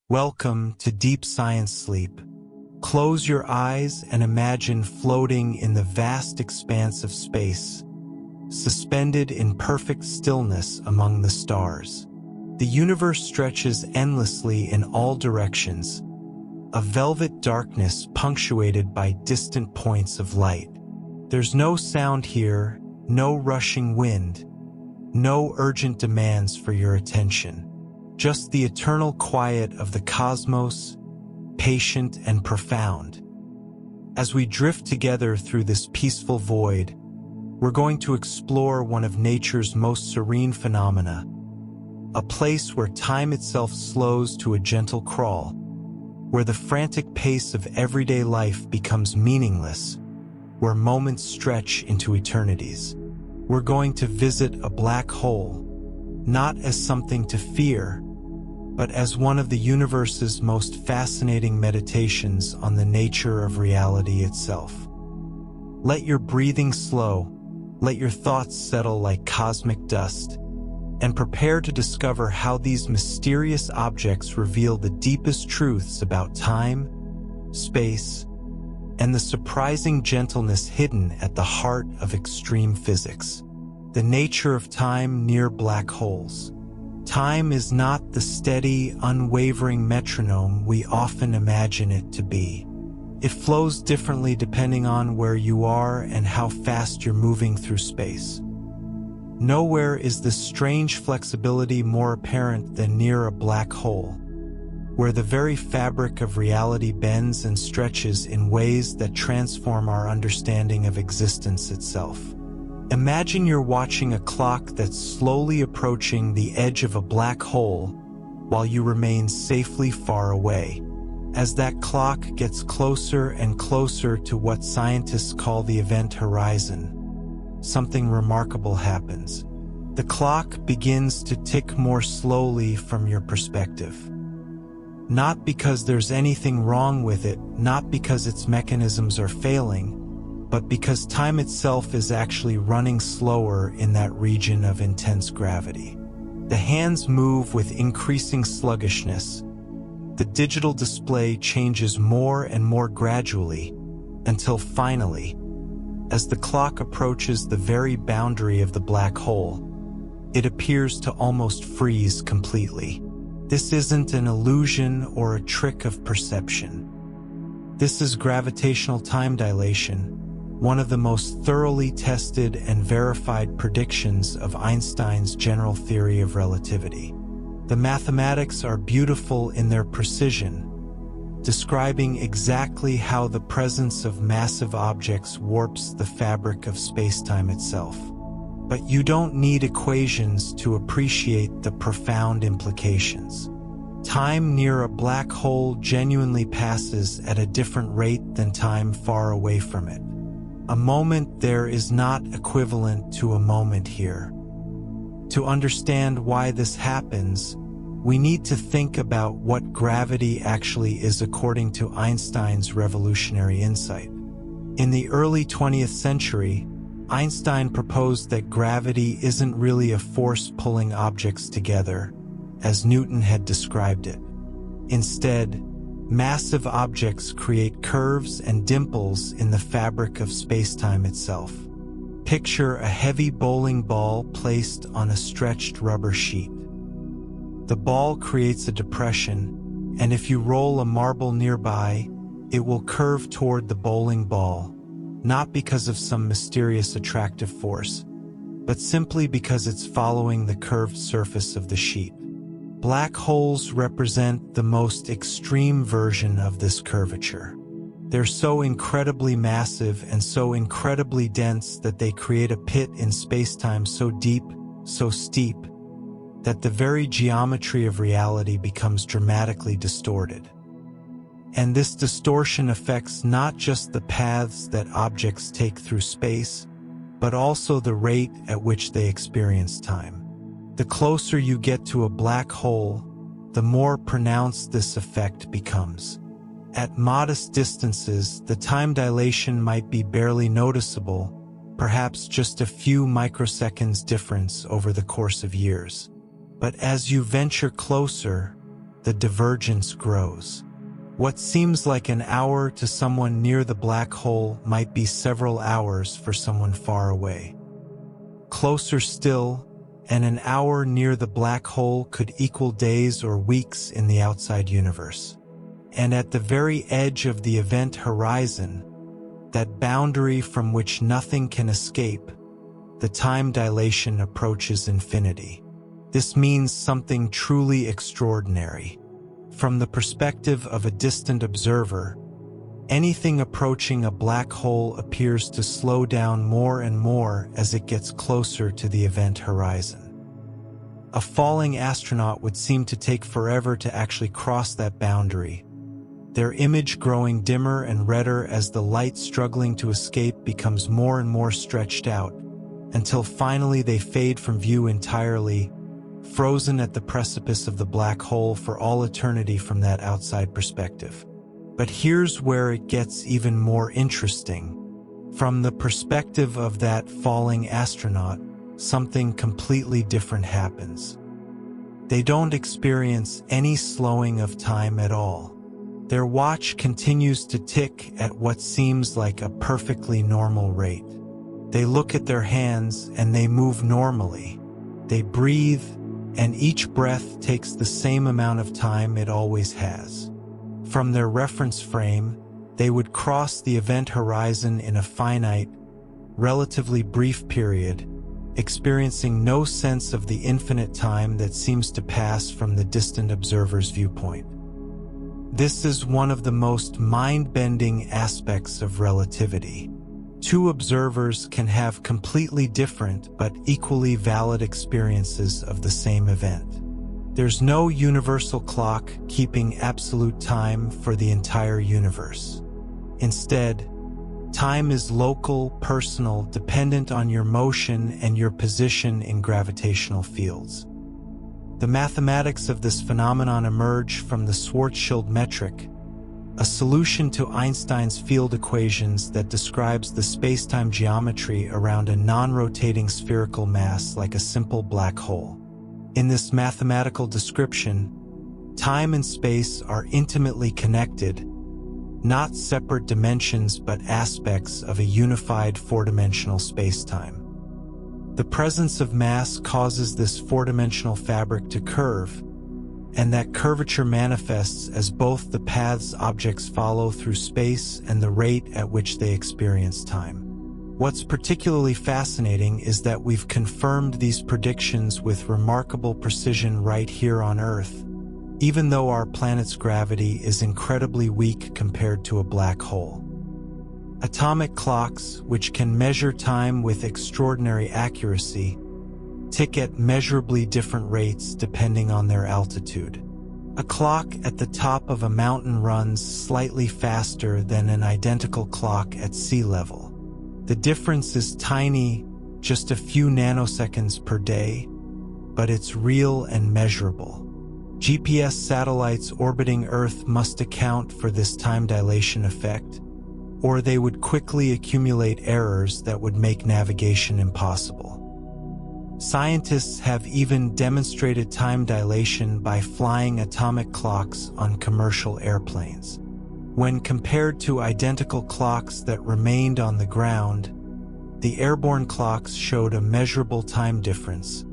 Welcome to Deep Science Sleep. Close your eyes and imagine floating in the vast expanse of space, suspended in perfect stillness among the stars. The universe stretches endlessly in all directions, a velvet darkness punctuated by distant points of light. There's no sound here, no rushing wind, no urgent demands for your attention. Just the eternal quiet of the cosmos, patient and profound. As we drift together through this peaceful void, we're going to explore one of nature's most serene phenomena, a place where time itself slows to a gentle crawl, where the frantic pace of everyday life becomes meaningless, where moments stretch into eternities. We're going to visit a black hole, not as something to fear, but as one of the universe's most fascinating meditations on the nature of reality itself. Let your breathing slow, let your thoughts settle like cosmic dust, and prepare to discover how these mysterious objects reveal the deepest truths about time, space, and the surprising gentleness hidden at the heart of extreme physics. The nature of time near black holes. Time is not the steady, unwavering metronome we often imagine it to be. It flows differently depending on where you are and how fast you're moving through space. Nowhere is this strange flexibility more apparent than near a black hole, where the very fabric of reality bends and stretches in ways that transform our understanding of existence itself. Imagine you're watching a clock that's slowly approaching the edge of a black hole while you remain safely far away. As that clock gets closer and closer to what scientists call the event horizon, something remarkable happens. The clock begins to tick more slowly from your perspective. Not because there's anything wrong with it, not because its mechanisms are failing, but because time itself is actually running slower in that region of intense gravity. The hands move with increasing sluggishness. The digital display changes more and more gradually, until finally, as the clock approaches the very boundary of the black hole, it appears to almost freeze completely. This isn't an illusion or a trick of perception. This is gravitational time dilation, one of the most thoroughly tested and verified predictions of Einstein's general theory of relativity. The mathematics are beautiful in their precision, describing exactly how the presence of massive objects warps the fabric of space-time itself. But you don't need equations to appreciate the profound implications. Time near a black hole genuinely passes at a different rate than time far away from it. A moment there is not equivalent to a moment here. To understand why this happens, we need to think about what gravity actually is according to Einstein's revolutionary insight. In the early 20th century, Einstein proposed that gravity isn't really a force pulling objects together, as Newton had described it. Instead, massive objects create curves and dimples in the fabric of space-time itself. Picture a heavy bowling ball placed on a stretched rubber sheet. The ball creates a depression, and if you roll a marble nearby, it will curve toward the bowling ball, not because of some mysterious attractive force, but simply because it's following the curved surface of the sheet. Black holes represent the most extreme version of this curvature. They're so incredibly massive and so incredibly dense that they create a pit in space-time so deep, so steep, that the very geometry of reality becomes dramatically distorted. And this distortion affects not just the paths that objects take through space, but also the rate at which they experience time. The closer you get to a black hole, the more pronounced this effect becomes. At modest distances, the time dilation might be barely noticeable, perhaps just a few microseconds difference over the course of years. But as you venture closer, the divergence grows. What seems like an hour to someone near the black hole might be several hours for someone far away. Closer still, and an hour near the black hole could equal days or weeks in the outside universe. And at the very edge of the event horizon, that boundary from which nothing can escape, the time dilation approaches infinity. This means something truly extraordinary. From the perspective of a distant observer, anything approaching a black hole appears to slow down more and more as it gets closer to the event horizon. A falling astronaut would seem to take forever to actually cross that boundary, their image growing dimmer and redder as the light struggling to escape becomes more and more stretched out, until finally they fade from view entirely, frozen at the precipice of the black hole for all eternity from that outside perspective. But here's where it gets even more interesting. From the perspective of that falling astronaut, something completely different happens. They don't experience any slowing of time at all. Their watch continues to tick at what seems like a perfectly normal rate. They look at their hands and they move normally. They breathe, and each breath takes the same amount of time it always has. From their reference frame, they would cross the event horizon in a finite, relatively brief period, experiencing no sense of the infinite time that seems to pass from the distant observer's viewpoint. This is one of the most mind-bending aspects of relativity. Two observers can have completely different but equally valid experiences of the same event. There's no universal clock keeping absolute time for the entire universe. Instead, time is local, personal, dependent on your motion and your position in gravitational fields. The mathematics of this phenomenon emerge from the Schwarzschild metric, a solution to Einstein's field equations that describes the spacetime geometry around a non-rotating spherical mass like a simple black hole. In this mathematical description, time and space are intimately connected, not separate dimensions but aspects of a unified four-dimensional spacetime. The presence of mass causes this four-dimensional fabric to curve, and that curvature manifests as both the paths objects follow through space and the rate at which they experience time. What's particularly fascinating is that we've confirmed these predictions with remarkable precision right here on Earth, even though our planet's gravity is incredibly weak compared to a black hole. Atomic clocks, which can measure time with extraordinary accuracy, tick at measurably different rates depending on their altitude. A clock at the top of a mountain runs slightly faster than an identical clock at sea level. The difference is tiny, just a few nanoseconds per day, but it's real and measurable. GPS satellites orbiting Earth must account for this time dilation effect, or they would quickly accumulate errors that would make navigation impossible. Scientists have even demonstrated time dilation by flying atomic clocks on commercial airplanes. When compared to identical clocks that remained on the ground, the airborne clocks showed a measurable time difference,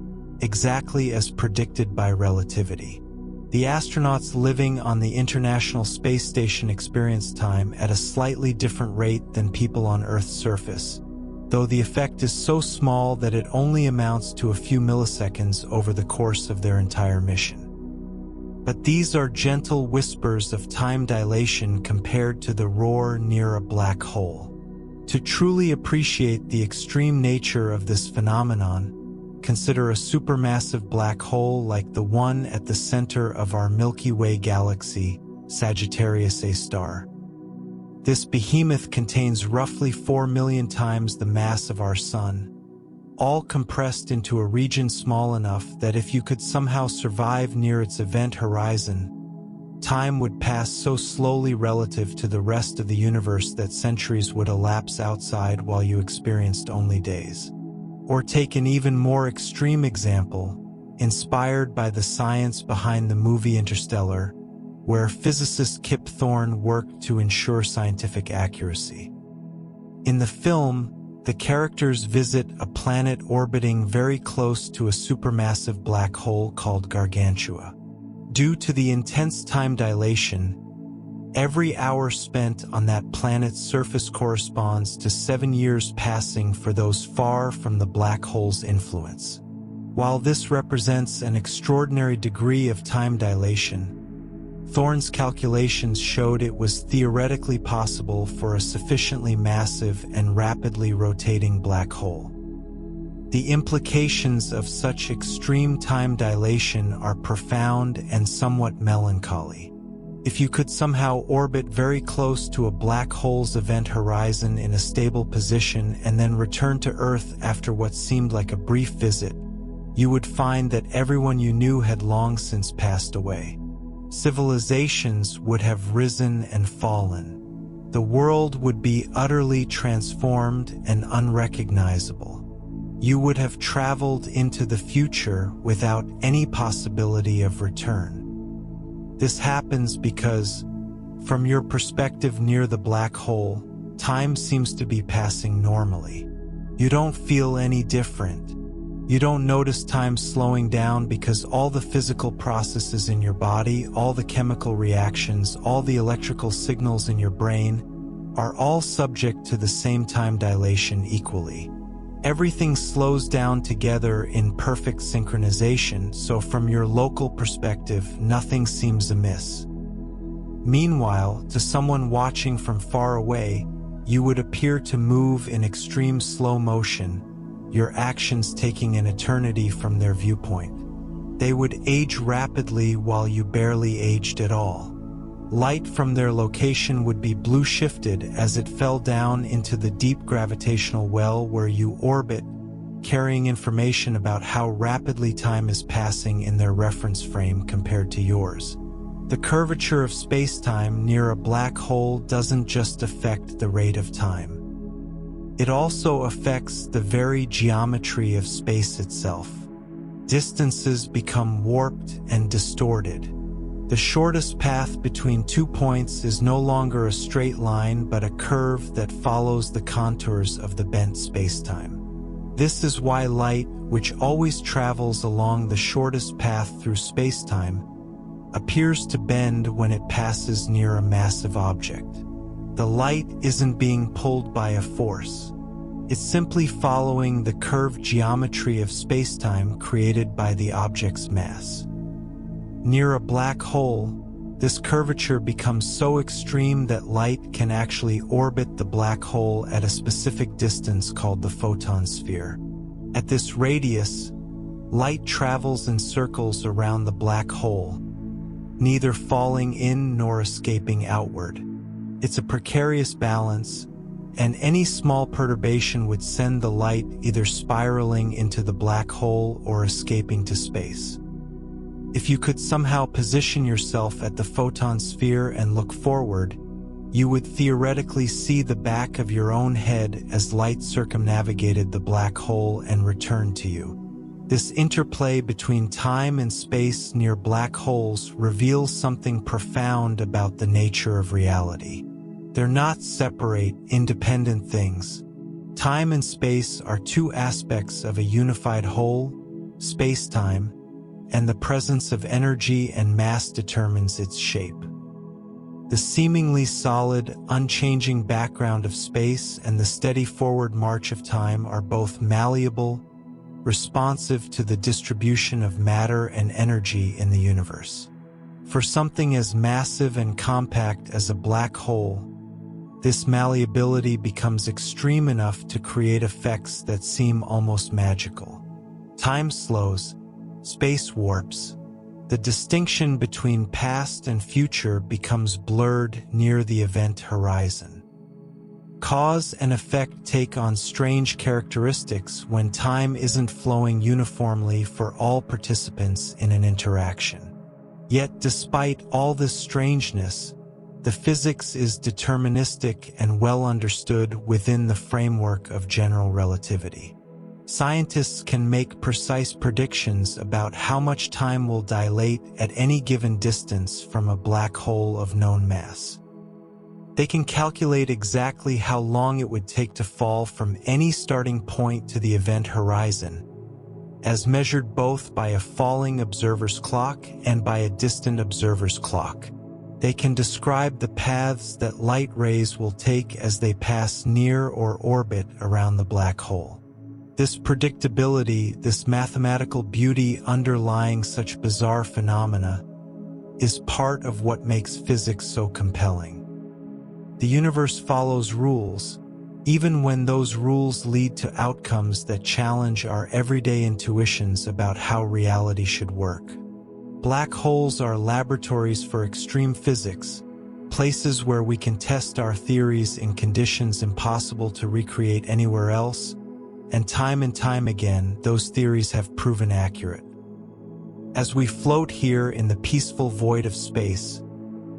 exactly as predicted by relativity. The astronauts living on the International Space Station experienced time at a slightly different rate than people on Earth's surface, though the effect is so small that it only amounts to a few milliseconds over the course of their entire mission. But these are gentle whispers of time dilation compared to the roar near a black hole. To truly appreciate the extreme nature of this phenomenon, consider a supermassive black hole like the one at the center of our Milky Way galaxy, Sagittarius A star. This behemoth contains roughly 4 million times the mass of our Sun, all compressed into a region small enough that if you could somehow survive near its event horizon, time would pass so slowly relative to the rest of the universe that centuries would elapse outside while you experienced only days. Or take an even more extreme example, inspired by the science behind the movie Interstellar, where physicist Kip Thorne worked to ensure scientific accuracy. In the film, the characters visit a planet orbiting very close to a supermassive black hole called Gargantua. Due to the intense time dilation, every hour spent on that planet's surface corresponds to 7 years passing for those far from the black hole's influence. While this represents an extraordinary degree of time dilation, Thorne's calculations showed it was theoretically possible for a sufficiently massive and rapidly rotating black hole. The implications of such extreme time dilation are profound and somewhat melancholy. If you could somehow orbit very close to a black hole's event horizon in a stable position and then return to Earth after what seemed like a brief visit, you would find that everyone you knew had long since passed away. Civilizations would have risen and fallen. The world would be utterly transformed and unrecognizable. You would have traveled into the future without any possibility of return. This happens because, from your perspective near the black hole, time seems to be passing normally. You don't feel any different. You don't notice time slowing down because all the physical processes in your body, all the chemical reactions, all the electrical signals in your brain are all subject to the same time dilation equally. Everything slows down together in perfect synchronization, so from your local perspective, nothing seems amiss. Meanwhile, to someone watching from far away, you would appear to move in extreme slow motion, your actions taking an eternity from their viewpoint. They would age rapidly while you barely aged at all. Light from their location would be blue shifted as it fell down into the deep gravitational well where you orbit, carrying information about how rapidly time is passing in their reference frame compared to yours. The curvature of space-time near a black hole doesn't just affect the rate of time. It also affects the very geometry of space itself. Distances become warped and distorted. The shortest path between 2 points is no longer a straight line but a curve that follows the contours of the bent spacetime. This is why light, which always travels along the shortest path through spacetime, appears to bend when it passes near a massive object. The light isn't being pulled by a force. It's simply following the curved geometry of spacetime created by the object's mass. Near a black hole, this curvature becomes so extreme that light can actually orbit the black hole at a specific distance called the photon sphere. At this radius, light travels in circles around the black hole, neither falling in nor escaping outward. It's a precarious balance, and any small perturbation would send the light either spiraling into the black hole or escaping to space. If you could somehow position yourself at the photon sphere and look forward, you would theoretically see the back of your own head as light circumnavigated the black hole and returned to you. This interplay between time and space near black holes reveals something profound about the nature of reality. They're not separate, independent things. Time and space are two aspects of a unified whole, space-time, and the presence of energy and mass determines its shape. The seemingly solid, unchanging background of space and the steady forward march of time are both malleable, responsive to the distribution of matter and energy in the universe. For something as massive and compact as a black hole, this malleability becomes extreme enough to create effects that seem almost magical. Time slows, space warps. The distinction between past and future becomes blurred near the event horizon. Cause and effect take on strange characteristics when time isn't flowing uniformly for all participants in an interaction. Yet, despite all this strangeness, the physics is deterministic and well understood within the framework of general relativity. Scientists can make precise predictions about how much time will dilate at any given distance from a black hole of known mass. They can calculate exactly how long it would take to fall from any starting point to the event horizon, as measured both by a falling observer's clock and by a distant observer's clock. They can describe the paths that light rays will take as they pass near or orbit around the black hole. This predictability, this mathematical beauty underlying such bizarre phenomena, is part of what makes physics so compelling. The universe follows rules, even when those rules lead to outcomes that challenge our everyday intuitions about how reality should work. Black holes are laboratories for extreme physics, places where we can test our theories in conditions impossible to recreate anywhere else, and time again, those theories have proven accurate. As we float here in the peaceful void of space,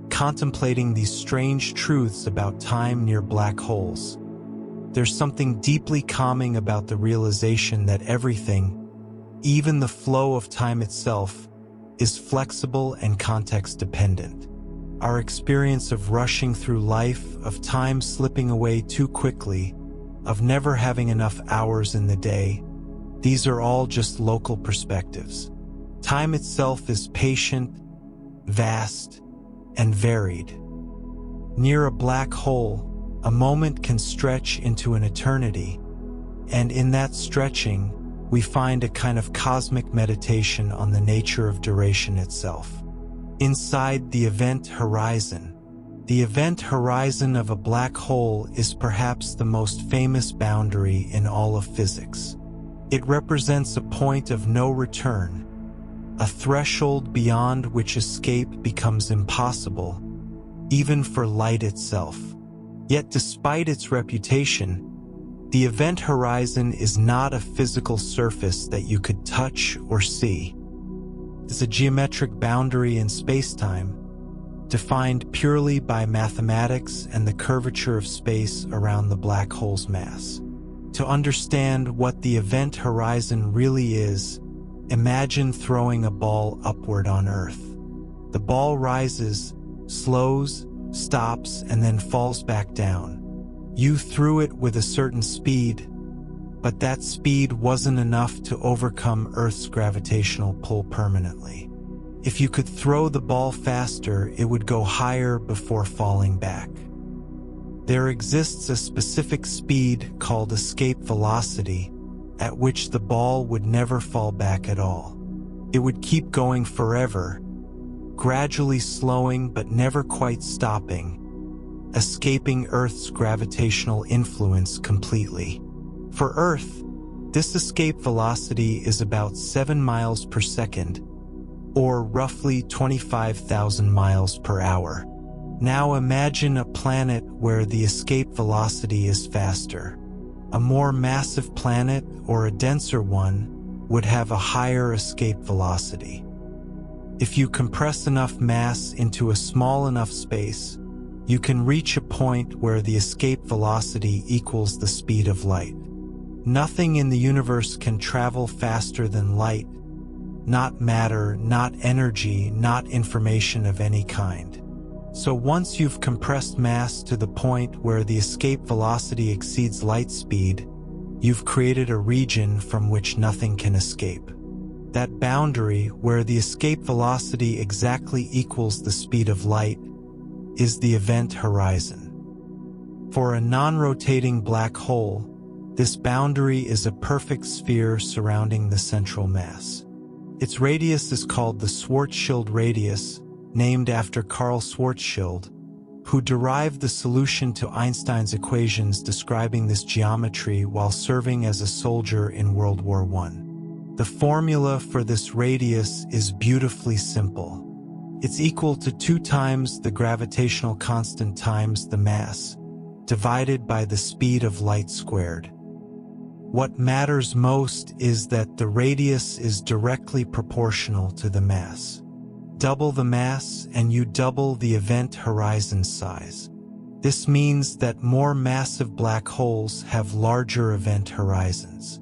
contemplating these strange truths about time near black holes, there's something deeply calming about the realization that everything, even the flow of time itself, is flexible and context-dependent. Our experience of rushing through life, of time slipping away too quickly, of never having enough hours in the day, these are all just local perspectives. Time itself is patient, vast, and varied. Near a black hole, a moment can stretch into an eternity, and in that stretching, we find a kind of cosmic meditation on the nature of duration itself. Inside the event horizon of a black hole is perhaps the most famous boundary in all of physics. It represents a point of no return, a threshold beyond which escape becomes impossible, even for light itself. Yet despite its reputation, the event horizon is not a physical surface that you could touch or see. It's a geometric boundary in space-time, defined purely by mathematics and the curvature of space around the black hole's mass. To understand what the event horizon really is, imagine throwing a ball upward on Earth. The ball rises, slows, stops, and then falls back down. You threw it with a certain speed, but that speed wasn't enough to overcome Earth's gravitational pull permanently. If you could throw the ball faster, it would go higher before falling back. There exists a specific speed called escape velocity, at which the ball would never fall back at all. It would keep going forever, gradually slowing but never quite stopping, escaping Earth's gravitational influence completely. For Earth, this escape velocity is about 7 miles per second, or roughly 25,000 miles per hour. Now imagine a planet where the escape velocity is faster. A more massive planet or a denser one would have a higher escape velocity. If you compress enough mass into a small enough space, you can reach a point where the escape velocity equals the speed of light. Nothing in the universe can travel faster than light, not matter, not energy, not information of any kind. So once you've compressed mass to the point where the escape velocity exceeds light speed, you've created a region from which nothing can escape. That boundary, where the escape velocity exactly equals the speed of light, is the event horizon. For a non-rotating black hole, this boundary is a perfect sphere surrounding the central mass. Its radius is called the Schwarzschild radius, named after Karl Schwarzschild, who derived the solution to Einstein's equations describing this geometry while serving as a soldier in World War I. The formula for this radius is beautifully simple. It's equal to 2 times the gravitational constant times the mass, divided by the speed of light squared. What matters most is that the radius is directly proportional to the mass. Double the mass and you double the event horizon size. This means that more massive black holes have larger event horizons.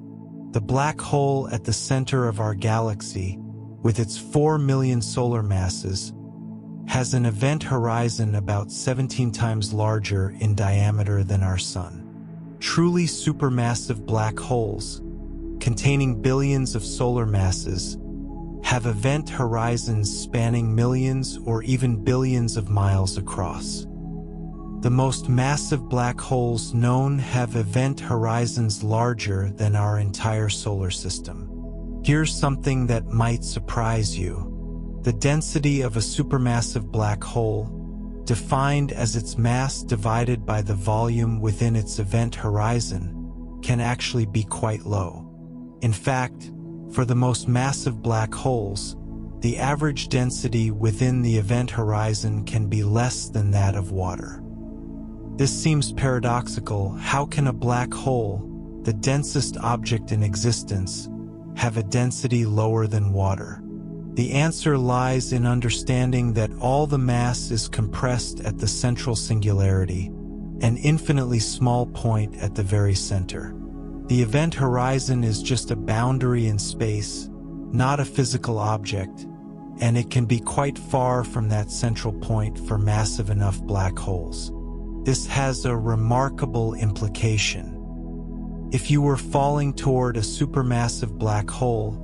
The black hole at the center of our galaxy, with its 4 million solar masses, has an event horizon about 17 times larger in diameter than our Sun. Truly supermassive black holes, containing billions of solar masses, have event horizons spanning millions or even billions of miles across. The most massive black holes known have event horizons larger than our entire solar system. Here's something that might surprise you. The density of a supermassive black hole, defined as its mass divided by the volume within its event horizon, can actually be quite low. In fact, for the most massive black holes, the average density within the event horizon can be less than that of water. This seems paradoxical. How can a black hole, the densest object in existence, have a density lower than water? The answer lies in understanding that all the mass is compressed at the central singularity, an infinitely small point at the very center. The event horizon is just a boundary in space, not a physical object, and it can be quite far from that central point for massive enough black holes. This has a remarkable implication. If you were falling toward a supermassive black hole,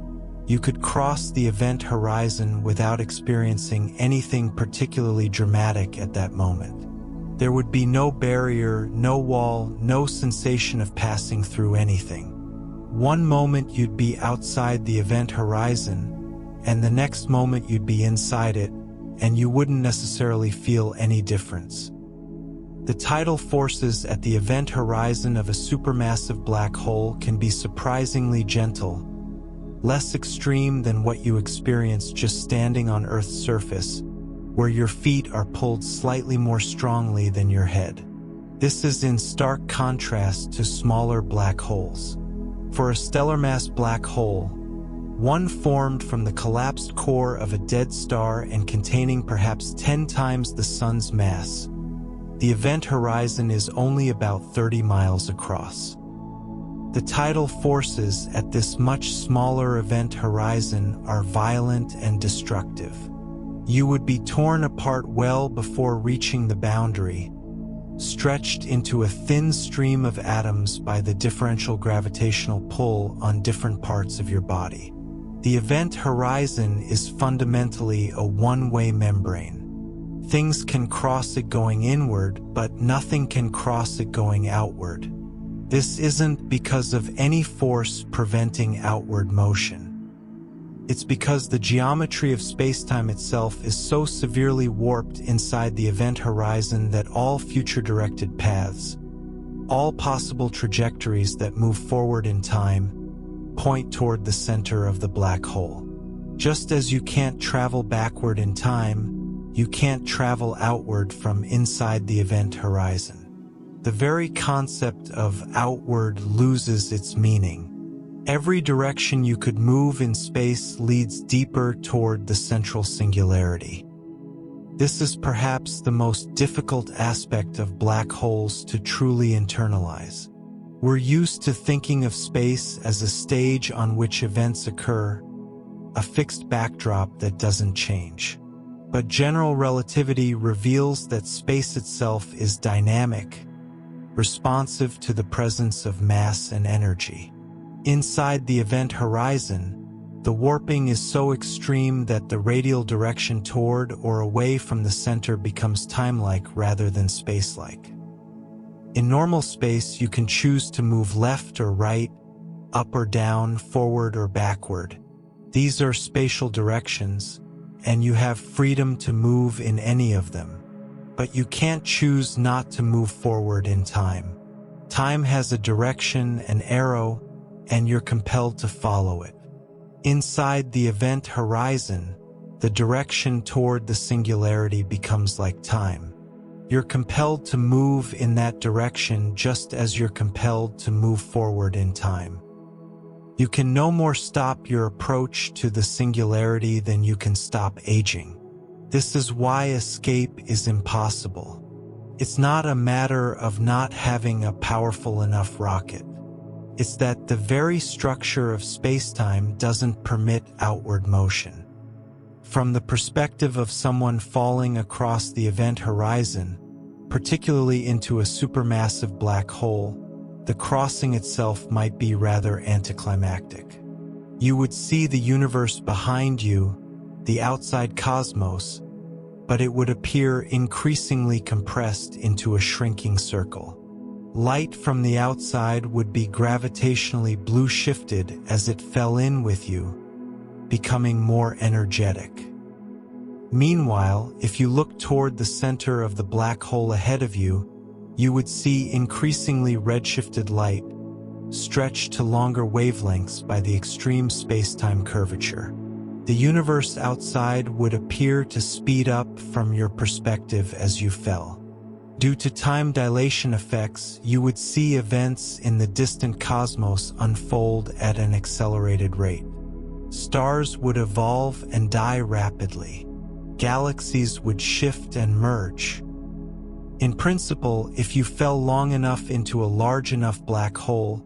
you could cross the event horizon without experiencing anything particularly dramatic at that moment. There would be no barrier, no wall, no sensation of passing through anything. One moment you'd be outside the event horizon, and the next moment you'd be inside it, and you wouldn't necessarily feel any difference. The tidal forces at the event horizon of a supermassive black hole can be surprisingly gentle, less extreme than what you experience just standing on Earth's surface, where your feet are pulled slightly more strongly than your head. This is in stark contrast to smaller black holes. For a stellar mass black hole, one formed from the collapsed core of a dead star and containing perhaps 10 times the Sun's mass, the event horizon is only about 30 miles across. The tidal forces at this much smaller event horizon are violent and destructive. You would be torn apart well before reaching the boundary, stretched into a thin stream of atoms by the differential gravitational pull on different parts of your body. The event horizon is fundamentally a one-way membrane. Things can cross it going inward, but nothing can cross it going outward. This isn't because of any force preventing outward motion. It's because the geometry of spacetime itself is so severely warped inside the event horizon that all future directed paths, all possible trajectories that move forward in time, point toward the center of the black hole. Just as you can't travel backward in time, you can't travel outward from inside the event horizon. The very concept of outward loses its meaning. Every direction you could move in space leads deeper toward the central singularity. This is perhaps the most difficult aspect of black holes to truly internalize. We're used to thinking of space as a stage on which events occur, a fixed backdrop that doesn't change. But general relativity reveals that space itself is dynamic, responsive to the presence of mass and energy. Inside the event horizon, the warping is so extreme that the radial direction toward or away from the center becomes time-like rather than space-like. In normal space, you can choose to move left or right, up or down, forward or backward. These are spatial directions, and you have freedom to move in any of them. But you can't choose not to move forward in time. Time has a direction, an arrow, and you're compelled to follow it. Inside the event horizon, the direction toward the singularity becomes like time. You're compelled to move in that direction just as you're compelled to move forward in time. You can no more stop your approach to the singularity than you can stop aging. This is why escape is impossible. It's not a matter of not having a powerful enough rocket. It's that the very structure of spacetime doesn't permit outward motion. From the perspective of someone falling across the event horizon, particularly into a supermassive black hole, the crossing itself might be rather anticlimactic. You would see the universe behind you, the outside cosmos, but it would appear increasingly compressed into a shrinking circle. Light from the outside would be gravitationally blue-shifted as it fell in with you, becoming more energetic. Meanwhile, if you look toward the center of the black hole ahead of you, you would see increasingly redshifted light, stretched to longer wavelengths by the extreme spacetime curvature. The universe outside would appear to speed up from your perspective as you fell. Due to time dilation effects, you would see events in the distant cosmos unfold at an accelerated rate. Stars would evolve and die rapidly. Galaxies would shift and merge. In principle, if you fell long enough into a large enough black hole,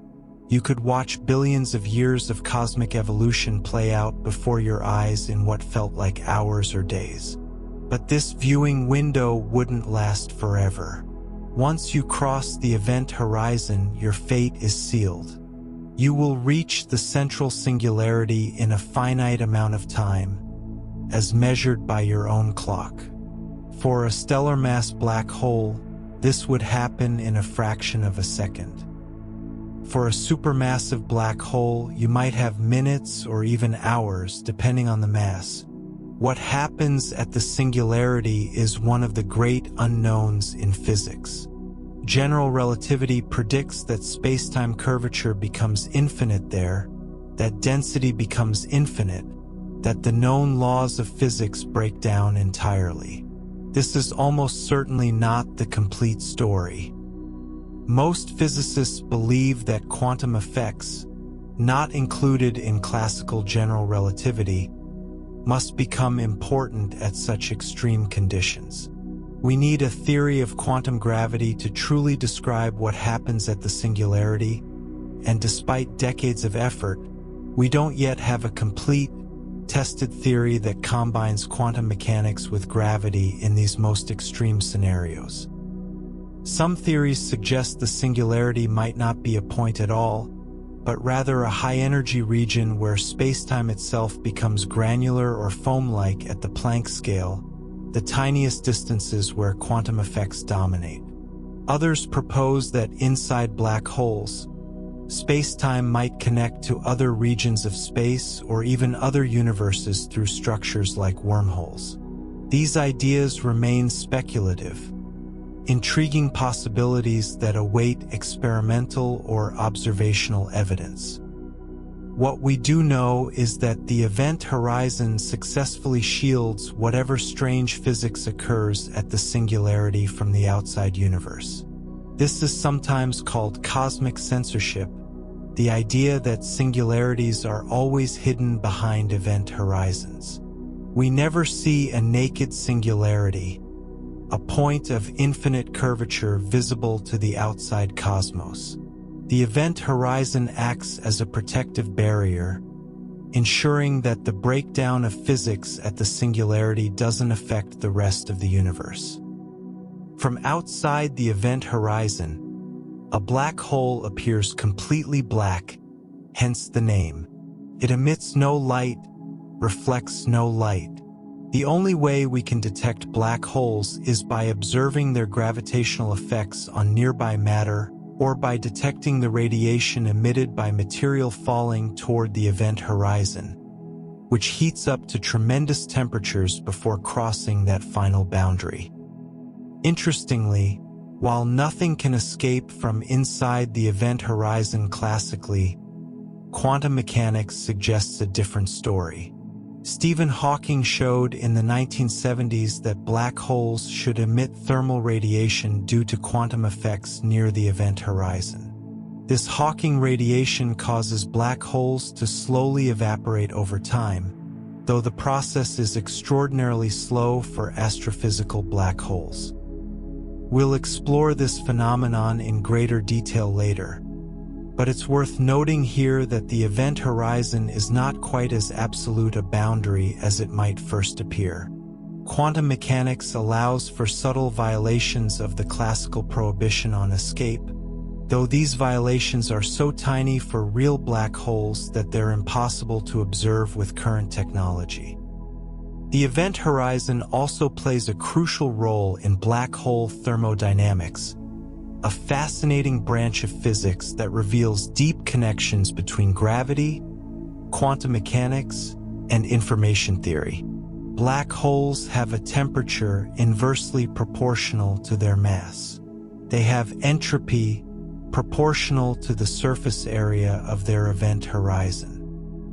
you could watch billions of years of cosmic evolution play out before your eyes in what felt like hours or days. But this viewing window wouldn't last forever. Once you cross the event horizon, your fate is sealed. You will reach the central singularity in a finite amount of time, as measured by your own clock. For a stellar mass black hole, this would happen in a fraction of a second. For a supermassive black hole, you might have minutes or even hours, depending on the mass. What happens at the singularity is one of the great unknowns in physics. General relativity predicts that spacetime curvature becomes infinite there, that density becomes infinite, that the known laws of physics break down entirely. This is almost certainly not the complete story. Most physicists believe that quantum effects, not included in classical general relativity, must become important at such extreme conditions. We need a theory of quantum gravity to truly describe what happens at the singularity, and despite decades of effort, we don't yet have a complete, tested theory that combines quantum mechanics with gravity in these most extreme scenarios. Some theories suggest the singularity might not be a point at all, but rather a high-energy region where spacetime itself becomes granular or foam-like at the Planck scale, the tiniest distances where quantum effects dominate. Others propose that inside black holes, spacetime might connect to other regions of space or even other universes through structures like wormholes. These ideas remain speculative, intriguing possibilities that await experimental or observational evidence. What we do know is that the event horizon successfully shields whatever strange physics occurs at the singularity from the outside universe. This is sometimes called cosmic censorship, the idea that singularities are always hidden behind event horizons. We never see a naked singularity, a point of infinite curvature visible to the outside cosmos. The event horizon acts as a protective barrier, ensuring that the breakdown of physics at the singularity doesn't affect the rest of the universe. From outside the event horizon, a black hole appears completely black, hence the name. It emits no light, reflects no light. The only way we can detect black holes is by observing their gravitational effects on nearby matter or by detecting the radiation emitted by material falling toward the event horizon, which heats up to tremendous temperatures before crossing that final boundary. Interestingly, while nothing can escape from inside the event horizon classically, quantum mechanics suggests a different story. Stephen Hawking showed in the 1970s that black holes should emit thermal radiation due to quantum effects near the event horizon. This Hawking radiation causes black holes to slowly evaporate over time, though the process is extraordinarily slow for astrophysical black holes. We'll explore this phenomenon in greater detail later, But it's worth noting here that the event horizon is not quite as absolute a boundary as it might first appear. Quantum mechanics allows for subtle violations of the classical prohibition on escape, though these violations are so tiny for real black holes that they're impossible to observe with current technology. The event horizon also plays a crucial role in black hole thermodynamics, a fascinating branch of physics that reveals deep connections between gravity, quantum mechanics, and information theory. Black holes have a temperature inversely proportional to their mass. They have entropy proportional to the surface area of their event horizon.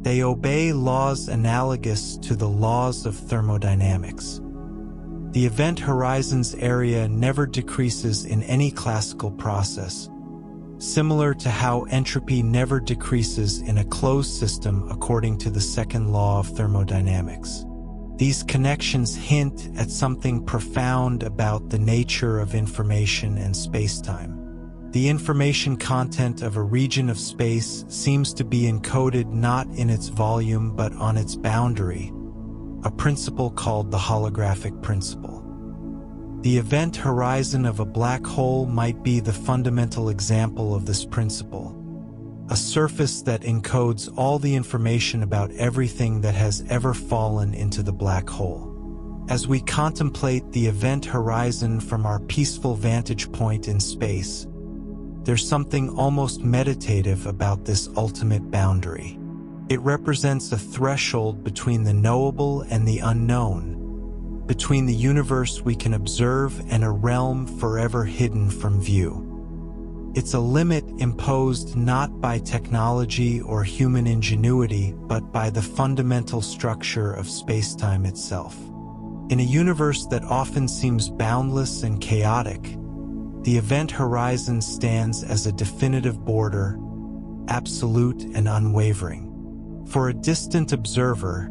They obey laws analogous to the laws of thermodynamics. The event horizon's area never decreases in any classical process, similar to how entropy never decreases in a closed system according to the second law of thermodynamics. These connections hint at something profound about the nature of information and spacetime. The information content of a region of space seems to be encoded not in its volume but on its boundary, a principle called the holographic principle. The event horizon of a black hole might be the fundamental example of this principle, a surface that encodes all the information about everything that has ever fallen into the black hole. As we contemplate the event horizon from our peaceful vantage point in space, there's something almost meditative about this ultimate boundary. It represents a threshold between the knowable and the unknown, between the universe we can observe and a realm forever hidden from view. It's a limit imposed not by technology or human ingenuity, but by the fundamental structure of spacetime itself. In a universe that often seems boundless and chaotic, the event horizon stands as a definitive border, absolute and unwavering. For a distant observer,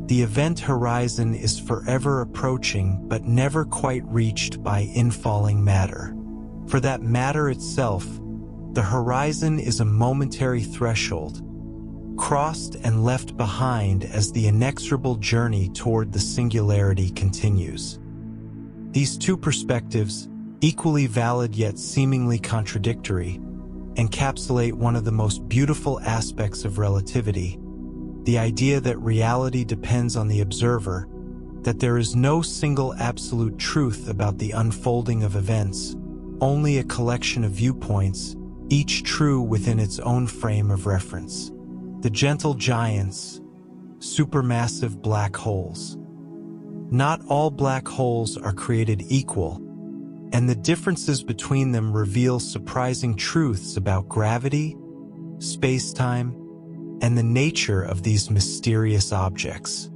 the event horizon is forever approaching but never quite reached by infalling matter. For that matter itself, the horizon is a momentary threshold, crossed and left behind as the inexorable journey toward the singularity continues. These two perspectives, equally valid yet seemingly contradictory, encapsulate one of the most beautiful aspects of relativity, the idea that reality depends on the observer, that there is no single absolute truth about the unfolding of events, only a collection of viewpoints, each true within its own frame of reference. The gentle giants, supermassive black holes. Not all black holes are created equal, and the differences between them reveal surprising truths about gravity, space-time, and the nature of these mysterious objects.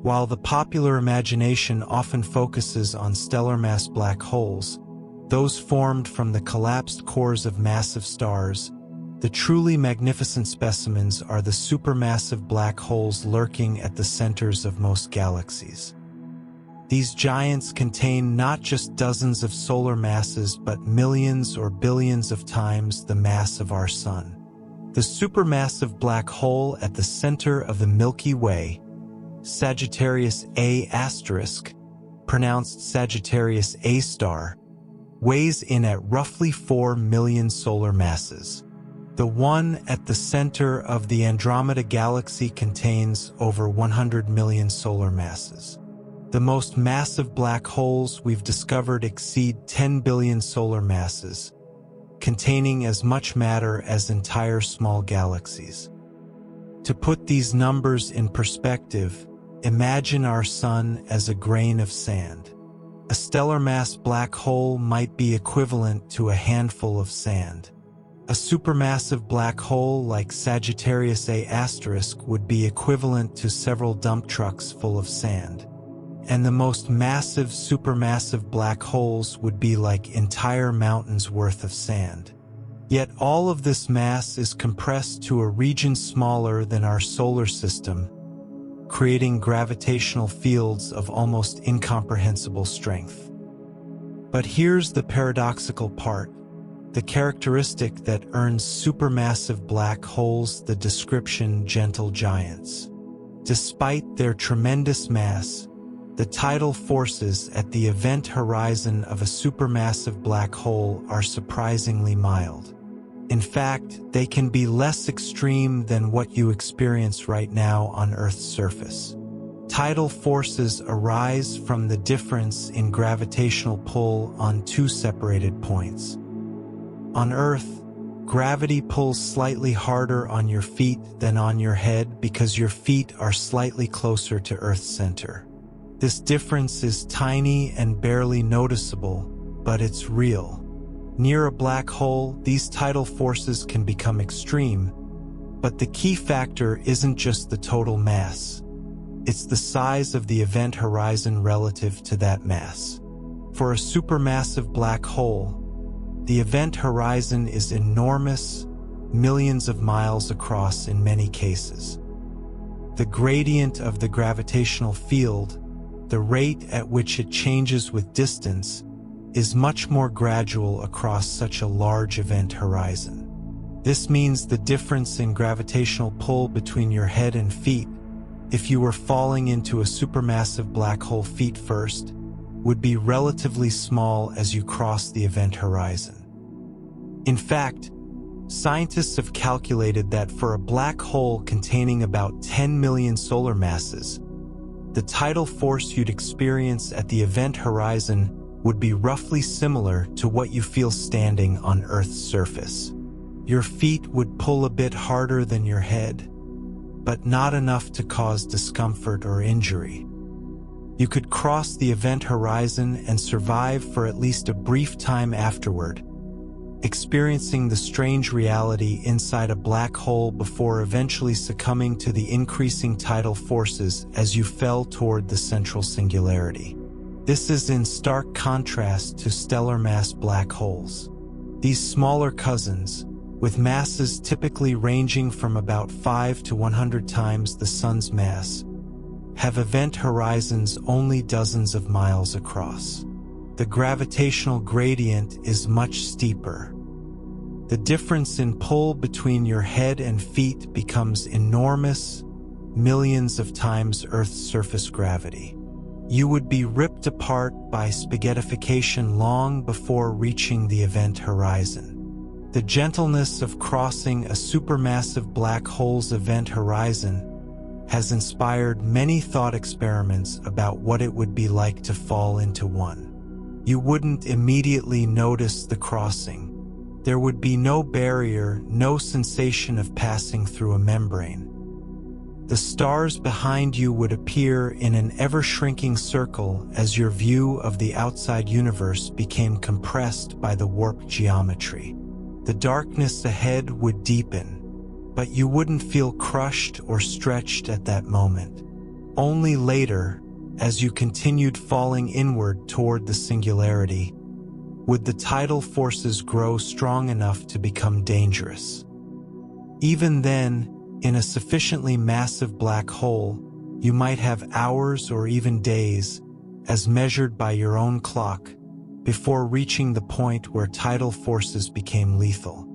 While the popular imagination often focuses on stellar mass black holes, those formed from the collapsed cores of massive stars, the truly magnificent specimens are the supermassive black holes lurking at the centers of most galaxies. These giants contain not just dozens of solar masses but millions or billions of times the mass of our Sun. The supermassive black hole at the center of the Milky Way, Sagittarius A*, pronounced Sagittarius A star, weighs in at roughly 4 million solar masses. The one at the center of the Andromeda Galaxy contains over 100 million solar masses. The most massive black holes we've discovered exceed 10 billion solar masses, containing as much matter as entire small galaxies. To put these numbers in perspective, imagine our Sun as a grain of sand. A stellar mass black hole might be equivalent to a handful of sand. A supermassive black hole like Sagittarius A** would be equivalent to several dump trucks full of sand. And the most massive supermassive black holes would be like entire mountains worth of sand. Yet all of this mass is compressed to a region smaller than our solar system, creating gravitational fields of almost incomprehensible strength. But here's the paradoxical part. the characteristic that earns supermassive black holes the description gentle giants. Despite their tremendous mass, the tidal forces at the event horizon of a supermassive black hole are surprisingly mild. In fact, they can be less extreme than what you experience right now on Earth's surface. Tidal forces arise from the difference in gravitational pull on two separated points. On Earth, gravity pulls slightly harder on your feet than on your head because your feet are slightly closer to Earth's center. This difference is tiny and barely noticeable, but it's real. Near a black hole, these tidal forces can become extreme, but the key factor isn't just the total mass. It's the size of the event horizon relative to that mass. For a supermassive black hole, the event horizon is enormous, millions of miles across in many cases. The gradient of the gravitational field, the rate at which it changes with distance, is much more gradual across such a large event horizon. This means the difference in gravitational pull between your head and feet, if you were falling into a supermassive black hole feet first, would be relatively small as you cross the event horizon. In fact, scientists have calculated that for a black hole containing about 10 million solar masses, the tidal force you'd experience at the event horizon would be roughly similar to what you feel standing on Earth's surface. Your feet would pull a bit harder than your head, but not enough to cause discomfort or injury. You could cross the event horizon and survive for at least a brief time afterward, experiencing the strange reality inside a black hole before eventually succumbing to the increasing tidal forces as you fell toward the central singularity. This is in stark contrast to stellar mass black holes. These smaller cousins, with masses typically ranging from about 5 to 100 times the Sun's mass, have event horizons only dozens of miles across. The gravitational gradient is much steeper. The difference in pull between your head and feet becomes enormous, millions of times Earth's surface gravity. You would be ripped apart by spaghettification long before reaching the event horizon. The gentleness of crossing a supermassive black hole's event horizon has inspired many thought experiments about what it would be like to fall into one. You wouldn't immediately notice the crossing. There would be no barrier, no sensation of passing through a membrane. The stars behind you would appear in an ever-shrinking circle as your view of the outside universe became compressed by the warped geometry. The darkness ahead would deepen, but you wouldn't feel crushed or stretched at that moment. Only later, as you continued falling inward toward the singularity, would the tidal forces grow strong enough to become dangerous. Even then, in a sufficiently massive black hole, you might have hours or even days, as measured by your own clock, before reaching the point where tidal forces became lethal.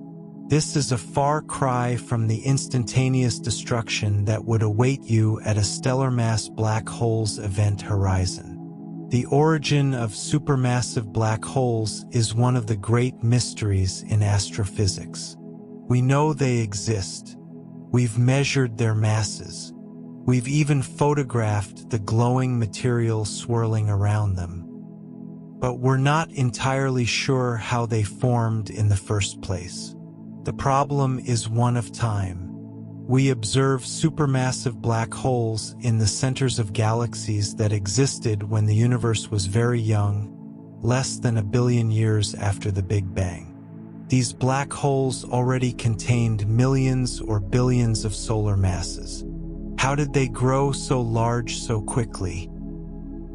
This is a far cry from the instantaneous destruction that would await you at a stellar mass black hole's event horizon. The origin of supermassive black holes is one of the great mysteries in astrophysics. We know they exist. We've measured their masses. We've even photographed the glowing material swirling around them. But we're not entirely sure how they formed in the first place. The problem is one of time. We observe supermassive black holes in the centers of galaxies that existed when the universe was very young, less than 1 billion years after the Big Bang. These black holes already contained millions or billions of solar masses. How did they grow so large so quickly?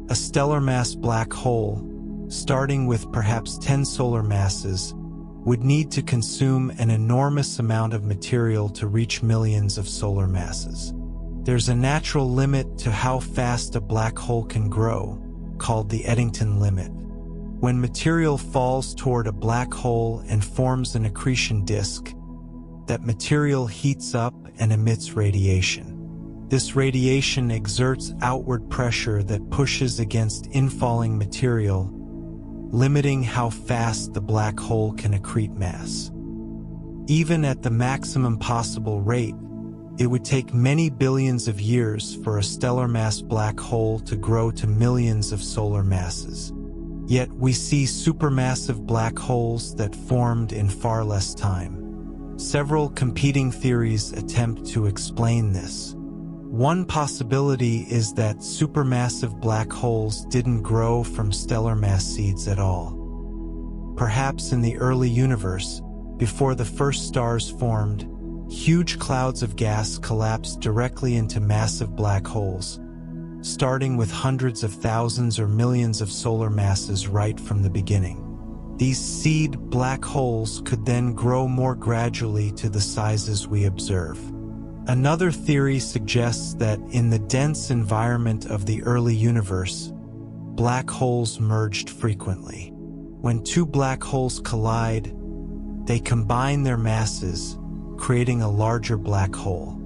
A stellar mass black hole, starting with perhaps 10 solar masses, would need to consume an enormous amount of material to reach millions of solar masses. There's a natural limit to how fast a black hole can grow, called the Eddington limit. When material falls toward a black hole and forms an accretion disk, that material heats up and emits radiation. This radiation exerts outward pressure that pushes against infalling material, limiting how fast the black hole can accrete mass. Even at the maximum possible rate, it would take many billions of years for a stellar mass black hole to grow to millions of solar masses. Yet we see supermassive black holes that formed in far less time. Several competing theories attempt to explain this. One possibility is that supermassive black holes didn't grow from stellar mass seeds at all. Perhaps in the early universe, before the first stars formed, huge clouds of gas collapsed directly into massive black holes, starting with hundreds of thousands or millions of solar masses right from the beginning. These seed black holes could then grow more gradually to the sizes we observe. Another theory suggests that in the dense environment of the early universe, black holes merged frequently. When two black holes collide, they combine their masses, creating a larger black hole.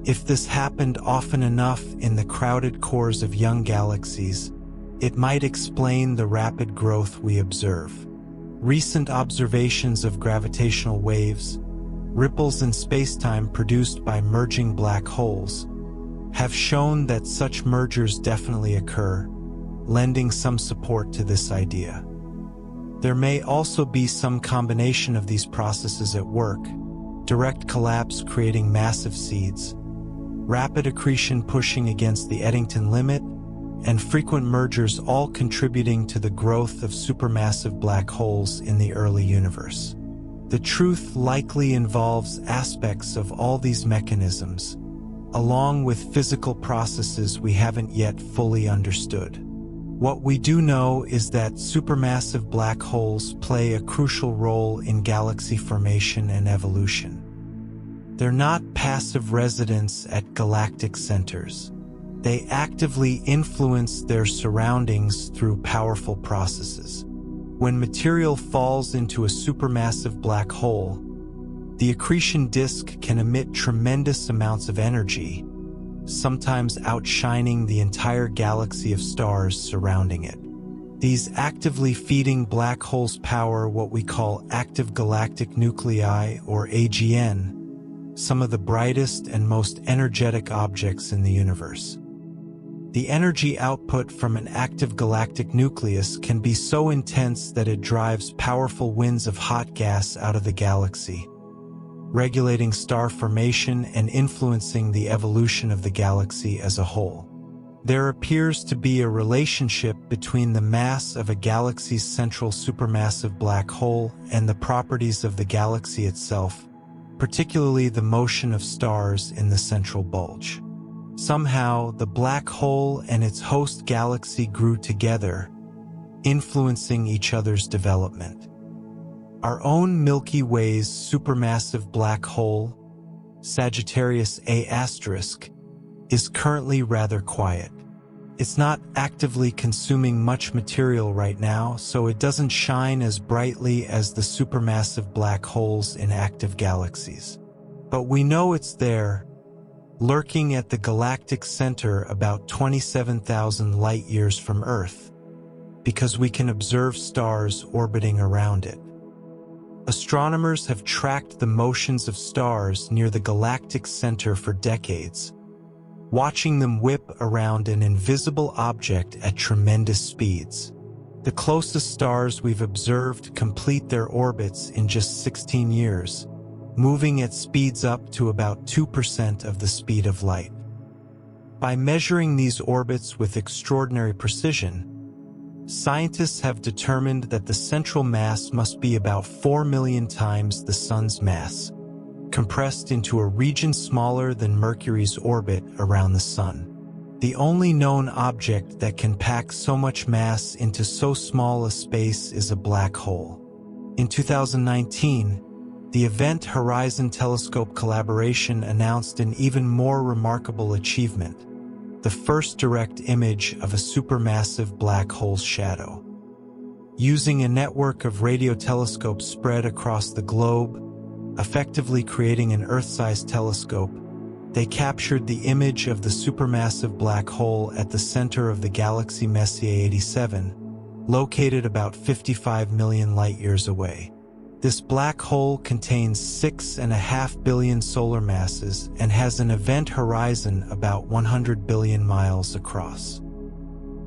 If this happened often enough in the crowded cores of young galaxies, it might explain the rapid growth we observe. Recent observations of gravitational waves, ripples in spacetime produced by merging black holes, have shown that such mergers definitely occur, lending some support to this idea. There may also be some combination of these processes at work: direct collapse creating massive seeds, rapid accretion pushing against the Eddington limit, and frequent mergers all contributing to the growth of supermassive black holes in the early universe. The truth likely involves aspects of all these mechanisms, along with physical processes we haven't yet fully understood. What we do know is that supermassive black holes play a crucial role in galaxy formation and evolution. They're not passive residents at galactic centers. They actively influence their surroundings through powerful processes. When material falls into a supermassive black hole, the accretion disk can emit tremendous amounts of energy, sometimes outshining the entire galaxy of stars surrounding it. These actively feeding black holes power what we call active galactic nuclei, or AGN, some of the brightest and most energetic objects in the universe. The energy output from an active galactic nucleus can be so intense that it drives powerful winds of hot gas out of the galaxy, regulating star formation and influencing the evolution of the galaxy as a whole. There appears to be a relationship between the mass of a galaxy's central supermassive black hole and the properties of the galaxy itself, particularly the motion of stars in the central bulge. Somehow, the black hole and its host galaxy grew together, influencing each other's development. Our own Milky Way's supermassive black hole, Sagittarius A*, is currently rather quiet. It's not actively consuming much material right now, so it doesn't shine as brightly as the supermassive black holes in active galaxies. But we know it's there, lurking at the galactic center about 27,000 light-years from Earth, because we can observe stars orbiting around it. Astronomers have tracked the motions of stars near the galactic center for decades, watching them whip around an invisible object at tremendous speeds. The closest stars we've observed complete their orbits in just 16 years, moving at speeds up to about 2% of the speed of light. By measuring these orbits with extraordinary precision, scientists have determined that the central mass must be about 4 million times the Sun's mass, compressed into a region smaller than Mercury's orbit around the Sun. The only known object that can pack so much mass into so small a space is a black hole. In 2019, the Event Horizon Telescope collaboration announced an even more remarkable achievement: the first direct image of a supermassive black hole's shadow. Using a network of radio telescopes spread across the globe, effectively creating an Earth-sized telescope, they captured the image of the supermassive black hole at the center of the galaxy Messier 87, located about 55 million light-years away. This black hole contains 6.5 billion solar masses and has an event horizon about 100 billion miles across.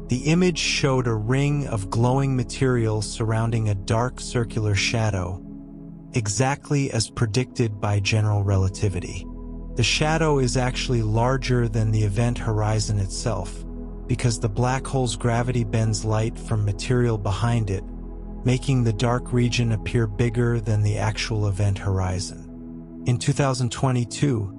The image showed a ring of glowing material surrounding a dark circular shadow, exactly as predicted by general relativity. The shadow is actually larger than the event horizon itself, because the black hole's gravity bends light from material behind it, making the dark region appear bigger than the actual event horizon. In 2022,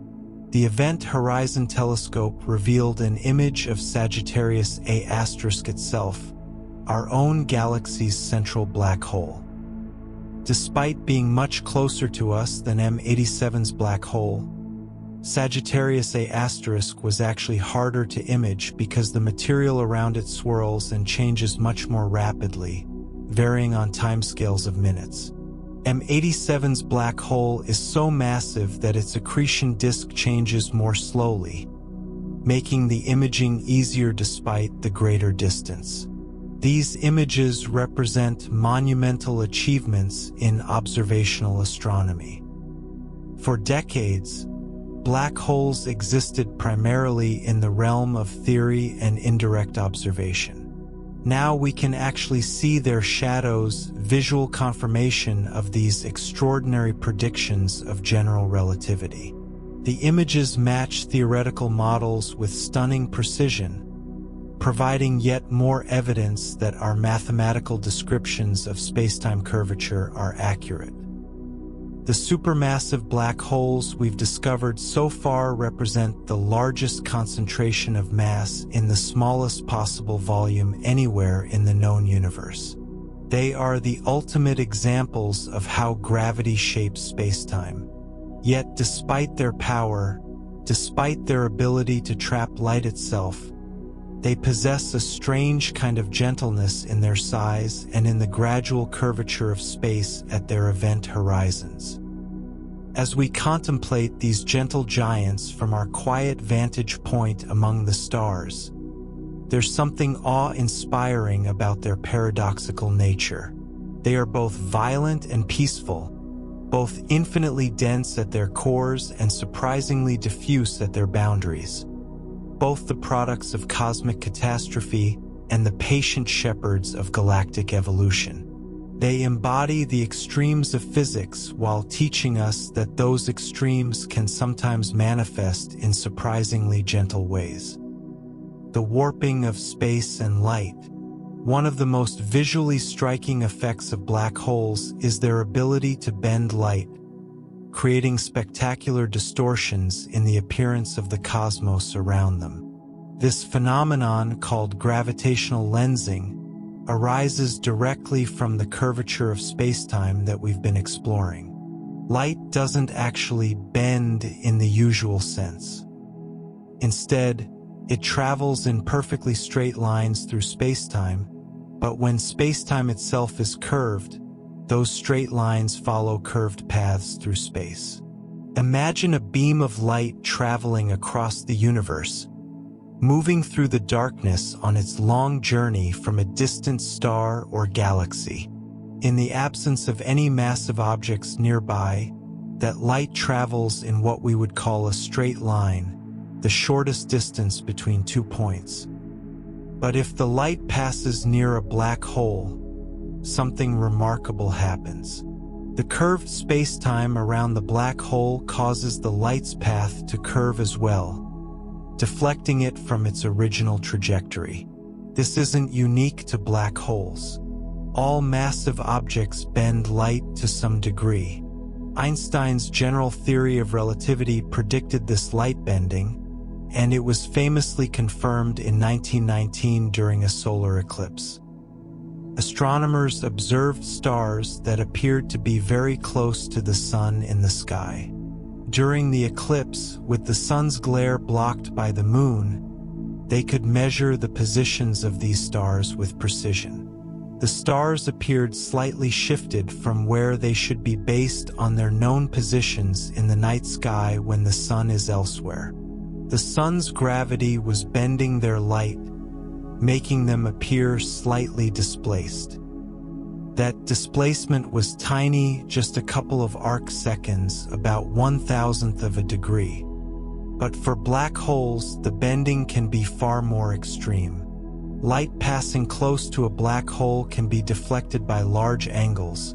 the Event Horizon Telescope revealed an image of Sagittarius A* itself, our own galaxy's central black hole. Despite being much closer to us than M87's black hole, Sagittarius A* was actually harder to image because the material around it swirls and changes much more rapidly, varying on timescales of minutes. M87's black hole is so massive that its accretion disk changes more slowly, making the imaging easier despite the greater distance. These images represent monumental achievements in observational astronomy. For decades, black holes existed primarily in the realm of theory and indirect observation. Now we can actually see their shadows, visual confirmation of these extraordinary predictions of general relativity. The images match theoretical models with stunning precision, providing yet more evidence that our mathematical descriptions of spacetime curvature are accurate. The supermassive black holes we've discovered so far represent the largest concentration of mass in the smallest possible volume anywhere in the known universe. They are the ultimate examples of how gravity shapes spacetime. Yet despite their power, despite their ability to trap light itself, they possess a strange kind of gentleness in their size and in the gradual curvature of space at their event horizons. As we contemplate these gentle giants from our quiet vantage point among the stars, there's something awe-inspiring about their paradoxical nature. They are both violent and peaceful, both infinitely dense at their cores and surprisingly diffuse at their boundaries, both the products of cosmic catastrophe and the patient shepherds of galactic evolution. They embody the extremes of physics while teaching us that those extremes can sometimes manifest in surprisingly gentle ways. The warping of space and light. One of the most visually striking effects of black holes is their ability to bend light, creating spectacular distortions in the appearance of the cosmos around them. This phenomenon, called gravitational lensing, arises directly from the curvature of spacetime that we've been exploring. Light doesn't actually bend in the usual sense. Instead, it travels in perfectly straight lines through spacetime, but when spacetime itself is curved, those straight lines follow curved paths through space. Imagine a beam of light traveling across the universe, moving through the darkness on its long journey from a distant star or galaxy. In the absence of any massive objects nearby, that light travels in what we would call a straight line, the shortest distance between 2 points. But if the light passes near a black hole, something remarkable happens. The curved spacetime around the black hole causes the light's path to curve as well, deflecting it from its original trajectory. This isn't unique to black holes. All massive objects bend light to some degree. Einstein's general theory of relativity predicted this light bending, and it was famously confirmed in 1919 during a solar eclipse. Astronomers observed stars that appeared to be very close to the sun in the sky. During the eclipse, with the sun's glare blocked by the moon, they could measure the positions of these stars with precision. The stars appeared slightly shifted from where they should be based on their known positions in the night sky when the sun is elsewhere. The sun's gravity was bending their light, making them appear slightly displaced. That displacement was tiny, just a couple of arc seconds, about 1/1000th of a degree. But for black holes, the bending can be far more extreme. Light passing close to a black hole can be deflected by large angles,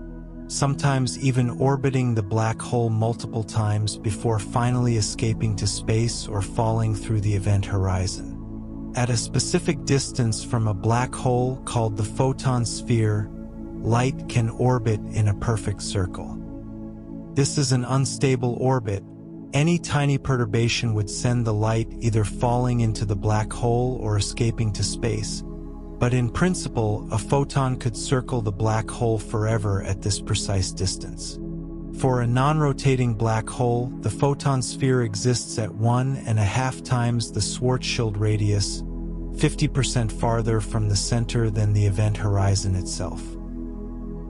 sometimes even orbiting the black hole multiple times before finally escaping to space or falling through the event horizon. At a specific distance from a black hole called the photon sphere, light can orbit in a perfect circle. This is an unstable orbit. Any tiny perturbation would send the light either falling into the black hole or escaping to space. But in principle, a photon could circle the black hole forever at this precise distance. For a non-rotating black hole, the photon sphere exists at 1.5 times the Schwarzschild radius, 50% farther from the center than the event horizon itself.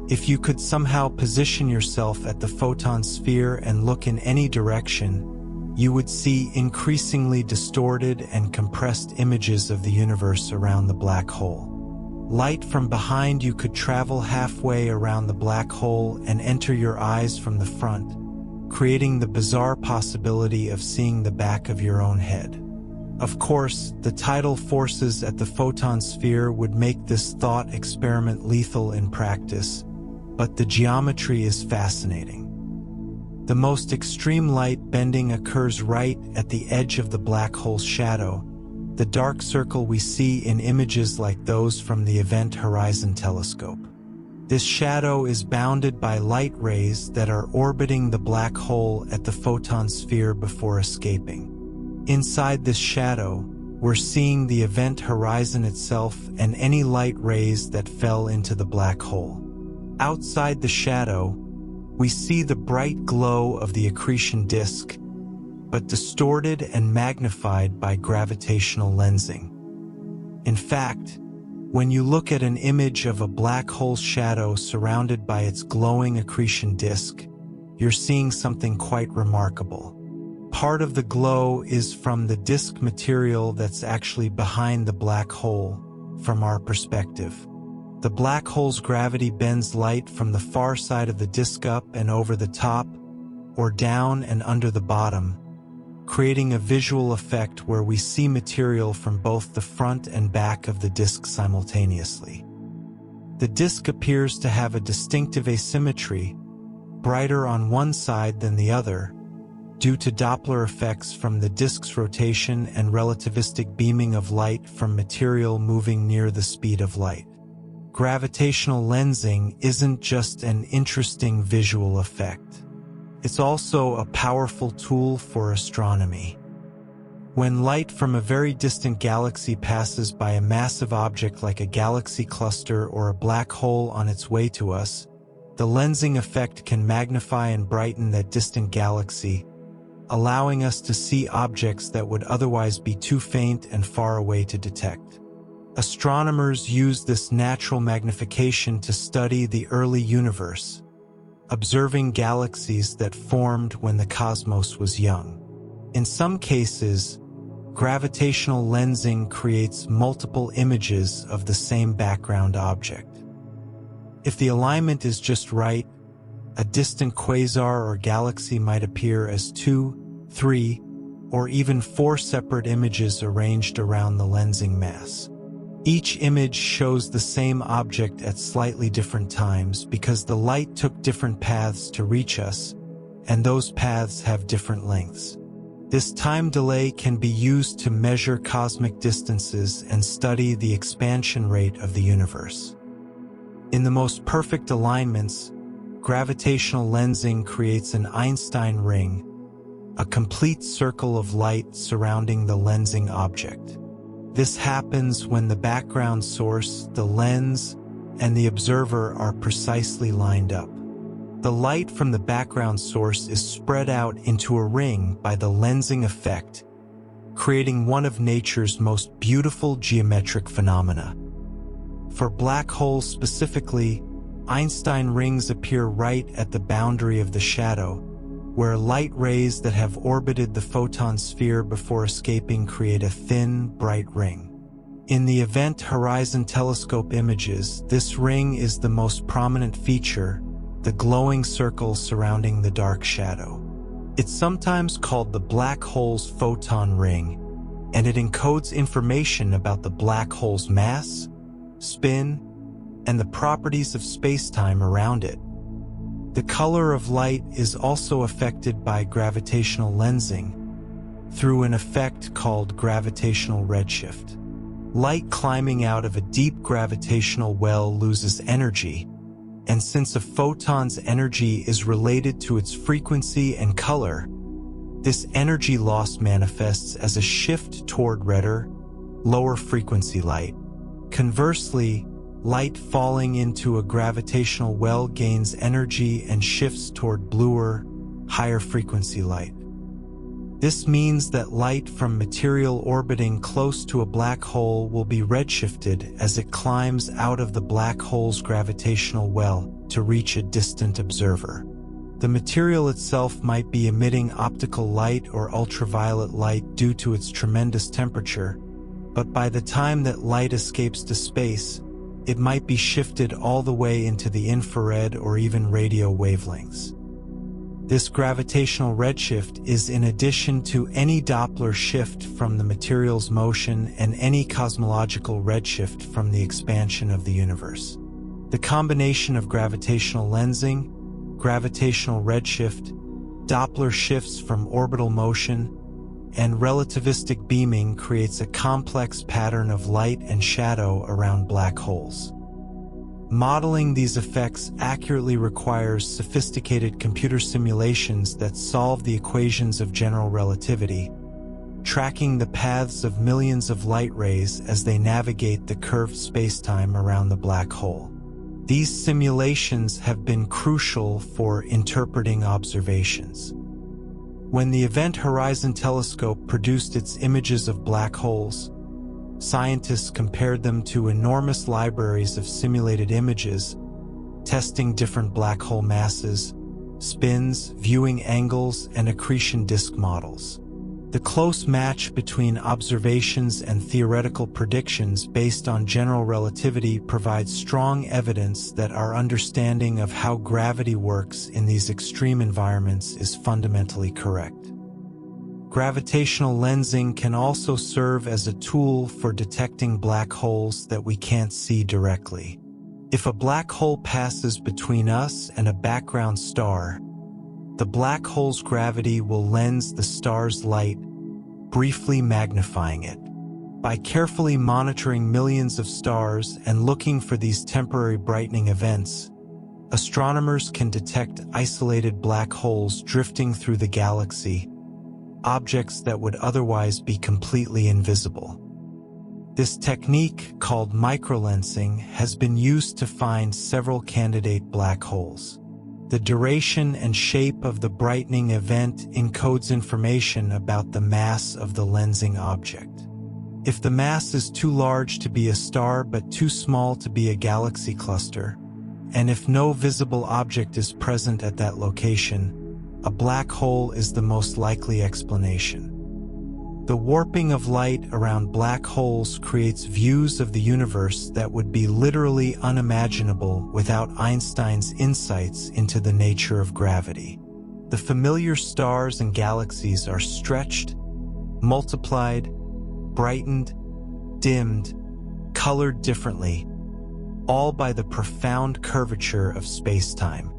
If you could somehow position yourself at the photon sphere and look in any direction, you would see increasingly distorted and compressed images of the universe around the black hole. Light from behind you could travel halfway around the black hole and enter your eyes from the front, creating the bizarre possibility of seeing the back of your own head. Of course, the tidal forces at the photon sphere would make this thought experiment lethal in practice, but the geometry is fascinating. The most extreme light bending occurs right at the edge of the black hole's shadow, the dark circle we see in images like those from the Event Horizon Telescope. This shadow is bounded by light rays that are orbiting the black hole at the photon sphere before escaping. Inside this shadow, we're seeing the event horizon itself and any light rays that fell into the black hole. Outside the shadow, we see the bright glow of the accretion disk, but distorted and magnified by gravitational lensing. In fact, when you look at an image of a black hole's shadow surrounded by its glowing accretion disk, you're seeing something quite remarkable. Part of the glow is from the disk material that's actually behind the black hole, from our perspective. The black hole's gravity bends light from the far side of the disk up and over the top, or down and under the bottom, creating a visual effect where we see material from both the front and back of the disk simultaneously. The disk appears to have a distinctive asymmetry, brighter on one side than the other, due to Doppler effects from the disk's rotation and relativistic beaming of light from material moving near the speed of light. Gravitational lensing isn't just an interesting visual effect. It's also a powerful tool for astronomy. When light from a very distant galaxy passes by a massive object like a galaxy cluster or a black hole on its way to us, the lensing effect can magnify and brighten that distant galaxy, allowing us to see objects that would otherwise be too faint and far away to detect. Astronomers use this natural magnification to study the early universe, observing galaxies that formed when the cosmos was young. In some cases, gravitational lensing creates multiple images of the same background object. If the alignment is just right, a distant quasar or galaxy might appear as 2, 3, or even 4 separate images arranged around the lensing mass. Each image shows the same object at slightly different times because the light took different paths to reach us, and those paths have different lengths. This time delay can be used to measure cosmic distances and study the expansion rate of the universe. In the most perfect alignments, gravitational lensing creates an Einstein ring, a complete circle of light surrounding the lensing object. This happens when the background source, the lens, and the observer are precisely lined up. The light from the background source is spread out into a ring by the lensing effect, creating one of nature's most beautiful geometric phenomena. For black holes specifically, Einstein rings appear right at the boundary of the shadow, where light rays that have orbited the photon sphere before escaping create a thin, bright ring. In the Event Horizon Telescope images, this ring is the most prominent feature, the glowing circle surrounding the dark shadow. It's sometimes called the black hole's photon ring, and it encodes information about the black hole's mass, spin, and the properties of space-time around it. The color of light is also affected by gravitational lensing through an effect called gravitational redshift. Light climbing out of a deep gravitational well loses energy, and since a photon's energy is related to its frequency and color, this energy loss manifests as a shift toward redder, lower frequency light. Conversely, light falling into a gravitational well gains energy and shifts toward bluer, higher frequency light. This means that light from material orbiting close to a black hole will be redshifted as it climbs out of the black hole's gravitational well to reach a distant observer. The material itself might be emitting optical light or ultraviolet light due to its tremendous temperature, but by the time that light escapes to space, it might be shifted all the way into the infrared or even radio wavelengths. This gravitational redshift is in addition to any Doppler shift from the material's motion and any cosmological redshift from the expansion of the universe. The combination of gravitational lensing, gravitational redshift, Doppler shifts from orbital motion, and relativistic beaming creates a complex pattern of light and shadow around black holes. Modeling these effects accurately requires sophisticated computer simulations that solve the equations of general relativity, tracking the paths of millions of light rays as they navigate the curved spacetime around the black hole. These simulations have been crucial for interpreting observations. When the Event Horizon Telescope produced its images of black holes, scientists compared them to enormous libraries of simulated images, testing different black hole masses, spins, viewing angles, and accretion disk models. The close match between observations and theoretical predictions based on general relativity provides strong evidence that our understanding of how gravity works in these extreme environments is fundamentally correct. Gravitational lensing can also serve as a tool for detecting black holes that we can't see directly. If a black hole passes between us and a background star, the black hole's gravity will lens the star's light, briefly magnifying it. By carefully monitoring millions of stars and looking for these temporary brightening events, astronomers can detect isolated black holes drifting through the galaxy, objects that would otherwise be completely invisible. This technique, called microlensing, has been used to find several candidate black holes. The duration and shape of the brightening event encodes information about the mass of the lensing object. If the mass is too large to be a star but too small to be a galaxy cluster, and if no visible object is present at that location, a black hole is the most likely explanation. The warping of light around black holes creates views of the universe that would be literally unimaginable without Einstein's insights into the nature of gravity. The familiar stars and galaxies are stretched, multiplied, brightened, dimmed, colored differently, all by the profound curvature of space-time.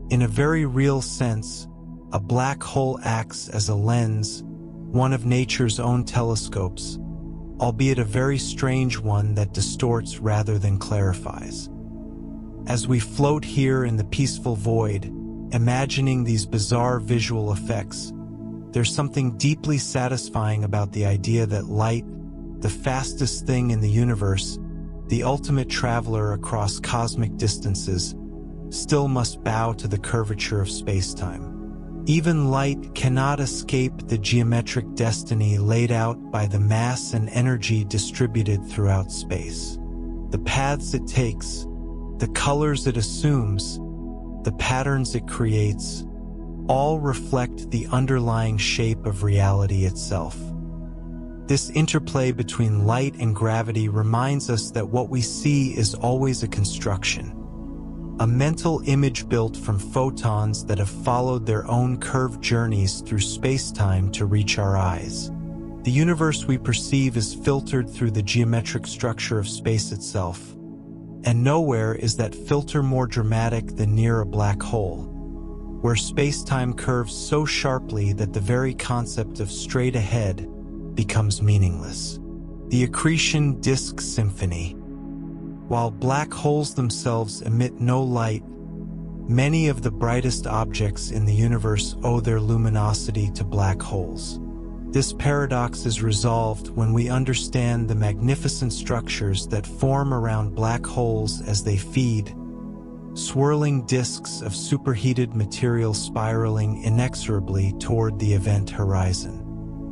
In a very real sense, a black hole acts as a lens, one of nature's own telescopes, albeit a very strange one that distorts rather than clarifies. As we float here in the peaceful void, imagining these bizarre visual effects, there's something deeply satisfying about the idea that light, the fastest thing in the universe, the ultimate traveler across cosmic distances, still must bow to the curvature of space-time. Even light cannot escape the geometric destiny laid out by the mass and energy distributed throughout space. The paths it takes, the colors it assumes, the patterns it creates, all reflect the underlying shape of reality itself. This interplay between light and gravity reminds us that what we see is always a construction, a mental image built from photons that have followed their own curved journeys through space-time to reach our eyes. The universe we perceive is filtered through the geometric structure of space itself, and nowhere is that filter more dramatic than near a black hole, where space-time curves so sharply that the very concept of straight ahead becomes meaningless. The accretion disk symphony. While black holes themselves emit no light, many of the brightest objects in the universe owe their luminosity to black holes. This paradox is resolved when we understand the magnificent structures that form around black holes as they feed, swirling disks of superheated material spiraling inexorably toward the event horizon.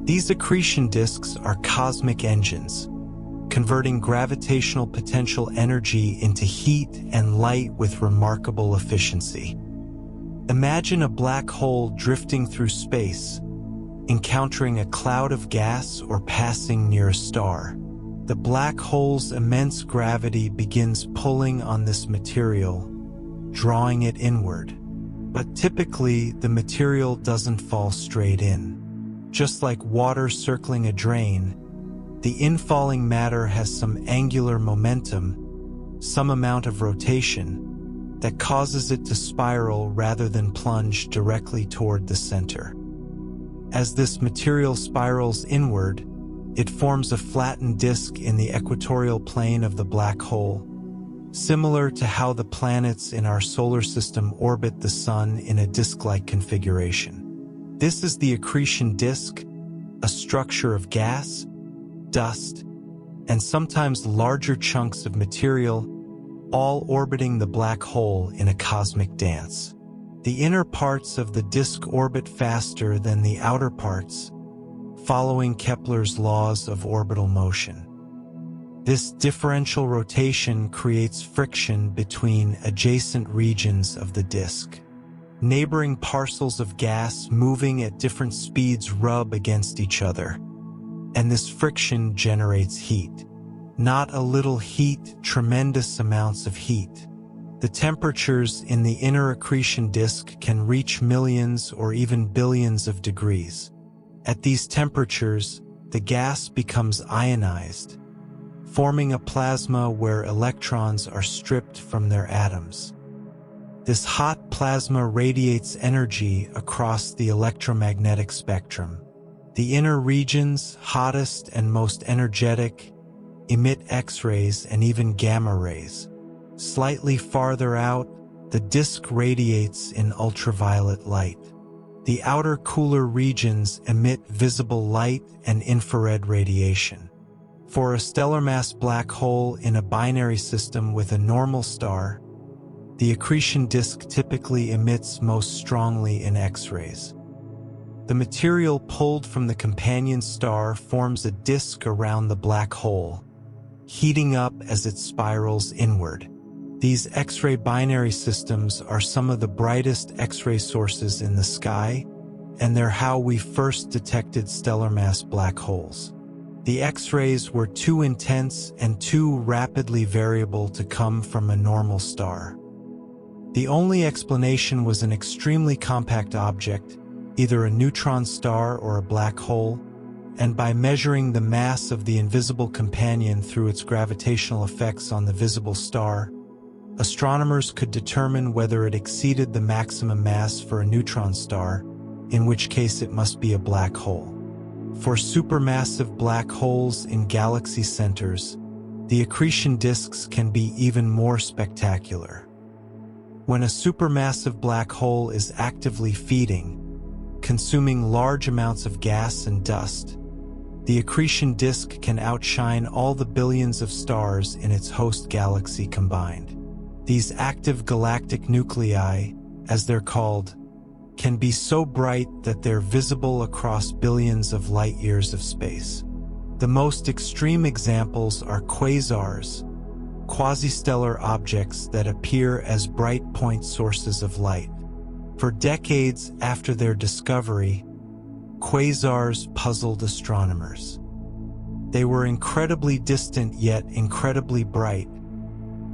These accretion disks are cosmic engines, converting gravitational potential energy into heat and light with remarkable efficiency. Imagine a black hole drifting through space, encountering a cloud of gas or passing near a star. The black hole's immense gravity begins pulling on this material, drawing it inward. But typically, the material doesn't fall straight in. Just like water circling a drain, the infalling matter has some angular momentum, some amount of rotation, that causes it to spiral rather than plunge directly toward the center. As this material spirals inward, it forms a flattened disk in the equatorial plane of the black hole, similar to how the planets in our solar system orbit the Sun in a disk-like configuration. This is the accretion disk, a structure of gas, dust, and sometimes larger chunks of material, all orbiting the black hole in a cosmic dance. The inner parts of the disk orbit faster than the outer parts, following Kepler's laws of orbital motion. This differential rotation creates friction between adjacent regions of the disk. Neighboring parcels of gas moving at different speeds rub against each other, and this friction generates heat. Not a little heat, tremendous amounts of heat. The temperatures in the inner accretion disk can reach millions or even billions of degrees. At these temperatures, the gas becomes ionized, forming a plasma where electrons are stripped from their atoms. This hot plasma radiates energy across the electromagnetic spectrum. The inner regions, hottest and most energetic, emit X-rays and even gamma rays. Slightly farther out, the disk radiates in ultraviolet light. The outer cooler regions emit visible light and infrared radiation. For a stellar mass black hole in a binary system with a normal star, the accretion disk typically emits most strongly in X-rays. The material pulled from the companion star forms a disk around the black hole, heating up as it spirals inward. These X-ray binary systems are some of the brightest X-ray sources in the sky, and they're how we first detected stellar mass black holes. The X-rays were too intense and too rapidly variable to come from a normal star. The only explanation was an extremely compact object, either a neutron star or a black hole, and by measuring the mass of the invisible companion through its gravitational effects on the visible star, astronomers could determine whether it exceeded the maximum mass for a neutron star, in which case it must be a black hole. For supermassive black holes in galaxy centers, the accretion disks can be even more spectacular. When a supermassive black hole is actively feeding, consuming large amounts of gas and dust, the accretion disk can outshine all the billions of stars in its host galaxy combined. These active galactic nuclei, as they're called, can be so bright that they're visible across billions of light-years of space. The most extreme examples are quasars. quasi-stellar objects that appear as bright point sources of light. For decades after their discovery, quasars puzzled astronomers. They were incredibly distant yet incredibly bright,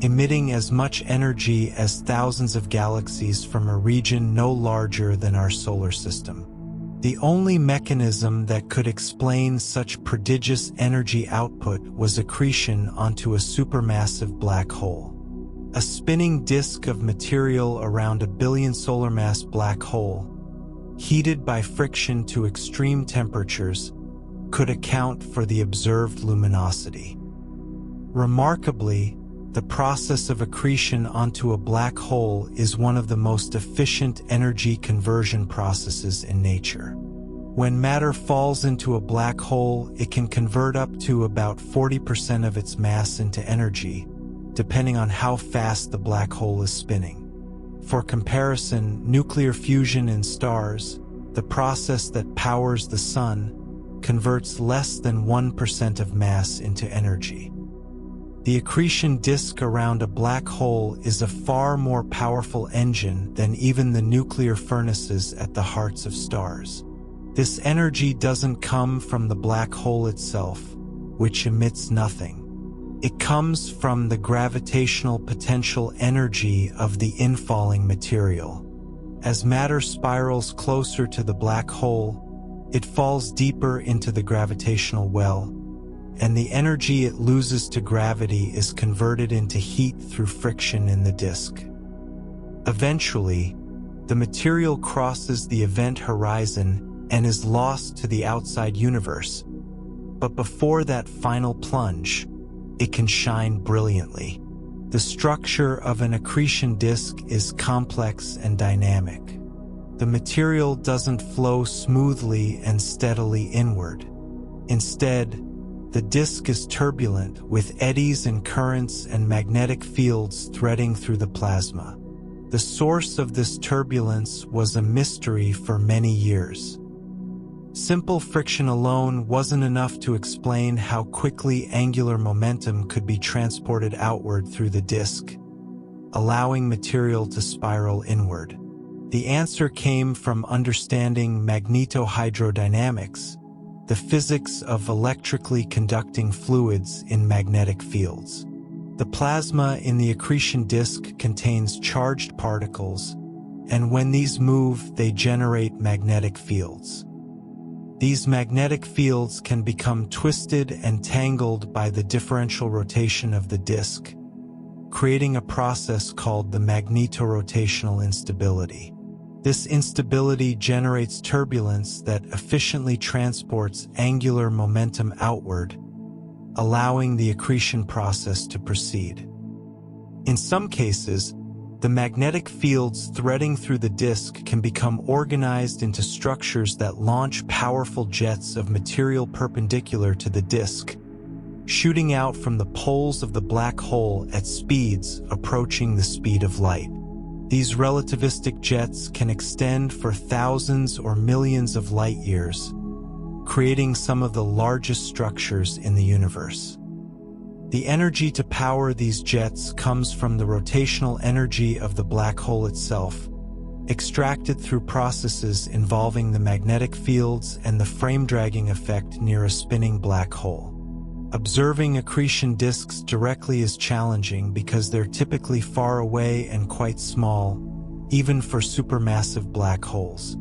emitting as much energy as thousands of galaxies from a region no larger than our solar system. The only mechanism that could explain such prodigious energy output was accretion onto a supermassive black hole. A spinning disk of material around a billion solar mass black hole, heated by friction to extreme temperatures, could account for the observed luminosity. Remarkably, the process of accretion onto a black hole is one of the most efficient energy conversion processes in nature. When matter falls into a black hole, it can convert up to about 40% of its mass into energy, depending on how fast the black hole is spinning. For comparison, nuclear fusion in stars, the process that powers the sun, converts less than 1% of mass into energy. The accretion disk around a black hole is a far more powerful engine than even the nuclear furnaces at the hearts of stars. This energy doesn't come from the black hole itself, which emits nothing. It comes from the gravitational potential energy of the infalling material. As matter spirals closer to the black hole, it falls deeper into the gravitational well, and the energy it loses to gravity is converted into heat through friction in the disk. Eventually, the material crosses the event horizon and is lost to the outside universe. But before that final plunge, it can shine brilliantly. The structure of an accretion disk is complex and dynamic. The material doesn't flow smoothly and steadily inward. Instead, the disk is turbulent, with eddies and currents and magnetic fields threading through the plasma. The source of this turbulence was a mystery for many years. Simple friction alone wasn't enough to explain how quickly angular momentum could be transported outward through the disk, allowing material to spiral inward. The answer came from understanding magnetohydrodynamics, the physics of electrically conducting fluids in magnetic fields. The plasma in the accretion disk contains charged particles, and when these move, they generate magnetic fields. These magnetic fields can become twisted and tangled by the differential rotation of the disk, creating a process called the magnetorotational instability. This instability generates turbulence that efficiently transports angular momentum outward, allowing the accretion process to proceed. In some cases, the magnetic fields threading through the disk can become organized into structures that launch powerful jets of material perpendicular to the disk, shooting out from the poles of the black hole at speeds approaching the speed of light. These relativistic jets can extend for thousands or millions of light years, creating some of the largest structures in the universe. The energy to power these jets comes from the rotational energy of the black hole itself, extracted through processes involving the magnetic fields and the frame-dragging effect near a spinning black hole. Observing accretion disks directly is challenging because they're typically far away and quite small, even for supermassive black holes.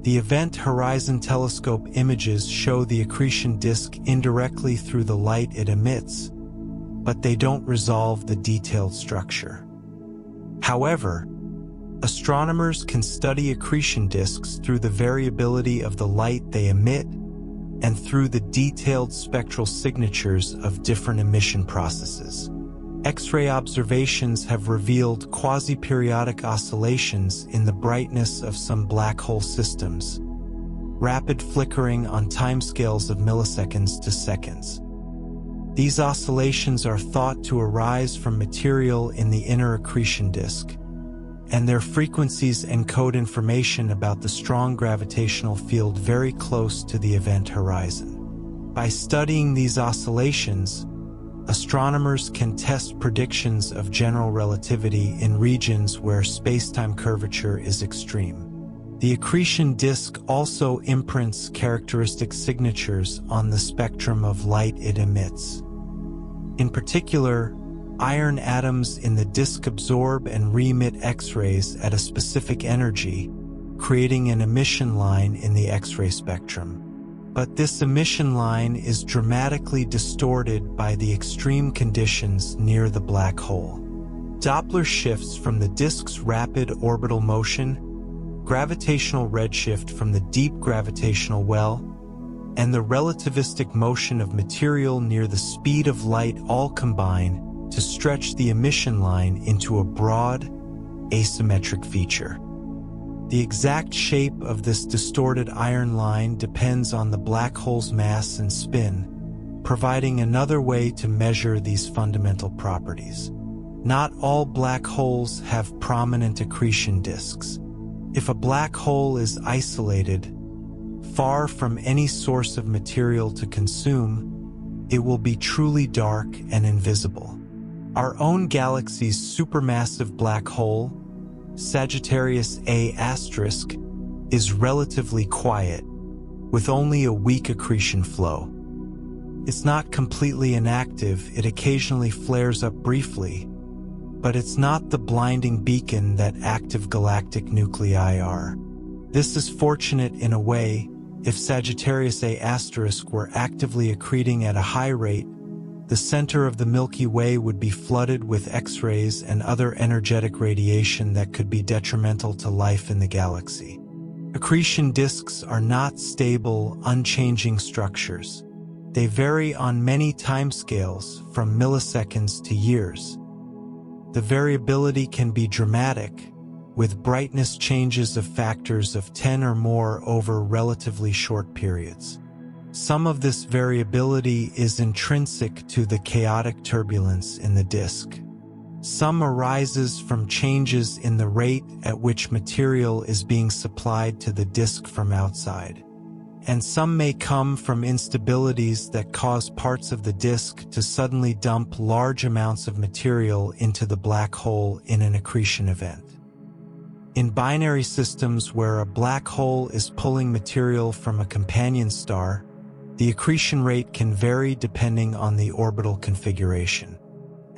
The Event Horizon Telescope images show the accretion disk indirectly through the light it emits, but they don't resolve the detailed structure. However, astronomers can study accretion disks through the variability of the light they emit and through the detailed spectral signatures of different emission processes. X-ray observations have revealed quasi-periodic oscillations in the brightness of some black hole systems, rapid flickering on timescales of milliseconds to seconds. These oscillations are thought to arise from material in the inner accretion disk, and their frequencies encode information about the strong gravitational field very close to the event horizon. By studying these oscillations, astronomers can test predictions of general relativity in regions where space-time curvature is extreme. The accretion disk also imprints characteristic signatures on the spectrum of light it emits. In particular, iron atoms in the disk absorb and re-emit X-rays at a specific energy, creating an emission line in the X-ray spectrum. But this emission line is dramatically distorted by the extreme conditions near the black hole. Doppler shifts from the disk's rapid orbital motion, gravitational redshift from the deep gravitational well, and the relativistic motion of material near the speed of light all combine to stretch the emission line into a broad, asymmetric feature. The exact shape of this distorted iron line depends on the black hole's mass and spin, providing another way to measure these fundamental properties. Not all black holes have prominent accretion disks. If a black hole is isolated, far from any source of material to consume, it will be truly dark and invisible. Our own galaxy's supermassive black hole, Sagittarius A*, is relatively quiet, with only a weak accretion flow. It's not completely inactive, it occasionally flares up briefly, but it's not the blinding beacon that active galactic nuclei are. This is fortunate in a way. If Sagittarius A* were actively accreting at a high rate, the center of the Milky Way would be flooded with X-rays and other energetic radiation that could be detrimental to life in the galaxy. Accretion disks are not stable, unchanging structures. They vary on many timescales, from milliseconds to years. The variability can be dramatic, with brightness changes of factors of 10 or more over relatively short periods. Some of this variability is intrinsic to the chaotic turbulence in the disk. Some arises from changes in the rate at which material is being supplied to the disk from outside. And some may come from instabilities that cause parts of the disk to suddenly dump large amounts of material into the black hole in an accretion event. In binary systems where a black hole is pulling material from a companion star, the accretion rate can vary depending on the orbital configuration.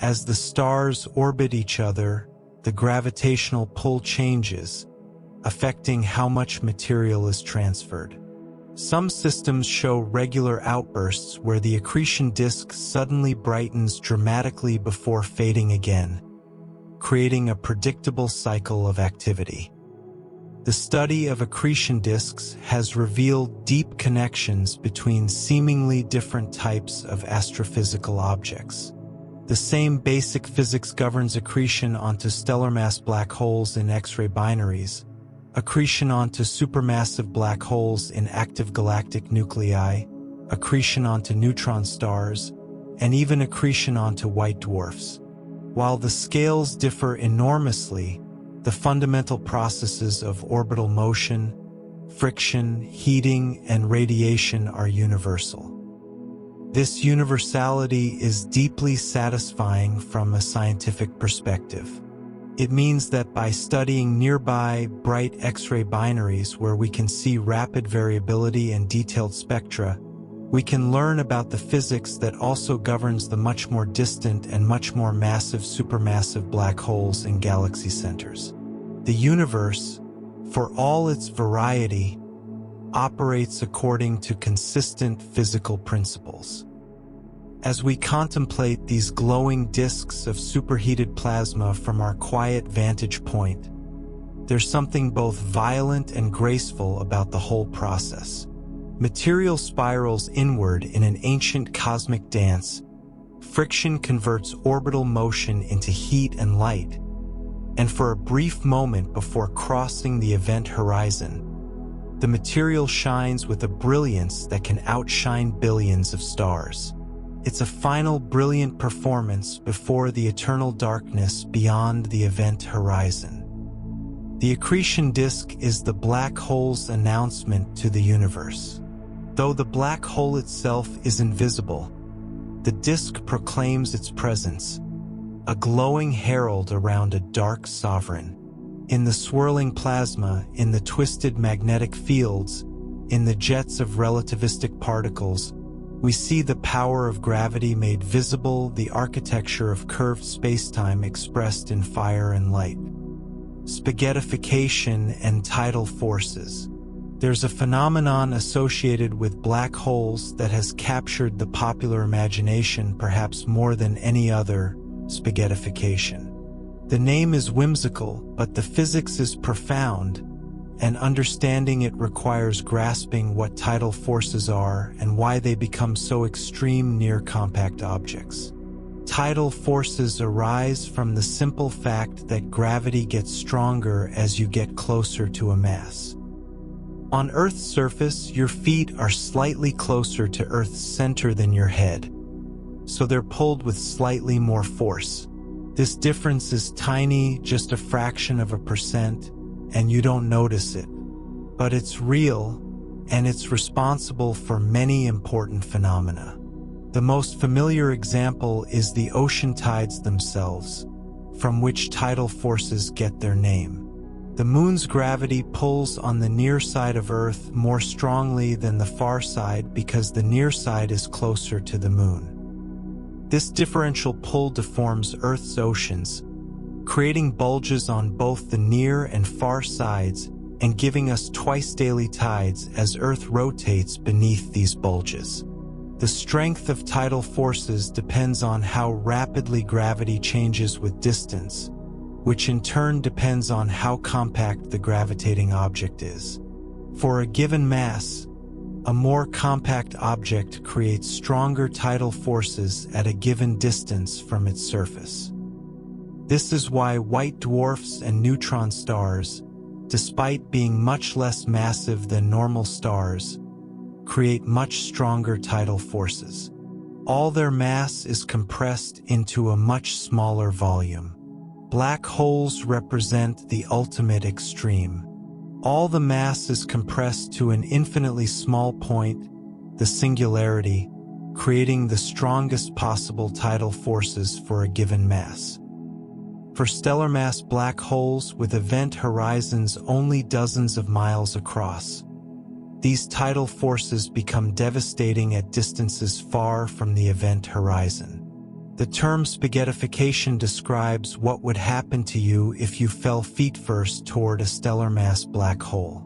As the stars orbit each other, the gravitational pull changes, affecting how much material is transferred. Some systems show regular outbursts where the accretion disk suddenly brightens dramatically before fading again, creating a predictable cycle of activity. The study of accretion disks has revealed deep connections between seemingly different types of astrophysical objects. The same basic physics governs accretion onto stellar mass black holes in X-ray binaries, accretion onto supermassive black holes in active galactic nuclei, accretion onto neutron stars, and even accretion onto white dwarfs. While the scales differ enormously, the fundamental processes of orbital motion, friction, heating, and radiation are universal. This universality is deeply satisfying from a scientific perspective. It means that by studying nearby bright X-ray binaries where we can see rapid variability and detailed spectra, we can learn about the physics that also governs the much more distant and much more massive supermassive black holes in galaxy centers. The universe, for all its variety, operates according to consistent physical principles. As we contemplate these glowing disks of superheated plasma from our quiet vantage point, there's something both violent and graceful about the whole process. Material spirals inward in an ancient cosmic dance. Friction converts orbital motion into heat and light, and for a brief moment before crossing the event horizon, the material shines with a brilliance that can outshine billions of stars. It's a final brilliant performance before the eternal darkness beyond the event horizon. The accretion disk is the black hole's announcement to the universe. Though the black hole itself is invisible, The disk proclaims its presence, a glowing herald around a dark sovereign. In the swirling plasma, in the twisted magnetic fields, in the jets of relativistic particles, we see the power of gravity made visible, the architecture of curved spacetime expressed in fire and light. Spaghettification and tidal forces. There's a phenomenon associated with black holes that has captured the popular imagination perhaps more than any other: spaghettification. The name is whimsical, but the physics is profound, and understanding it requires grasping what tidal forces are and why they become so extreme near compact objects. Tidal forces arise from the simple fact that gravity gets stronger as you get closer to a mass. On Earth's surface, your feet are slightly closer to Earth's center than your head, so they're pulled with slightly more force. This difference is tiny, just a fraction of a percent, and you don't notice it. But it's real, and it's responsible for many important phenomena. The most familiar example is the ocean tides themselves, from which tidal forces get their name. The moon's gravity pulls on the near side of Earth more strongly than the far side because the near side is closer to the moon. This differential pull deforms Earth's oceans, creating bulges on both the near and far sides and giving us twice daily tides as Earth rotates beneath these bulges. The strength of tidal forces depends on how rapidly gravity changes with distance, which in turn depends on how compact the gravitating object is. For a given mass, a more compact object creates stronger tidal forces at a given distance from its surface. This is why white dwarfs and neutron stars, despite being much less massive than normal stars, create much stronger tidal forces. All their mass is compressed into a much smaller volume. Black holes represent the ultimate extreme. All the mass is compressed to an infinitely small point, the singularity, creating the strongest possible tidal forces for a given mass. For stellar mass black holes with event horizons only dozens of miles across, these tidal forces become devastating at distances far from the event horizon. The term spaghettification describes what would happen to you if you fell feet first toward a stellar mass black hole.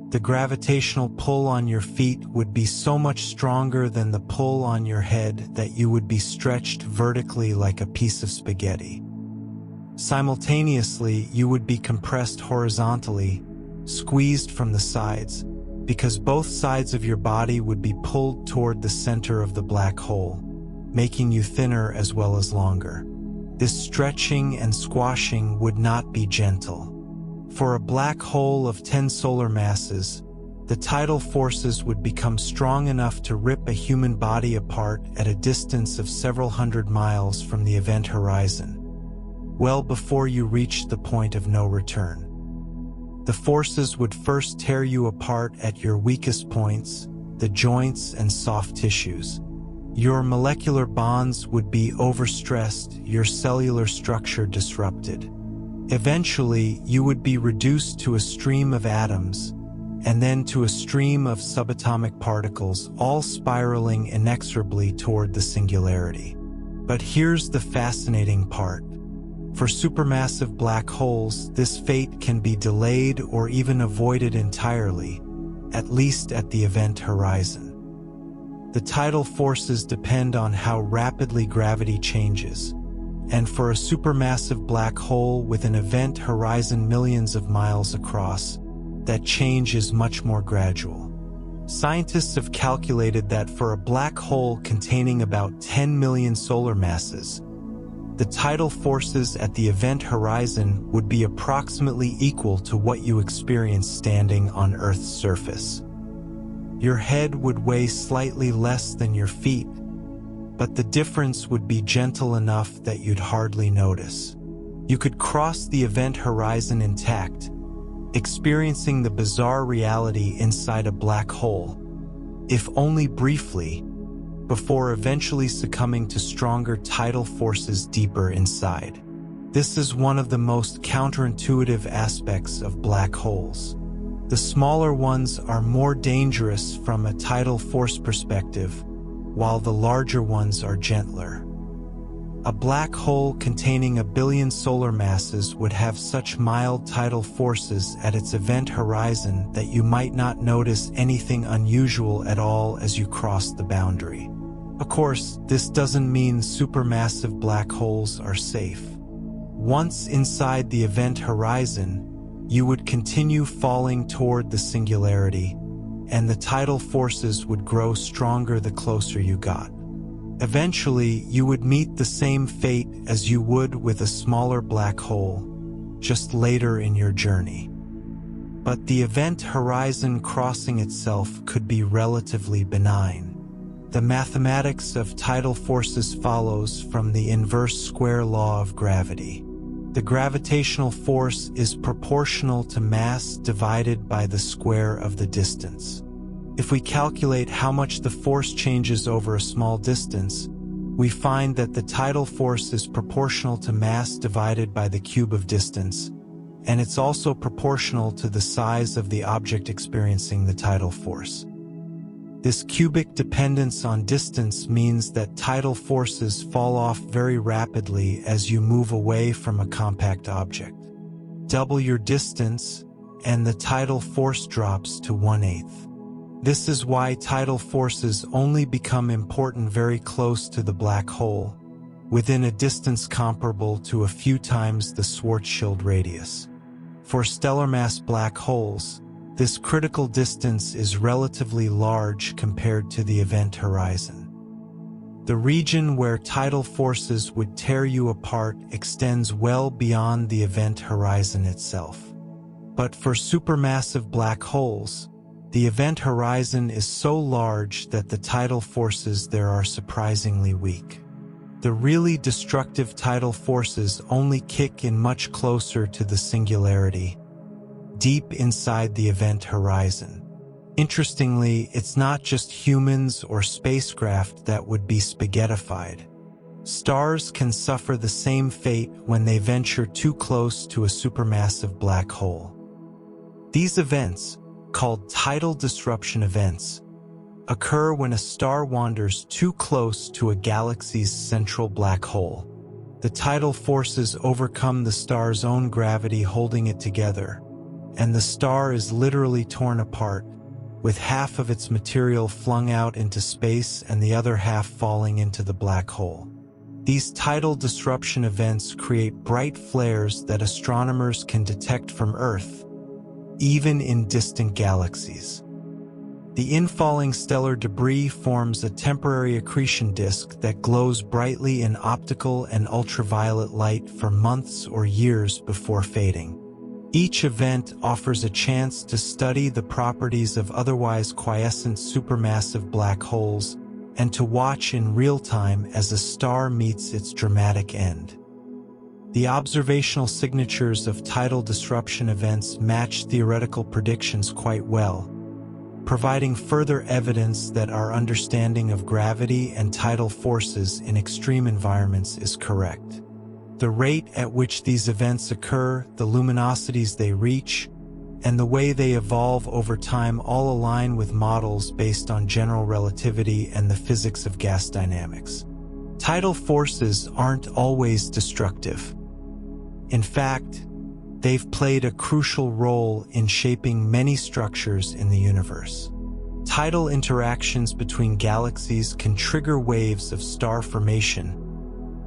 The gravitational pull on your feet would be so much stronger than the pull on your head that you would be stretched vertically like a piece of spaghetti. Simultaneously, you would be compressed horizontally, squeezed from the sides, because both sides of your body would be pulled toward the center of the black hole, making you thinner as well as longer. This stretching and squashing would not be gentle. For a black hole of 10 solar masses, the tidal forces would become strong enough to rip a human body apart at a distance of several hundred miles from the event horizon, well before you reached the point of no return. The forces would first tear you apart at your weakest points, the joints and soft tissues. Your molecular bonds would be overstressed, your cellular structure disrupted. Eventually, you would be reduced to a stream of atoms, and then to a stream of subatomic particles, all spiraling inexorably toward the singularity. But here's the fascinating part. For supermassive black holes, this fate can be delayed or even avoided entirely, at least at the event horizon. The tidal forces depend on how rapidly gravity changes, and for a supermassive black hole with an event horizon millions of miles across, that change is much more gradual. Scientists have calculated that for a black hole containing about 10 million solar masses, the tidal forces at the event horizon would be approximately equal to what you experience standing on Earth's surface. Your head would weigh slightly less than your feet, but the difference would be gentle enough that you'd hardly notice. You could cross the event horizon intact, experiencing the bizarre reality inside a black hole, if only briefly, before eventually succumbing to stronger tidal forces deeper inside. This is one of the most counterintuitive aspects of black holes. The smaller ones are more dangerous from a tidal force perspective, while the larger ones are gentler. A black hole containing 1 billion solar masses would have such mild tidal forces at its event horizon that you might not notice anything unusual at all as you cross the boundary. Of course, this doesn't mean supermassive black holes are safe. Once inside the event horizon, you would continue falling toward the singularity, and the tidal forces would grow stronger the closer you got. Eventually, you would meet the same fate as you would with a smaller black hole, just later in your journey. But the event horizon crossing itself could be relatively benign. The mathematics of tidal forces follows from the inverse square law of gravity. The gravitational force is proportional to mass divided by the square of the distance. If we calculate how much the force changes over a small distance, we find that the tidal force is proportional to mass divided by the cube of distance, and it's also proportional to the size of the object experiencing the tidal force. This cubic dependence on distance means that tidal forces fall off very rapidly as you move away from a compact object. Double your distance, and the tidal force drops to 1/8. This is why tidal forces only become important very close to the black hole, within a distance comparable to a few times the Schwarzschild radius. For stellar mass black holes, this critical distance is relatively large compared to the event horizon. The region where tidal forces would tear you apart extends well beyond the event horizon itself. But for supermassive black holes, the event horizon is so large that the tidal forces there are surprisingly weak. The really destructive tidal forces only kick in much closer to the singularity, deep inside the event horizon. Interestingly, it's not just humans or spacecraft that would be spaghettified. Stars can suffer the same fate when they venture too close to a supermassive black hole. These events, called tidal disruption events, occur when a star wanders too close to a galaxy's central black hole. The tidal forces overcome the star's own gravity holding it together, and the star is literally torn apart, with half of its material flung out into space and the other half falling into the black hole. These tidal disruption events create bright flares that astronomers can detect from Earth, even in distant galaxies. The infalling stellar debris forms a temporary accretion disk that glows brightly in optical and ultraviolet light for months or years before fading. Each event offers a chance to study the properties of otherwise quiescent supermassive black holes and to watch in real time as a star meets its dramatic end. The observational signatures of tidal disruption events match theoretical predictions quite well, providing further evidence that our understanding of gravity and tidal forces in extreme environments is correct. The rate at which these events occur, the luminosities they reach, and the way they evolve over time all align with models based on general relativity and the physics of gas dynamics. Tidal forces aren't always destructive. In fact, they've played a crucial role in shaping many structures in the universe. Tidal interactions between galaxies can trigger waves of star formation,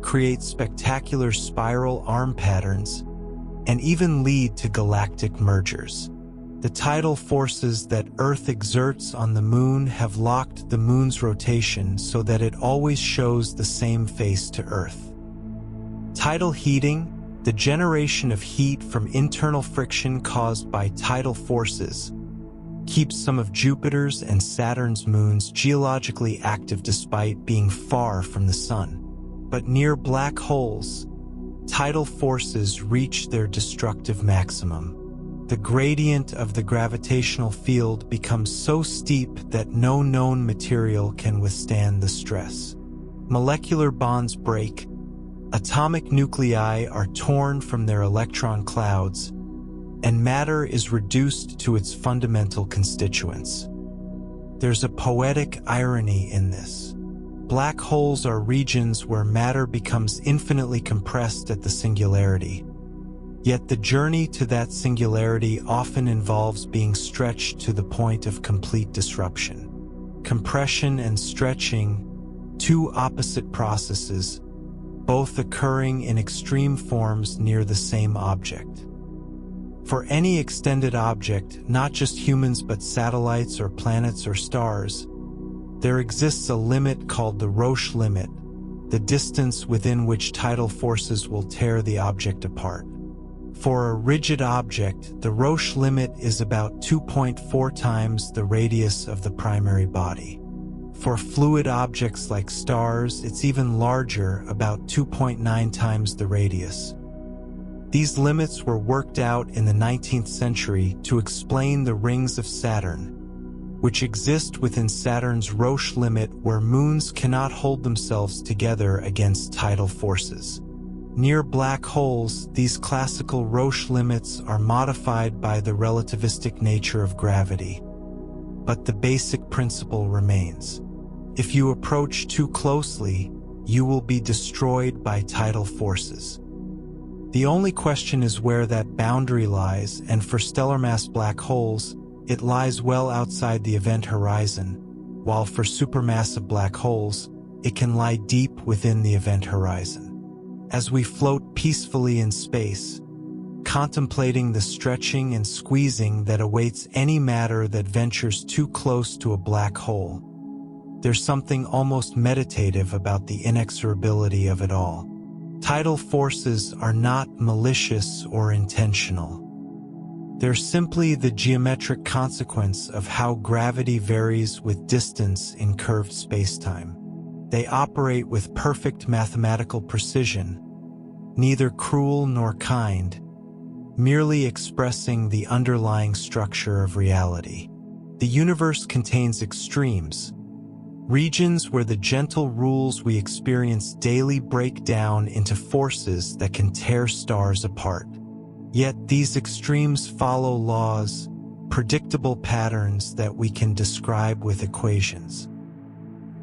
create spectacular spiral arm patterns, and even lead to galactic mergers. The tidal forces that Earth exerts on the Moon have locked the Moon's rotation so that it always shows the same face to Earth. Tidal heating, the generation of heat from internal friction caused by tidal forces, keeps some of Jupiter's and Saturn's moons geologically active despite being far from the Sun. But near black holes, tidal forces reach their destructive maximum. The gradient of the gravitational field becomes so steep that no known material can withstand the stress. Molecular bonds break, atomic nuclei are torn from their electron clouds, and matter is reduced to its fundamental constituents. There's a poetic irony in this. Black holes are regions where matter becomes infinitely compressed at the singularity. Yet the journey to that singularity often involves being stretched to the point of complete disruption. Compression and stretching, two opposite processes, both occurring in extreme forms near the same object. For any extended object, not just humans but satellites or planets or stars, there exists a limit called the Roche limit, the distance within which tidal forces will tear the object apart. For a rigid object, the Roche limit is about 2.4 times the radius of the primary body. For fluid objects like stars, it's even larger, about 2.9 times the radius. These limits were worked out in the 19th century to explain the rings of Saturn, which exist within Saturn's Roche limit where moons cannot hold themselves together against tidal forces. Near black holes, these classical Roche limits are modified by the relativistic nature of gravity. But the basic principle remains. If you approach too closely, you will be destroyed by tidal forces. The only question is where that boundary lies, and for stellar mass black holes, it lies well outside the event horizon, while for supermassive black holes, it can lie deep within the event horizon. As we float peacefully in space, contemplating the stretching and squeezing that awaits any matter that ventures too close to a black hole, there's something almost meditative about the inexorability of it all. Tidal forces are not malicious or intentional. They're simply the geometric consequence of how gravity varies with distance in curved spacetime. They operate with perfect mathematical precision, neither cruel nor kind, merely expressing the underlying structure of reality. The universe contains extremes, regions where the gentle rules we experience daily break down into forces that can tear stars apart. Yet these extremes follow laws, predictable patterns that we can describe with equations.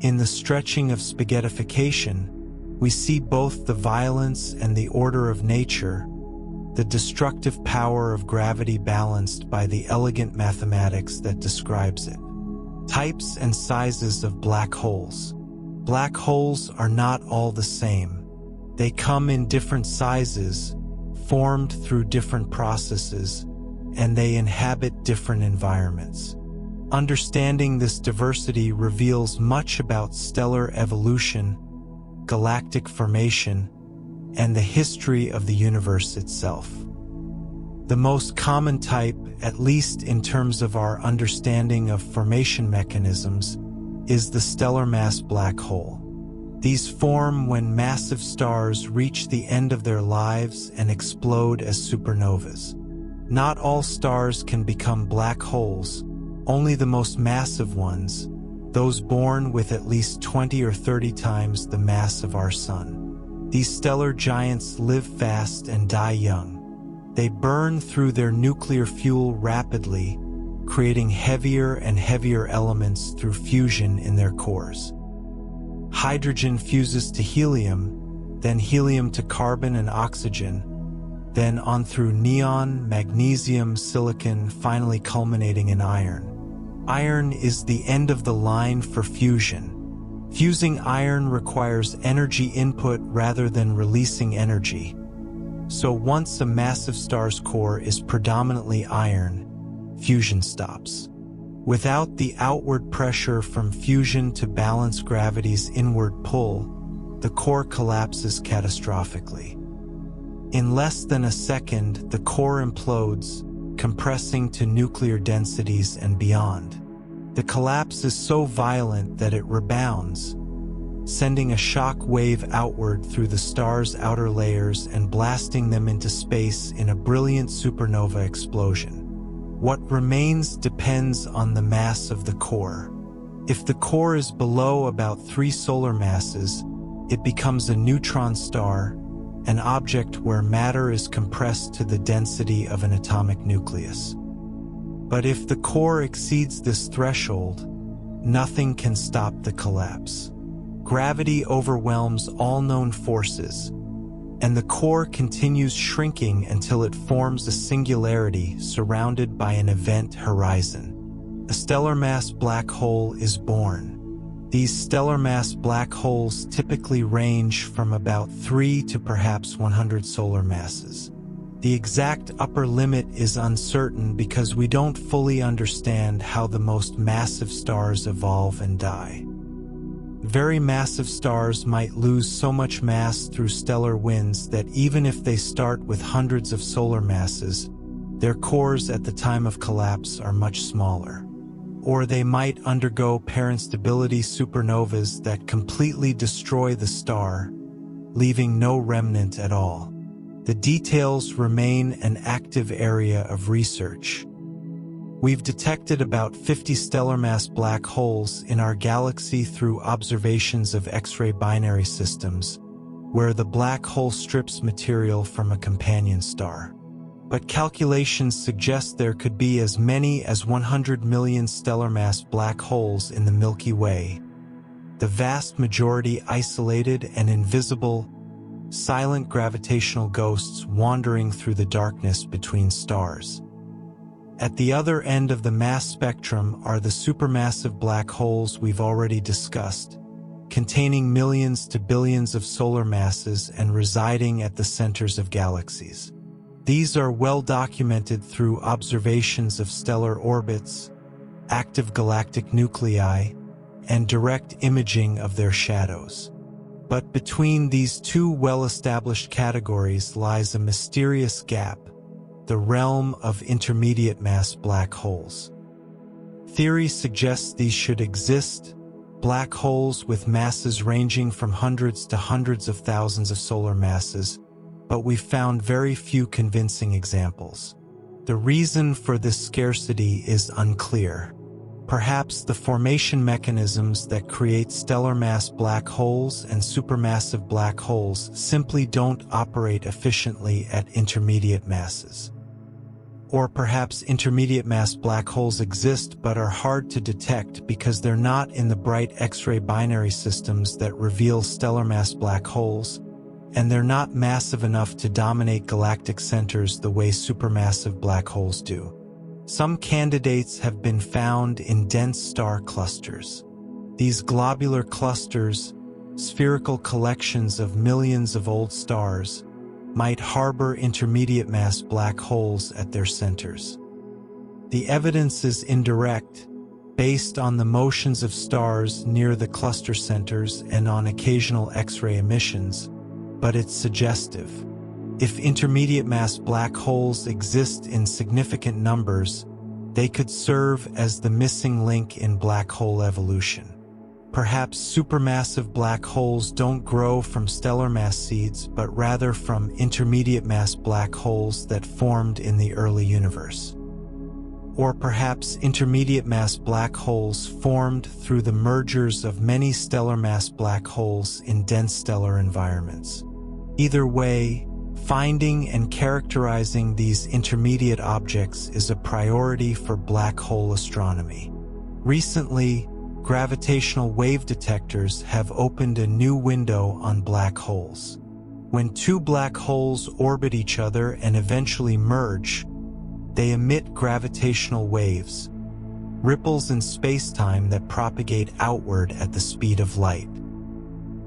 In the stretching of spaghettification, we see both the violence and the order of nature, the destructive power of gravity balanced by the elegant mathematics that describes it. Types and sizes of black holes. Black holes are not all the same. They come in different sizes, formed through different processes, and they inhabit different environments. Understanding this diversity reveals much about stellar evolution, galactic formation, and the history of the universe itself. The most common type, at least in terms of our understanding of formation mechanisms, is the stellar mass black hole. These form when massive stars reach the end of their lives and explode as supernovas. Not all stars can become black holes, only the most massive ones, those born with at least 20 or 30 times the mass of our Sun. These stellar giants live fast and die young. They burn through their nuclear fuel rapidly, creating heavier and heavier elements through fusion in their cores. Hydrogen fuses to helium, then helium to carbon and oxygen, then on through neon, magnesium, silicon, finally culminating in iron. Iron is the end of the line for fusion. Fusing iron requires energy input rather than releasing energy. So once a massive star's core is predominantly iron, fusion stops. Without the outward pressure from fusion to balance gravity's inward pull, the core collapses catastrophically. In less than a second, the core implodes, compressing to nuclear densities and beyond. The collapse is so violent that it rebounds, sending a shock wave outward through the star's outer layers and blasting them into space in a brilliant supernova explosion. What remains depends on the mass of the core. If the core is below about 3 solar masses, it becomes a neutron star, an object where matter is compressed to the density of an atomic nucleus. But if the core exceeds this threshold, nothing can stop the collapse. Gravity overwhelms all known forces, and the core continues shrinking until it forms a singularity surrounded by an event horizon. A stellar mass black hole is born. These stellar mass black holes typically range from about 3 to perhaps 100 solar masses. The exact upper limit is uncertain because we don't fully understand how the most massive stars evolve and die. Very massive stars might lose so much mass through stellar winds that even if they start with hundreds of solar masses, their cores at the time of collapse are much smaller. Or they might undergo parent stability supernovas that completely destroy the star, leaving no remnant at all. The details remain an active area of research. We've detected about 50 stellar mass black holes in our galaxy through observations of X-ray binary systems, where the black hole strips material from a companion star. But calculations suggest there could be as many as 100 million stellar mass black holes in the Milky Way, the vast majority isolated and invisible, silent gravitational ghosts wandering through the darkness between stars. At the other end of the mass spectrum are the supermassive black holes we've already discussed, containing millions to billions of solar masses and residing at the centers of galaxies. These are well documented through observations of stellar orbits, active galactic nuclei, and direct imaging of their shadows. But between these two well-established categories lies a mysterious gap, the realm of intermediate mass black holes. Theory suggests these should exist, black holes with masses ranging from hundreds to hundreds of thousands of solar masses, but we've found very few convincing examples. The reason for this scarcity is unclear. Perhaps the formation mechanisms that create stellar mass black holes and supermassive black holes simply don't operate efficiently at intermediate masses. Or perhaps intermediate mass black holes exist but are hard to detect because they're not in the bright X-ray binary systems that reveal stellar mass black holes, and they're not massive enough to dominate galactic centers the way supermassive black holes do. Some candidates have been found in dense star clusters. These globular clusters, spherical collections of millions of old stars, might harbor intermediate mass black holes at their centers. The evidence is indirect, based on the motions of stars near the cluster centers and on occasional X-ray emissions, but it's suggestive. If intermediate mass black holes exist in significant numbers, they could serve as the missing link in black hole evolution. Perhaps supermassive black holes don't grow from stellar mass seeds, but rather from intermediate mass black holes that formed in the early universe. Or perhaps intermediate mass black holes formed through the mergers of many stellar mass black holes in dense stellar environments. Either way, finding and characterizing these intermediate objects is a priority for black hole astronomy. Recently, gravitational wave detectors have opened a new window on black holes. When two black holes orbit each other and eventually merge, they emit gravitational waves, ripples in spacetime that propagate outward at the speed of light.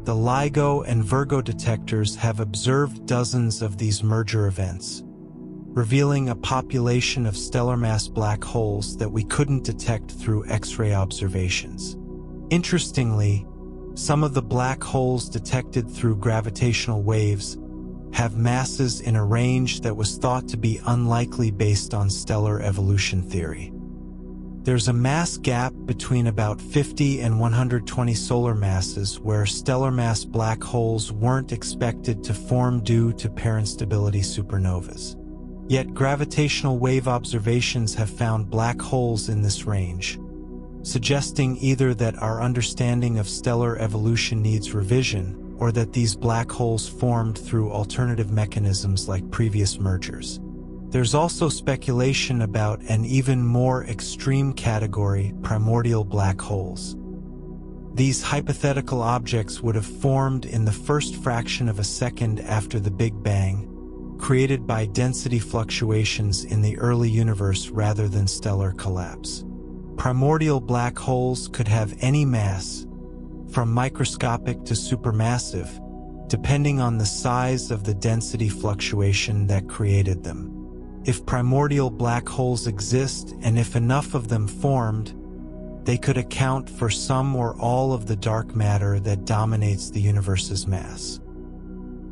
The LIGO and Virgo detectors have observed dozens of these merger events, revealing a population of stellar mass black holes that we couldn't detect through X-ray observations. Interestingly, some of the black holes detected through gravitational waves have masses in a range that was thought to be unlikely based on stellar evolution theory. There's a mass gap between about 50 and 120 solar masses where stellar mass black holes weren't expected to form due to parent stability supernovas. Yet gravitational wave observations have found black holes in this range, suggesting either that our understanding of stellar evolution needs revision or that these black holes formed through alternative mechanisms like previous mergers. There's also speculation about an even more extreme category, primordial black holes. These hypothetical objects would have formed in the first fraction of a second after the Big Bang, created by density fluctuations in the early universe rather than stellar collapse. Primordial black holes could have any mass, from microscopic to supermassive, depending on the size of the density fluctuation that created them. If primordial black holes exist and if enough of them formed, they could account for some or all of the dark matter that dominates the universe's mass.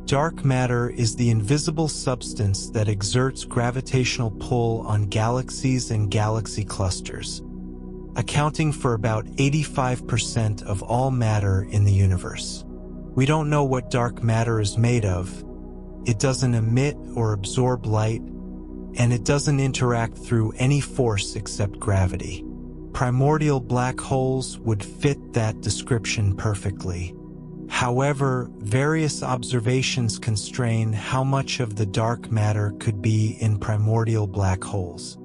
Dark matter is the invisible substance that exerts gravitational pull on galaxies and galaxy clusters, accounting for about 85% of all matter in the universe. We don't know what dark matter is made of. It doesn't emit or absorb light, and it doesn't interact through any force except gravity. Primordial black holes would fit that description perfectly. However, various observations constrain how much of the dark matter could be in primordial black holes.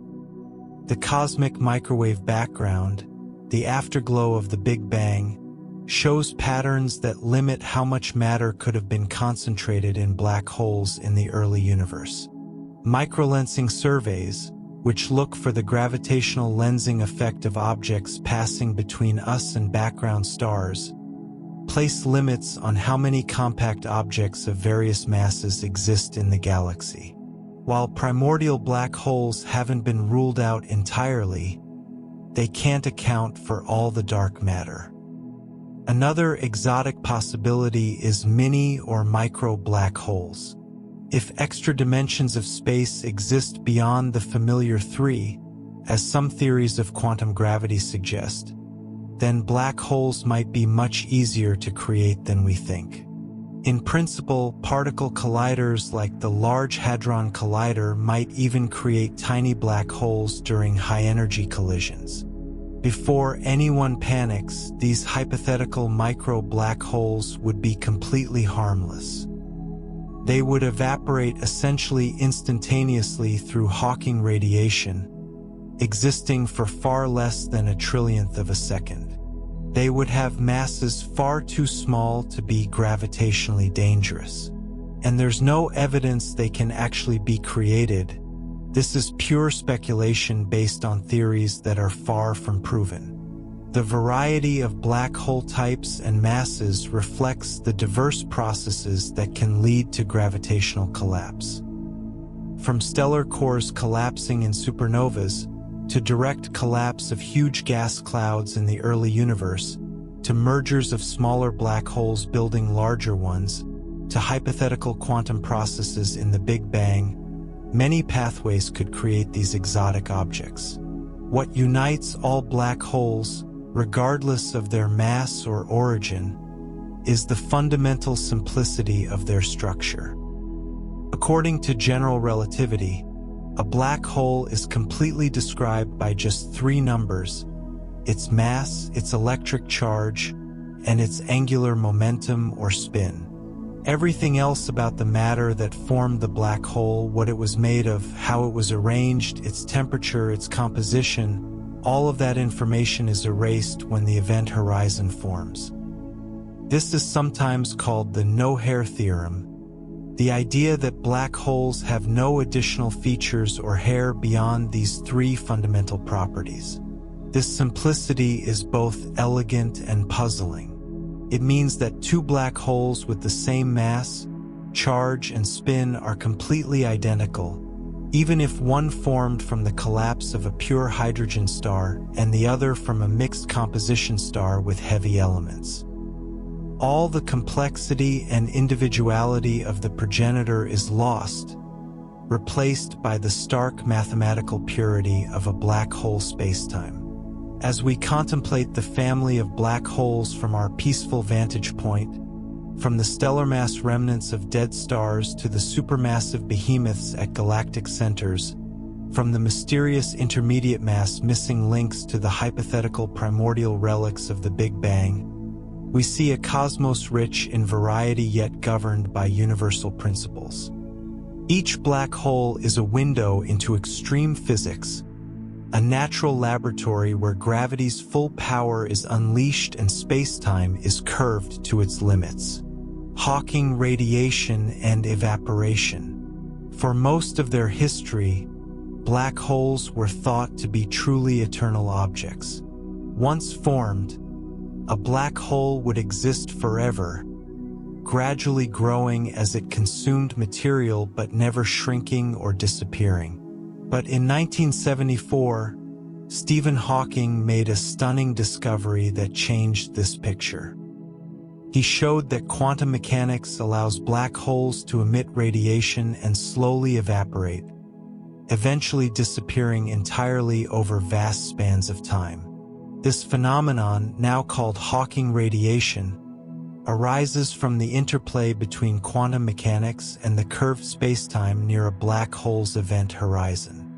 The cosmic microwave background, the afterglow of the Big Bang, shows patterns that limit how much matter could have been concentrated in black holes in the early universe. Microlensing surveys, which look for the gravitational lensing effect of objects passing between us and background stars, place limits on how many compact objects of various masses exist in the galaxy. While primordial black holes haven't been ruled out entirely, they can't account for all the dark matter. Another exotic possibility is mini or micro black holes. If extra dimensions of space exist beyond the familiar three, as some theories of quantum gravity suggest, then black holes might be much easier to create than we think. In principle, particle colliders like the Large Hadron Collider might even create tiny black holes during high-energy collisions. Before anyone panics, these hypothetical micro black holes would be completely harmless. They would evaporate essentially instantaneously through Hawking radiation, existing for far less than a trillionth of a second. They would have masses far too small to be gravitationally dangerous. And there's no evidence they can actually be created. This is pure speculation based on theories that are far from proven. The variety of black hole types and masses reflects the diverse processes that can lead to gravitational collapse. From stellar cores collapsing in supernovas, to direct collapse of huge gas clouds in the early universe, to mergers of smaller black holes building larger ones, to hypothetical quantum processes in the Big Bang, many pathways could create these exotic objects. What unites all black holes, regardless of their mass or origin, is the fundamental simplicity of their structure. According to general relativity, a black hole is completely described by just three numbers: its mass, its electric charge, and its angular momentum or spin. Everything else about the matter that formed the black hole, what it was made of, how it was arranged, its temperature, its composition, all of that information is erased when the event horizon forms. This is sometimes called the no-hair theorem, the idea that black holes have no additional features or hair beyond these three fundamental properties. This simplicity is both elegant and puzzling. It means that two black holes with the same mass, charge, and spin are completely identical, even if one formed from the collapse of a pure hydrogen star and the other from a mixed composition star with heavy elements. All the complexity and individuality of the progenitor is lost, replaced by the stark mathematical purity of a black hole spacetime. As we contemplate the family of black holes from our peaceful vantage point, from the stellar mass remnants of dead stars to the supermassive behemoths at galactic centers, from the mysterious intermediate mass missing links to the hypothetical primordial relics of the Big Bang, we see a cosmos rich in variety yet governed by universal principles. Each black hole is a window into extreme physics, a natural laboratory where gravity's full power is unleashed and space-time is curved to its limits. Hawking radiation and evaporation. For most of their history, black holes were thought to be truly eternal objects. Once formed, a black hole would exist forever, gradually growing as it consumed material but never shrinking or disappearing. But in 1974, Stephen Hawking made a stunning discovery that changed this picture. He showed that quantum mechanics allows black holes to emit radiation and slowly evaporate, eventually disappearing entirely over vast spans of time. This phenomenon, now called Hawking radiation, arises from the interplay between quantum mechanics and the curved spacetime near a black hole's event horizon.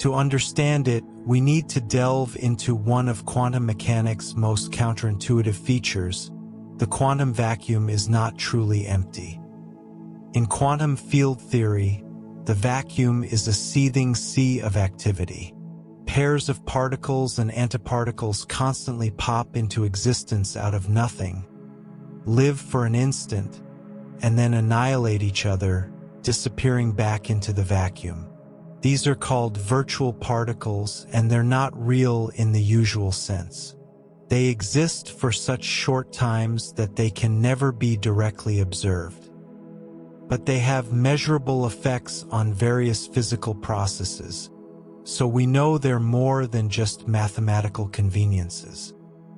To understand it, we need to delve into one of quantum mechanics' most counterintuitive features. The quantum vacuum is not truly empty. In quantum field theory, the vacuum is a seething sea of activity. Pairs of particles and antiparticles constantly pop into existence out of nothing, live for an instant, and then annihilate each other, disappearing back into the vacuum. These are called virtual particles, and they're not real in the usual sense. They exist for such short times that they can never be directly observed. But they have measurable effects on various physical processes, so we know they're more than just mathematical conveniences.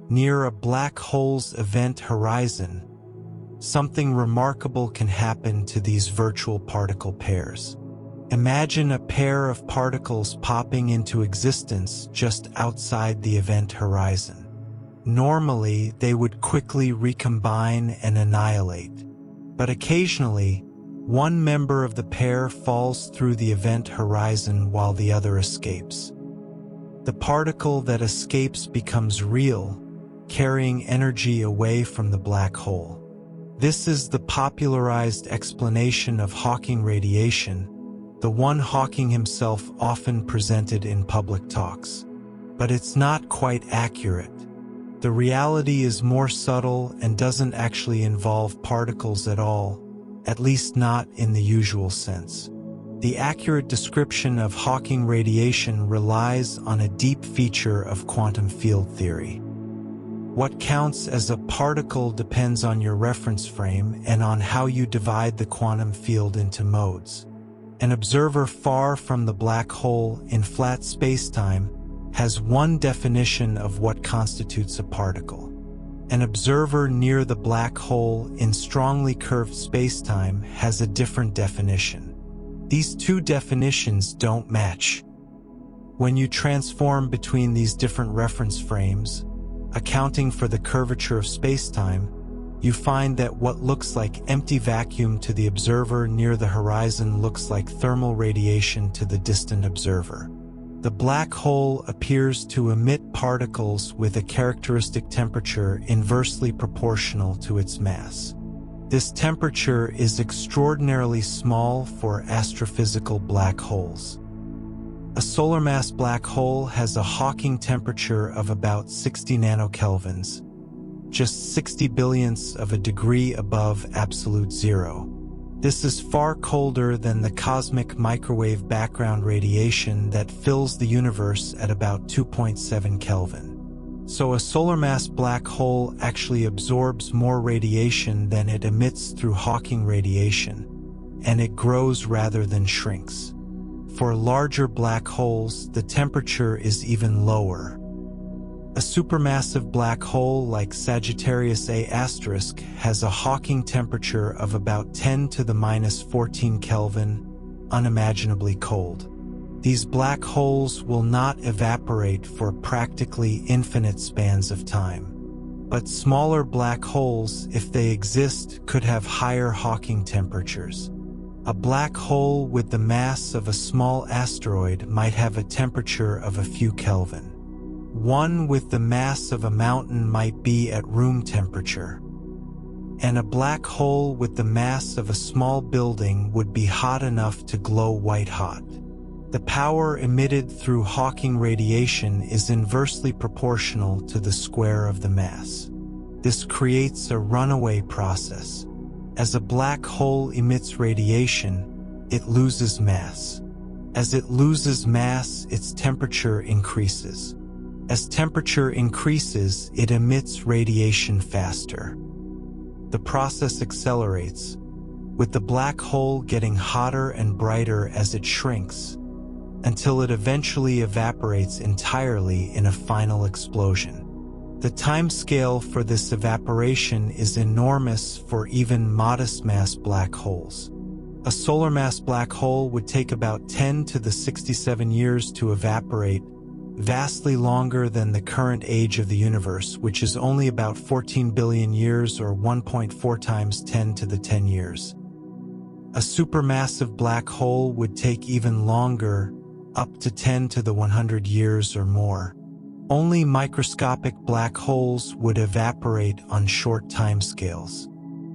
Near a black hole's event horizon, something remarkable can happen to these virtual particle pairs. Imagine a pair of particles popping into existence just outside the event horizon. Normally, they would quickly recombine and annihilate, but occasionally, one member of the pair falls through the event horizon while the other escapes. The particle that escapes becomes real, carrying energy away from the black hole. This is the popularized explanation of Hawking radiation, the one Hawking himself often presented in public talks. But it's not quite accurate. The reality is more subtle and doesn't actually involve particles at all, at least not in the usual sense. The accurate description of Hawking radiation relies on a deep feature of quantum field theory. What counts as a particle depends on your reference frame and on how you divide the quantum field into modes. An observer far from the black hole in flat spacetime has one definition of what constitutes a particle. An observer near the black hole in strongly curved spacetime has a different definition. These two definitions don't match. When you transform between these different reference frames, accounting for the curvature of spacetime, you find that what looks like empty vacuum to the observer near the horizon looks like thermal radiation to the distant observer. The black hole appears to emit particles with a characteristic temperature inversely proportional to its mass. This temperature is extraordinarily small for astrophysical black holes. A solar mass black hole has a Hawking temperature of about 60 nanokelvins, just 60 billionths of a degree above absolute zero. This is far colder than the cosmic microwave background radiation that fills the universe at about 2.7 Kelvin. So a solar mass black hole actually absorbs more radiation than it emits through Hawking radiation, and it grows rather than shrinks. For larger black holes, the temperature is even lower. A supermassive black hole like Sagittarius A** has a Hawking temperature of about 10 to the minus 14 Kelvin, unimaginably cold. These black holes will not evaporate for practically infinite spans of time. But smaller black holes, if they exist, could have higher Hawking temperatures. A black hole with the mass of a small asteroid might have a temperature of a few Kelvin. One with the mass of a mountain might be at room temperature. And a black hole with the mass of a small building would be hot enough to glow white hot. The power emitted through Hawking radiation is inversely proportional to the square of the mass. This creates a runaway process. As a black hole emits radiation, it loses mass. As it loses mass, its temperature increases. As temperature increases, it emits radiation faster. The process accelerates, with the black hole getting hotter and brighter as it shrinks, until it eventually evaporates entirely in a final explosion. The timescale for this evaporation is enormous for even modest-mass black holes. A solar-mass black hole would take about 10 to the 67 years to evaporate, vastly longer than the current age of the universe, which is only about 14 billion years or 1.4 times 10 to the 10 years. A supermassive black hole would take even longer, up to 10 to the 100 years or more. Only microscopic black holes would evaporate on short timescales.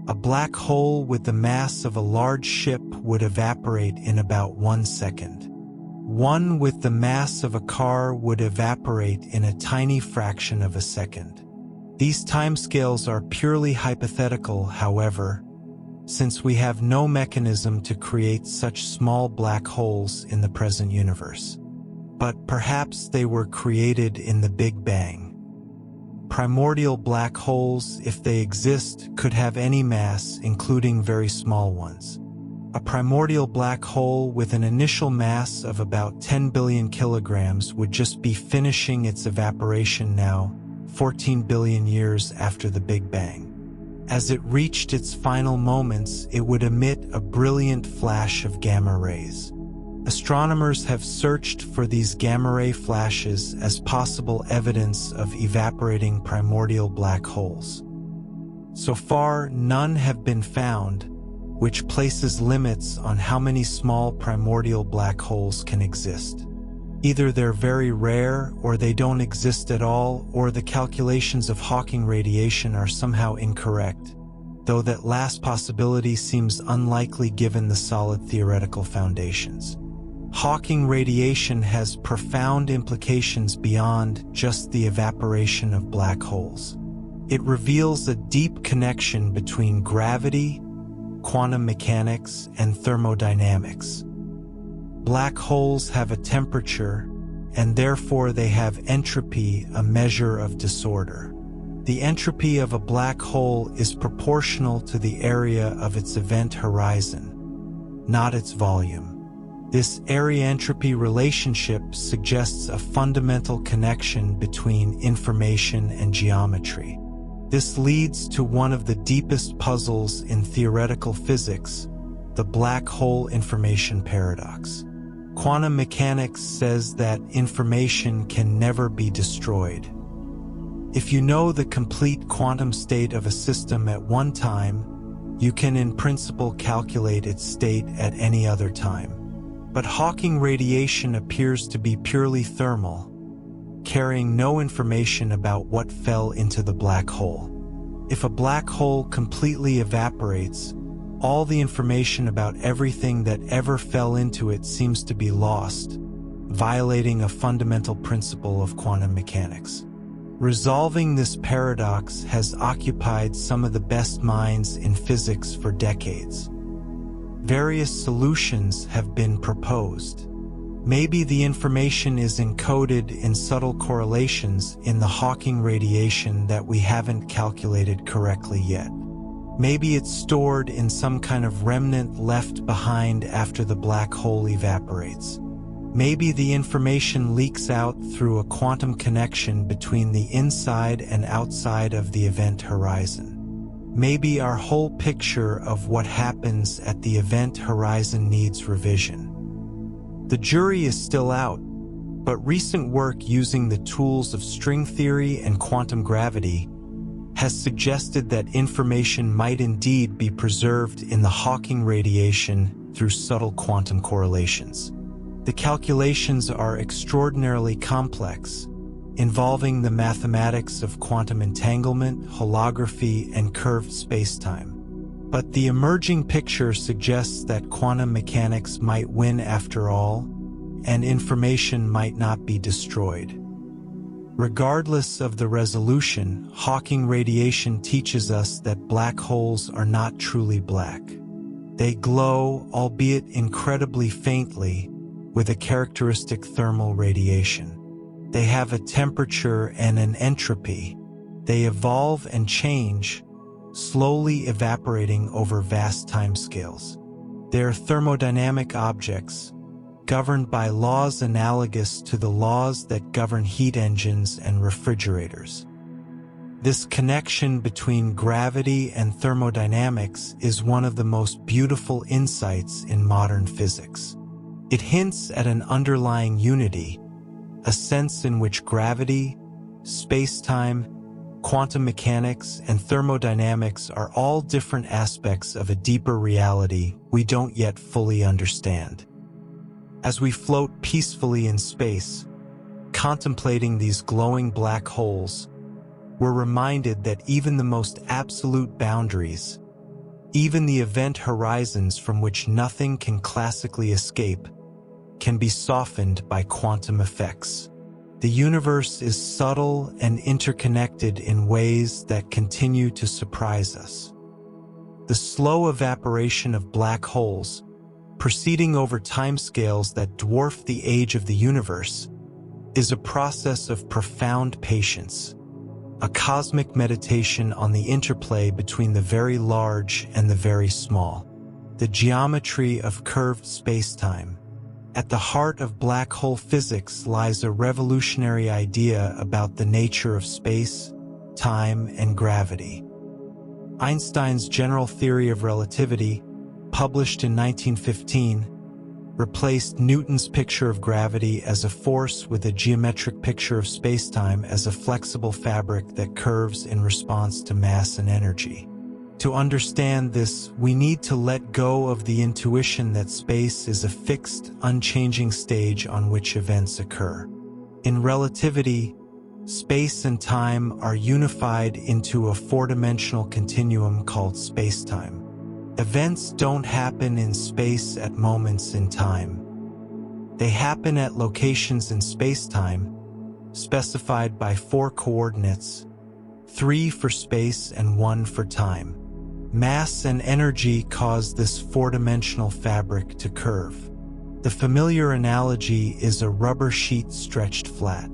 A black hole with the mass of a large ship would evaporate in about 1 second. One with the mass of a car would evaporate in a tiny fraction of a second. These timescales are purely hypothetical, however, since we have no mechanism to create such small black holes in the present universe. But perhaps they were created in the Big Bang. Primordial black holes, if they exist, could have any mass, including very small ones. A primordial black hole with an initial mass of about 10 billion kilograms would just be finishing its evaporation now, 14 billion years after the Big Bang. As it reached its final moments, it would emit a brilliant flash of gamma rays. Astronomers have searched for these gamma-ray flashes as possible evidence of evaporating primordial black holes. So far, none have been found, which places limits on how many small primordial black holes can exist. Either they're very rare, or they don't exist at all, or the calculations of Hawking radiation are somehow incorrect, though that last possibility seems unlikely given the solid theoretical foundations. Hawking radiation has profound implications beyond just the evaporation of black holes. It reveals a deep connection between gravity, quantum mechanics, and thermodynamics. Black holes have a temperature, and therefore they have entropy, a measure of disorder. The entropy of a black hole is proportional to the area of its event horizon, not its volume. This area-entropy relationship suggests a fundamental connection between information and geometry. This leads to one of the deepest puzzles in theoretical physics, the black hole information paradox. Quantum mechanics says that information can never be destroyed. If you know the complete quantum state of a system at one time, you can in principle calculate its state at any other time. But Hawking radiation appears to be purely thermal, carrying no information about what fell into the black hole. If a black hole completely evaporates, all the information about everything that ever fell into it seems to be lost, violating a fundamental principle of quantum mechanics. Resolving this paradox has occupied some of the best minds in physics for decades. Various solutions have been proposed. Maybe the information is encoded in subtle correlations in the Hawking radiation that we haven't calculated correctly yet. Maybe it's stored in some kind of remnant left behind after the black hole evaporates. Maybe the information leaks out through a quantum connection between the inside and outside of the event horizon. Maybe our whole picture of what happens at the event horizon needs revision. The jury is still out, but recent work using the tools of string theory and quantum gravity has suggested that information might indeed be preserved in the Hawking radiation through subtle quantum correlations. The calculations are extraordinarily complex, involving the mathematics of quantum entanglement, holography, and curved spacetime. But the emerging picture suggests that quantum mechanics might win after all, and information might not be destroyed. Regardless of the resolution, Hawking radiation teaches us that black holes are not truly black. They glow, albeit incredibly faintly, with a characteristic thermal radiation. They have a temperature and an entropy. They evolve and change, slowly evaporating over vast timescales. They are thermodynamic objects, governed by laws analogous to the laws that govern heat engines and refrigerators. This connection between gravity and thermodynamics is one of the most beautiful insights in modern physics. It hints at an underlying unity, a sense in which gravity, space-time, quantum mechanics, and thermodynamics are all different aspects of a deeper reality we don't yet fully understand. As we float peacefully in space, contemplating these glowing black holes, we're reminded that even the most absolute boundaries, even the event horizons from which nothing can classically escape, can be softened by quantum effects. The universe is subtle and interconnected in ways that continue to surprise us. The slow evaporation of black holes, proceeding over timescales that dwarf the age of the universe, is a process of profound patience, a cosmic meditation on the interplay between the very large and the very small. The geometry of curved spacetime. At the heart of black hole physics lies a revolutionary idea about the nature of space, time, and gravity. Einstein's general theory of relativity, published in 1915, replaced Newton's picture of gravity as a force with a geometric picture of spacetime as a flexible fabric that curves in response to mass and energy. To understand this, we need to let go of the intuition that space is a fixed, unchanging stage on which events occur. In relativity, space and time are unified into a four-dimensional continuum called spacetime. Events don't happen in space at moments in time. They happen at locations in spacetime, specified by 4 coordinates, 3 for space and 1 for time. Mass and energy cause this four-dimensional fabric to curve. The familiar analogy is a rubber sheet stretched flat.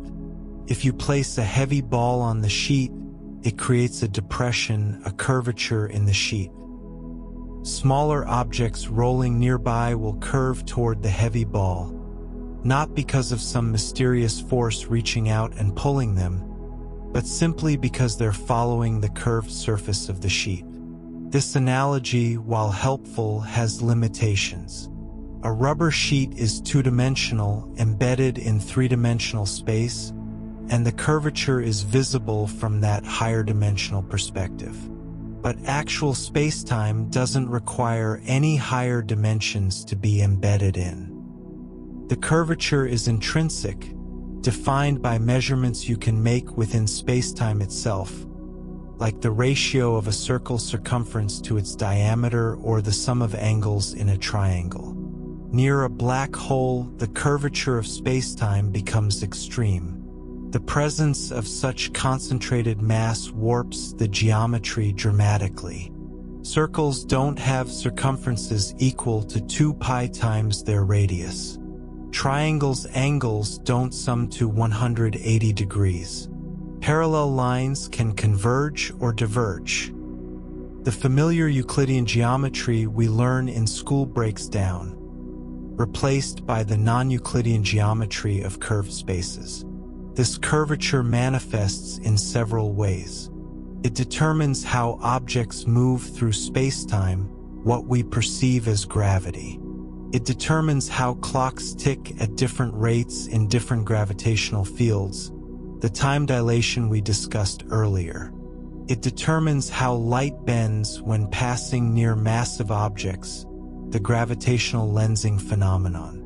If you place a heavy ball on the sheet, it creates a depression, a curvature in the sheet. Smaller objects rolling nearby will curve toward the heavy ball, not because of some mysterious force reaching out and pulling them, but simply because they're following the curved surface of the sheet. This analogy, while helpful, has limitations. A rubber sheet is two-dimensional, embedded in three-dimensional space, and the curvature is visible from that higher-dimensional perspective. But actual spacetime doesn't require any higher dimensions to be embedded in. The curvature is intrinsic, defined by measurements you can make within spacetime itself, like the ratio of a circle's circumference to its diameter or the sum of angles in a triangle. Near a black hole, the curvature of spacetime becomes extreme. The presence of such concentrated mass warps the geometry dramatically. Circles don't have circumferences equal to 2 pi times their radius. Triangles' angles don't sum to 180 degrees. Parallel lines can converge or diverge. The familiar Euclidean geometry we learn in school breaks down, replaced by the non-Euclidean geometry of curved spaces. This curvature manifests in several ways. It determines how objects move through spacetime, what we perceive as gravity. It determines how clocks tick at different rates in different gravitational fields, the time dilation we discussed earlier. It determines how light bends when passing near massive objects, the gravitational lensing phenomenon.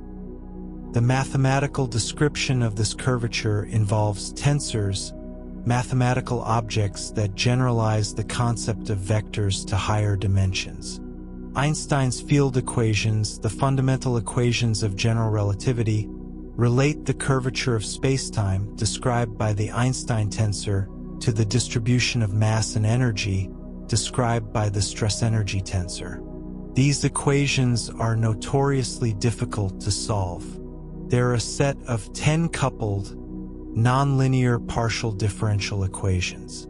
The mathematical description of this curvature involves tensors, mathematical objects that generalize the concept of vectors to higher dimensions. Einstein's field equations, the fundamental equations of general relativity, relate the curvature of spacetime described by the Einstein tensor to the distribution of mass and energy described by the stress-energy tensor. These equations are notoriously difficult to solve. They're a set of 10 coupled, nonlinear partial differential equations.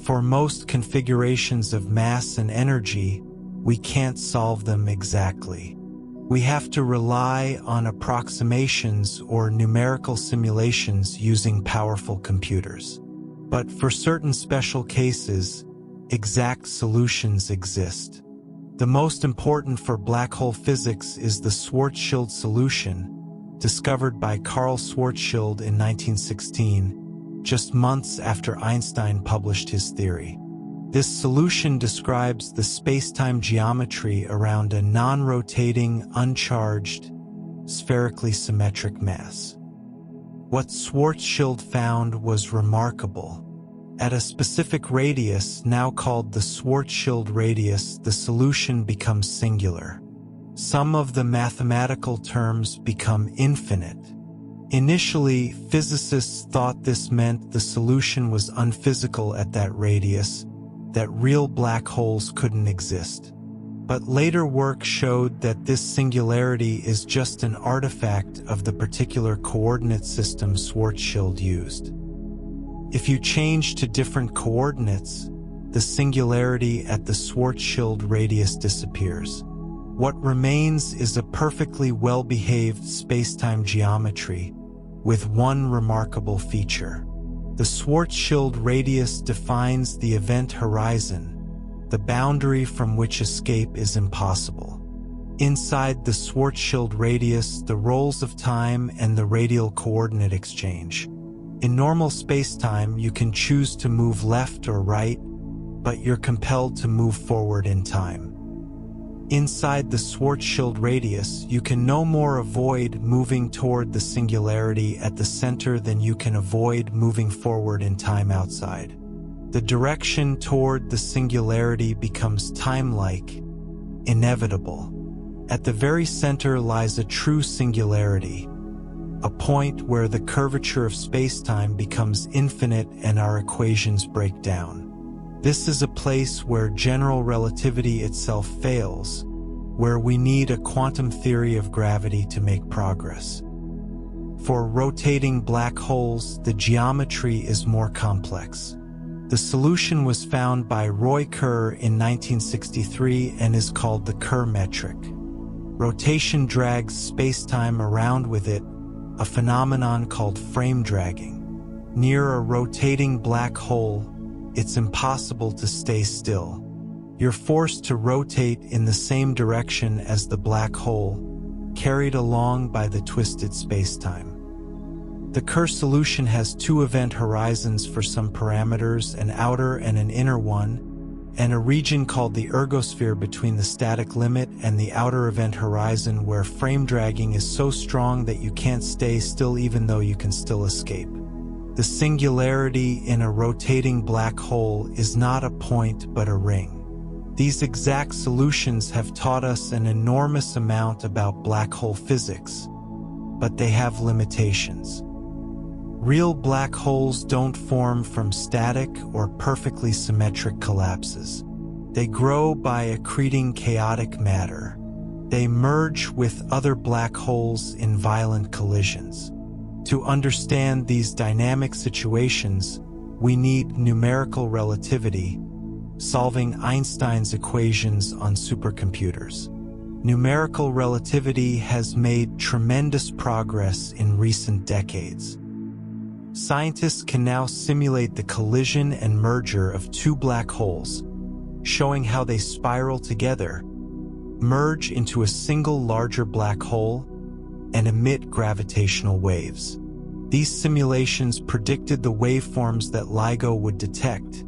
For most configurations of mass and energy, we can't solve them exactly. We have to rely on approximations or numerical simulations using powerful computers. But for certain special cases, exact solutions exist. The most important for black hole physics is the Schwarzschild solution, discovered by Carl Schwarzschild in 1916, just months after Einstein published his theory. This solution describes the spacetime geometry around a non-rotating, uncharged, spherically symmetric mass. What Schwarzschild found was remarkable. At a specific radius, now called the Schwarzschild radius, the solution becomes singular. Some of the mathematical terms become infinite. Initially, physicists thought this meant the solution was unphysical at that radius, that real black holes couldn't exist. But later work showed that this singularity is just an artifact of the particular coordinate system Schwarzschild used. If you change to different coordinates, the singularity at the Schwarzschild radius disappears. What remains is a perfectly well-behaved spacetime geometry, with one remarkable feature. The Schwarzschild radius defines the event horizon, the boundary from which escape is impossible. Inside the Schwarzschild radius, the rolls of time and the radial coordinate exchange. In normal spacetime, you can choose to move left or right, but you're compelled to move forward in time. Inside the Schwarzschild radius, you can no more avoid moving toward the singularity at the center than you can avoid moving forward in time outside. The direction toward the singularity becomes time-like, inevitable. At the very center lies a true singularity, a point where the curvature of spacetime becomes infinite and our equations break down. This is a place where general relativity itself fails, where we need a quantum theory of gravity to make progress. For rotating black holes, the geometry is more complex. The solution was found by Roy Kerr in 1963 and is called the Kerr metric. Rotation drags spacetime around with it, a phenomenon called frame dragging. Near a rotating black hole, it's impossible to stay still. You're forced to rotate in the same direction as the black hole, carried along by the twisted spacetime. The Kerr solution has two event horizons for some parameters, an outer and an inner one, and a region called the ergosphere between the static limit and the outer event horizon where frame dragging is so strong that you can't stay still even though you can still escape. The singularity in a rotating black hole is not a point but a ring. These exact solutions have taught us an enormous amount about black hole physics, but they have limitations. Real black holes don't form from static or perfectly symmetric collapses. They grow by accreting chaotic matter. They merge with other black holes in violent collisions. To understand these dynamic situations, we need numerical relativity, solving Einstein's equations on supercomputers. Numerical relativity has made tremendous progress in recent decades. Scientists can now simulate the collision and merger of two black holes, showing how they spiral together, merge into a single larger black hole, and emit gravitational waves. These simulations predicted the waveforms that LIGO would detect,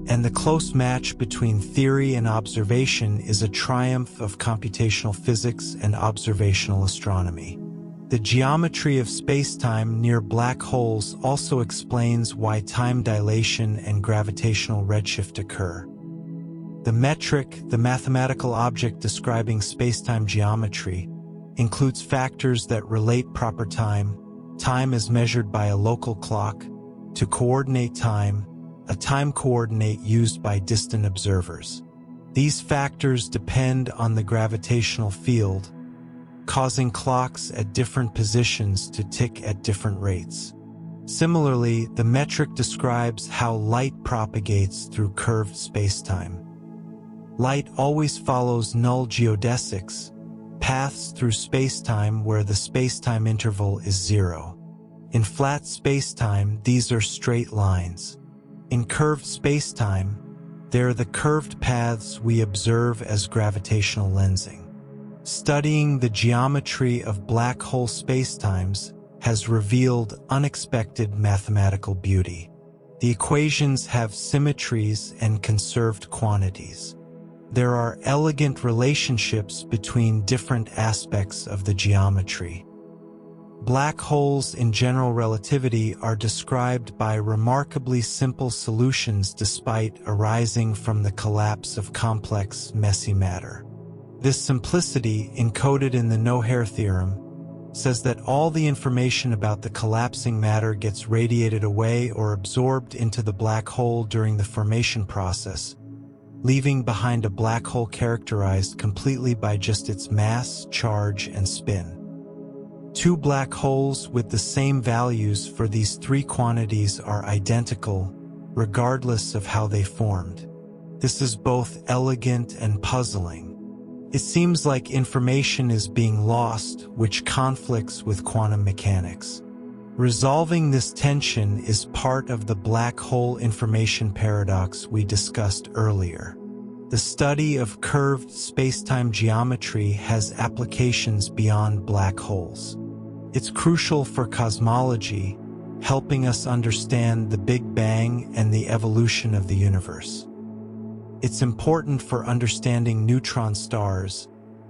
and the close match between theory and observation is a triumph of computational physics and observational astronomy. The geometry of spacetime near black holes also explains why time dilation and gravitational redshift occur. The metric, the mathematical object describing spacetime geometry, includes factors that relate proper time as measured by a local clock, to coordinate time, a time coordinate used by distant observers. These factors depend on the gravitational field, causing clocks at different positions to tick at different rates. Similarly, the metric describes how light propagates through curved spacetime. Light always follows null geodesics, paths through spacetime where the spacetime interval is zero. In flat spacetime, these are straight lines. In curved spacetime, they're the curved paths we observe as gravitational lensing. Studying the geometry of black hole spacetimes has revealed unexpected mathematical beauty. The equations have symmetries and conserved quantities. There are elegant relationships between different aspects of the geometry. Black holes in general relativity are described by remarkably simple solutions despite arising from the collapse of complex, messy matter. This simplicity, encoded in the no-hair theorem, says that all the information about the collapsing matter gets radiated away or absorbed into the black hole during the formation process, leaving behind a black hole characterized completely by just its mass, charge, and spin. Two black holes with the same values for these three quantities are identical, regardless of how they formed. This is both elegant and puzzling. It seems like information is being lost, which conflicts with quantum mechanics. Resolving this tension is part of the black hole information paradox we discussed earlier. The study of curved spacetime geometry has applications beyond black holes. It's crucial for cosmology, helping us understand the Big Bang and the evolution of the universe. It's important for understanding neutron stars,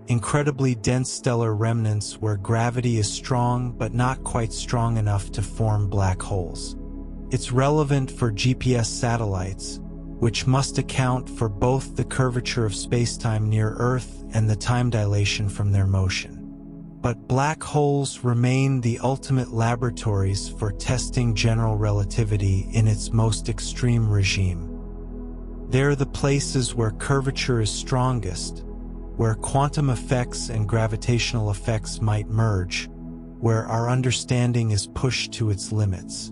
incredibly dense stellar remnants where gravity is strong but not quite strong enough to form black holes. It's relevant for GPS satellites, which must account for both the curvature of spacetime near Earth and the time dilation from their motion. But black holes remain the ultimate laboratories for testing general relativity in its most extreme regime. They're the places where curvature is strongest, where quantum effects and gravitational effects might merge, where our understanding is pushed to its limits.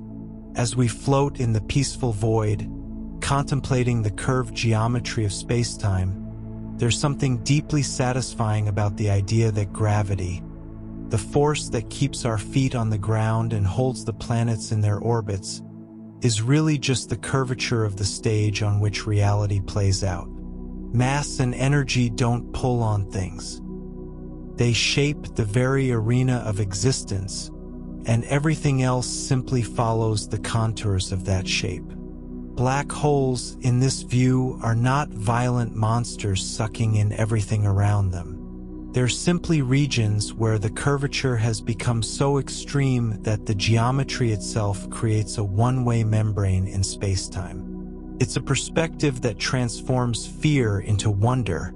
As we float in the peaceful void, contemplating the curved geometry of spacetime, there's something deeply satisfying about the idea that gravity, the force that keeps our feet on the ground and holds the planets in their orbits, is really just the curvature of the stage on which reality plays out. Mass and energy don't pull on things. They shape the very arena of existence, and everything else simply follows the contours of that shape. Black holes, in this view, are not violent monsters sucking in everything around them. They're simply regions where the curvature has become so extreme that the geometry itself creates a one-way membrane in spacetime. It's a perspective that transforms fear into wonder,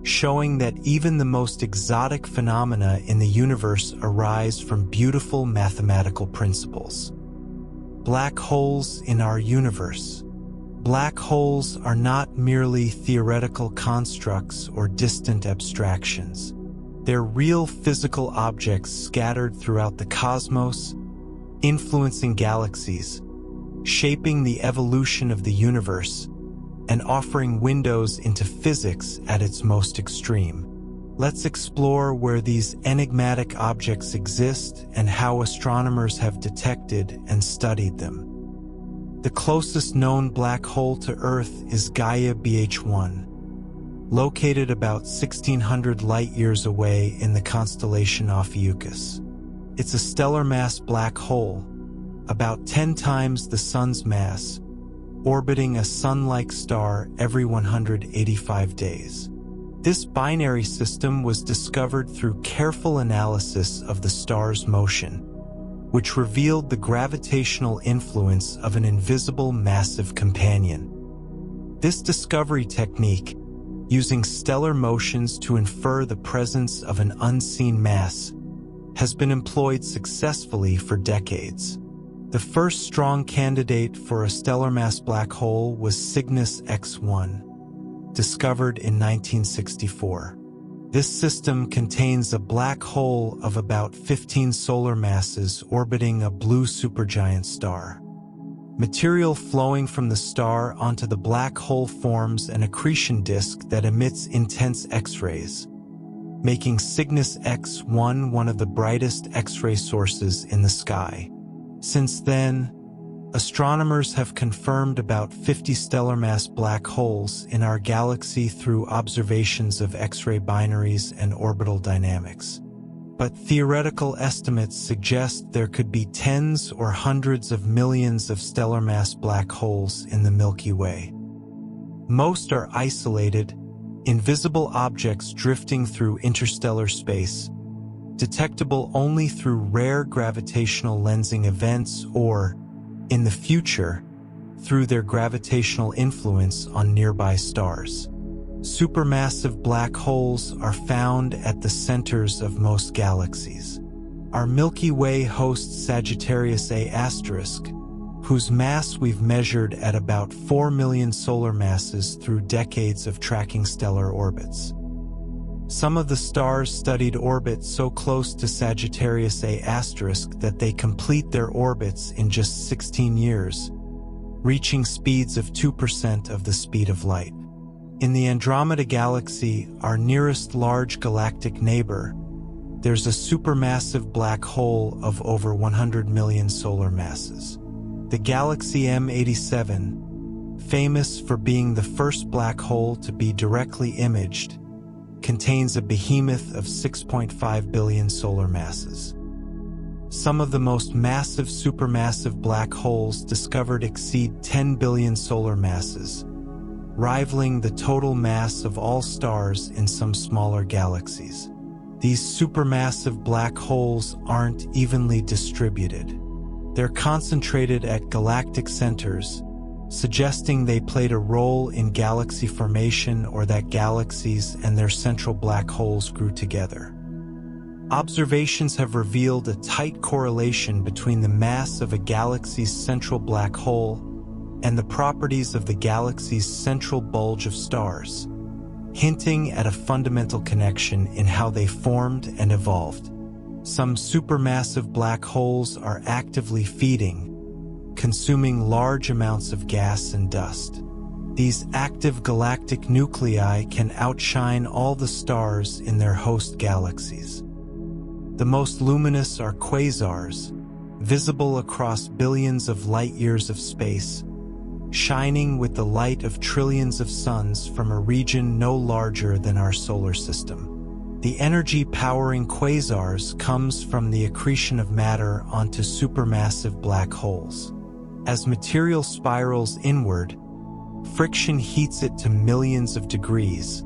showing that even the most exotic phenomena in the universe arise from beautiful mathematical principles. Black holes in our universe. Black holes are not merely theoretical constructs or distant abstractions. They're real physical objects scattered throughout the cosmos, influencing galaxies, shaping the evolution of the universe, and offering windows into physics at its most extreme. Let's explore where these enigmatic objects exist and how astronomers have detected and studied them. The closest known black hole to Earth is Gaia BH1. located about 1,600 light-years away in the constellation Ophiuchus. It's a stellar mass black hole, about 10 times the Sun's mass, orbiting a Sun-like star every 185 days. This binary system was discovered through careful analysis of the star's motion, which revealed the gravitational influence of an invisible massive companion. This discovery technique, using stellar motions to infer the presence of an unseen mass, has been employed successfully for decades. The first strong candidate for a stellar mass black hole was Cygnus X1, discovered in 1964. This system contains a black hole of about 15 solar masses orbiting a blue supergiant star. Material flowing from the star onto the black hole forms an accretion disk that emits intense X-rays, making Cygnus X1 one of the brightest X-ray sources in the sky. Since then, astronomers have confirmed about 50 stellar mass black holes in our galaxy through observations of X-ray binaries and orbital dynamics. But theoretical estimates suggest there could be tens or hundreds of millions of stellar mass black holes in the Milky Way. Most are isolated, invisible objects drifting through interstellar space, detectable only through rare gravitational lensing events or, in the future, through their gravitational influence on nearby stars. Supermassive black holes are found at the centers of most galaxies. Our Milky Way hosts Sagittarius A*, whose mass we've measured at about 4 million solar masses through decades of tracking stellar orbits. Some of the stars studied orbit so close to Sagittarius A* that they complete their orbits in just 16 years, reaching speeds of 2% of the speed of light. In the Andromeda Galaxy, our nearest large galactic neighbor, there's a supermassive black hole of over 100 million solar masses. The galaxy M87, famous for being the first black hole to be directly imaged, contains a behemoth of 6.5 billion solar masses. Some of the most massive supermassive black holes discovered exceed 10 billion solar masses, rivaling the total mass of all stars in some smaller galaxies. These supermassive black holes aren't evenly distributed. They're concentrated at galactic centers, suggesting they played a role in galaxy formation or that galaxies and their central black holes grew together. Observations have revealed a tight correlation between the mass of a galaxy's central black hole and the properties of the galaxy's central bulge of stars, hinting at a fundamental connection in how they formed and evolved. Some supermassive black holes are actively feeding, consuming large amounts of gas and dust. These active galactic nuclei can outshine all the stars in their host galaxies. The most luminous are quasars, visible across billions of light-years of space, shining with the light of trillions of suns from a region no larger than our solar system. The energy powering quasars comes from the accretion of matter onto supermassive black holes. As material spirals inward, friction heats it to millions of degrees,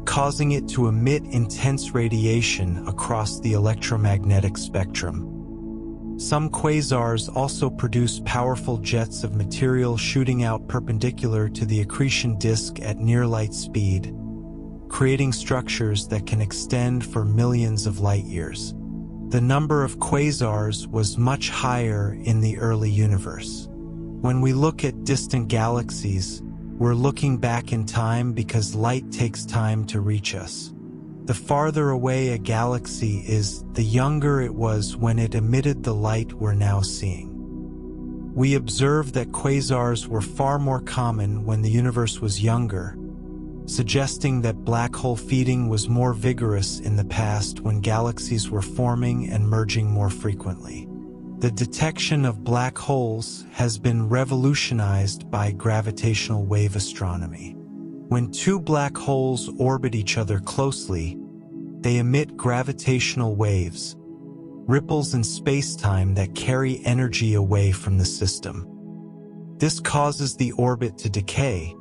causing it to emit intense radiation across the electromagnetic spectrum. Some quasars also produce powerful jets of material shooting out perpendicular to the accretion disk at near-light speed, creating structures that can extend for millions of light-years. The number of quasars was much higher in the early universe. When we look at distant galaxies, we're looking back in time because light takes time to reach us. The farther away a galaxy is, the younger it was when it emitted the light we're now seeing. We observe that quasars were far more common when the universe was younger, suggesting that black hole feeding was more vigorous in the past when galaxies were forming and merging more frequently. The detection of black holes has been revolutionized by gravitational wave astronomy. When two black holes orbit each other closely, they emit gravitational waves, ripples in space-time that carry energy away from the system. This causes the orbit to decay,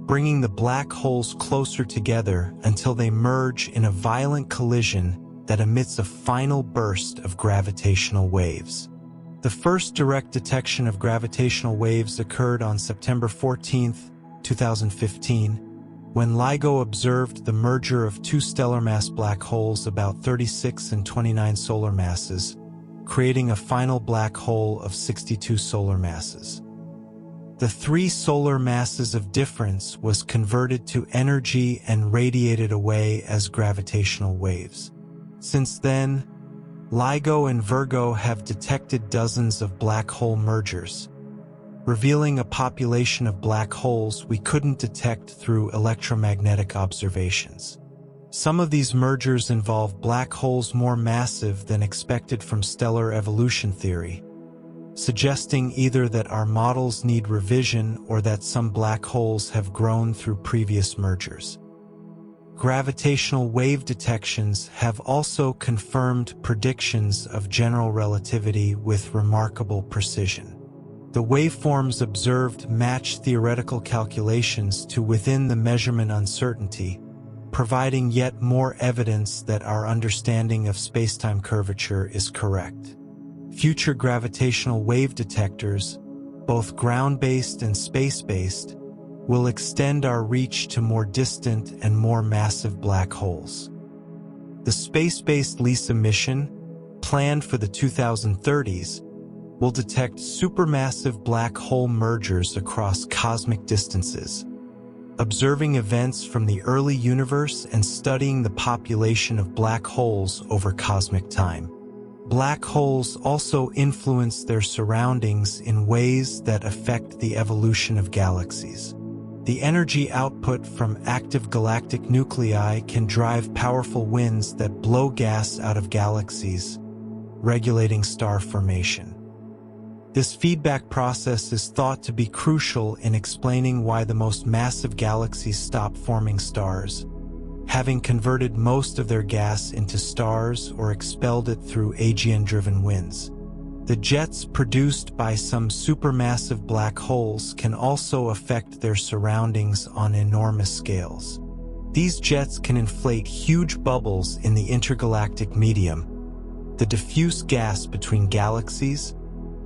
bringing the black holes closer together until they merge in a violent collision that emits a final burst of gravitational waves. The first direct detection of gravitational waves occurred on September 14, 2015, when LIGO observed the merger of two stellar mass black holes about 36 and 29 solar masses, creating a final black hole of 62 solar masses. The 3 solar masses of difference was converted to energy and radiated away as gravitational waves. Since then, LIGO and Virgo have detected dozens of black hole mergers, revealing a population of black holes we couldn't detect through electromagnetic observations. Some of these mergers involve black holes more massive than expected from stellar evolution theory, suggesting either that our models need revision or that some black holes have grown through previous mergers. Gravitational wave detections have also confirmed predictions of general relativity with remarkable precision. The waveforms observed match theoretical calculations to within the measurement uncertainty, providing yet more evidence that our understanding of spacetime curvature is correct. Future gravitational wave detectors, both ground-based and space-based, will extend our reach to more distant and more massive black holes. The space-based LISA mission, planned for the 2030s, will detect supermassive black hole mergers across cosmic distances, observing events from the early universe and studying the population of black holes over cosmic time. Black holes also influence their surroundings in ways that affect the evolution of galaxies. The energy output from active galactic nuclei can drive powerful winds that blow gas out of galaxies, regulating star formation. This feedback process is thought to be crucial in explaining why the most massive galaxies stop forming stars, having converted most of their gas into stars or expelled it through AGN-driven winds. The jets produced by some supermassive black holes can also affect their surroundings on enormous scales. These jets can inflate huge bubbles in the intergalactic medium, the diffuse gas between galaxies,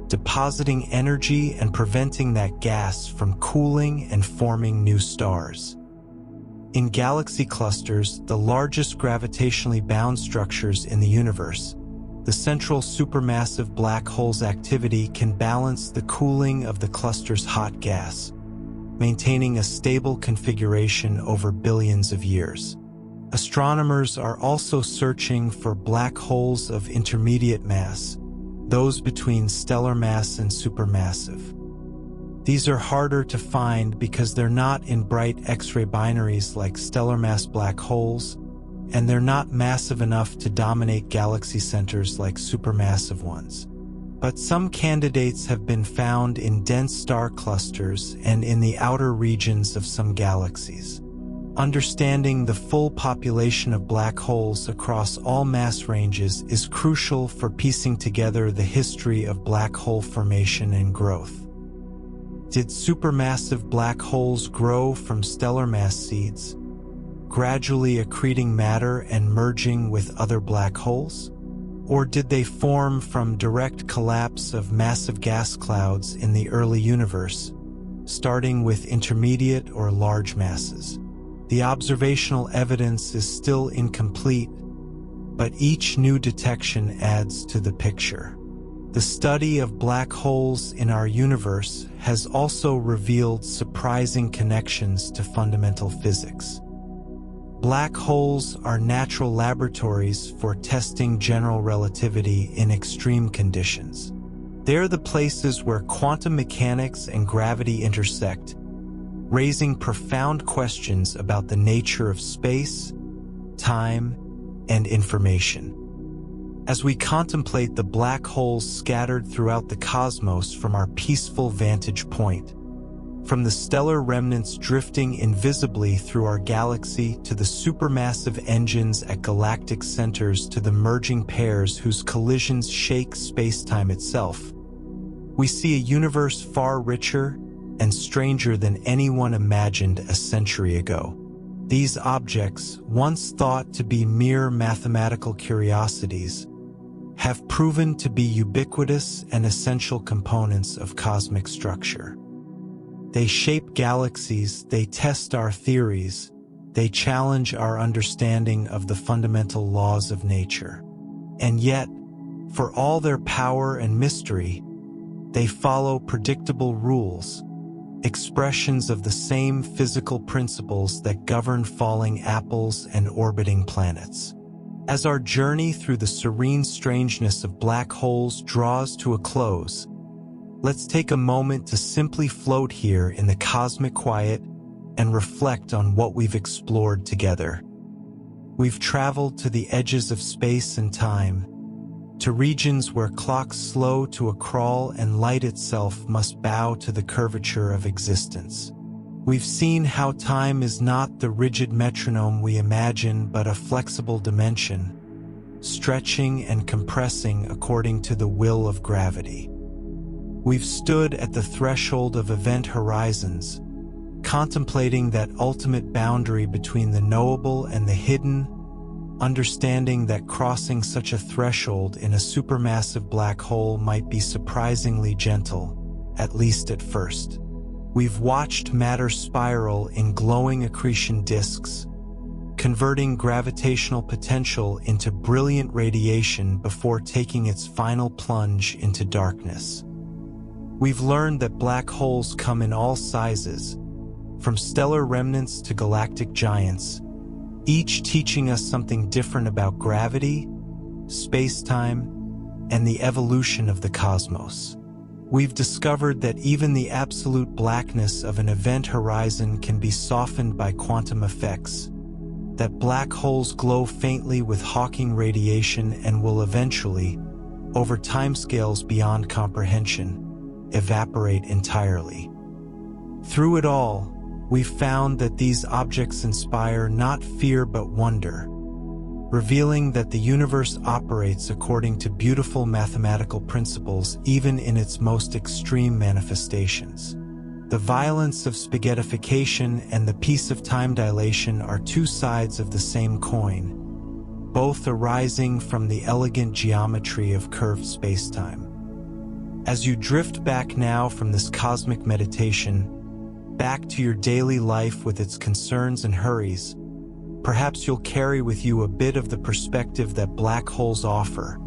depositing energy and preventing that gas from cooling and forming new stars. In galaxy clusters, the largest gravitationally bound structures in the universe, the central supermassive black hole's activity can balance the cooling of the cluster's hot gas, maintaining a stable configuration over billions of years. Astronomers are also searching for black holes of intermediate mass, those between stellar mass and supermassive. These are harder to find because they're not in bright X-ray binaries like stellar mass black holes, and they're not massive enough to dominate galaxy centers like supermassive ones. But some candidates have been found in dense star clusters and in the outer regions of some galaxies. Understanding the full population of black holes across all mass ranges is crucial for piecing together the history of black hole formation and growth. Did supermassive black holes grow from stellar mass seeds, gradually accreting matter and merging with other black holes? Or did they form from direct collapse of massive gas clouds in the early universe, starting with intermediate or large masses? The observational evidence is still incomplete, but each new detection adds to the picture. The study of black holes in our universe has also revealed surprising connections to fundamental physics. Black holes are natural laboratories for testing general relativity in extreme conditions. They're the places where quantum mechanics and gravity intersect, raising profound questions about the nature of space, time, and information. As we contemplate the black holes scattered throughout the cosmos from our peaceful vantage point, From the stellar remnants drifting invisibly through our galaxy to the supermassive engines at galactic centers to the merging pairs whose collisions shake space-time itself, we see a universe far richer and stranger than anyone imagined a century ago. These objects, once thought to be mere mathematical curiosities, have proven to be ubiquitous and essential components of cosmic structure. They shape galaxies, they test our theories, they challenge our understanding of the fundamental laws of nature. And yet, for all their power and mystery, they follow predictable rules, expressions of the same physical principles that govern falling apples and orbiting planets. As our journey through the serene strangeness of black holes draws to a close, let's take a moment to simply float here in the cosmic quiet and reflect on what we've explored together. We've traveled to the edges of space and time, to regions where clocks slow to a crawl and light itself must bow to the curvature of existence. We've seen how time is not the rigid metronome we imagine but a flexible dimension, stretching and compressing according to the will of gravity. We've stood at the threshold of event horizons, contemplating that ultimate boundary between the knowable and the hidden, understanding that crossing such a threshold in a supermassive black hole might be surprisingly gentle, at least at first. We've watched matter spiral in glowing accretion disks, converting gravitational potential into brilliant radiation before taking its final plunge into darkness. We've learned that black holes come in all sizes, from stellar remnants to galactic giants, each teaching us something different about gravity, space-time, and the evolution of the cosmos. We've discovered that even the absolute blackness of an event horizon can be softened by quantum effects, that black holes glow faintly with Hawking radiation and will eventually, over timescales beyond comprehension, evaporate entirely. Through it all, we've found that these objects inspire not fear but wonder, revealing that the universe operates according to beautiful mathematical principles even in its most extreme manifestations. The violence of spaghettification and the peace of time dilation are two sides of the same coin, both arising from the elegant geometry of curved spacetime. As you drift back now from this cosmic meditation, back to your daily life with its concerns and hurries, perhaps you'll carry with you a bit of the perspective that black holes offer,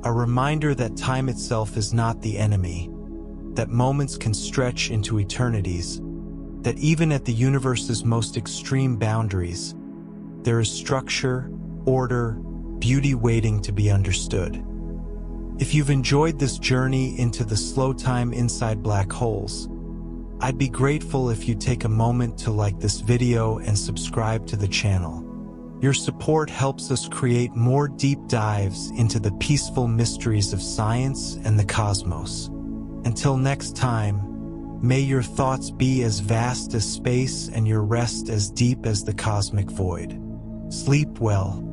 a reminder that time itself is not the enemy, that moments can stretch into eternities, that even at the universe's most extreme boundaries, there is structure, order, beauty waiting to be understood. If you've enjoyed this journey into the slow time inside black holes, I'd be grateful if you'd take a moment to like this video and subscribe to the channel. Your support helps us create more deep dives into the peaceful mysteries of science and the cosmos. Until next time, may your thoughts be as vast as space and your rest as deep as the cosmic void. Sleep well.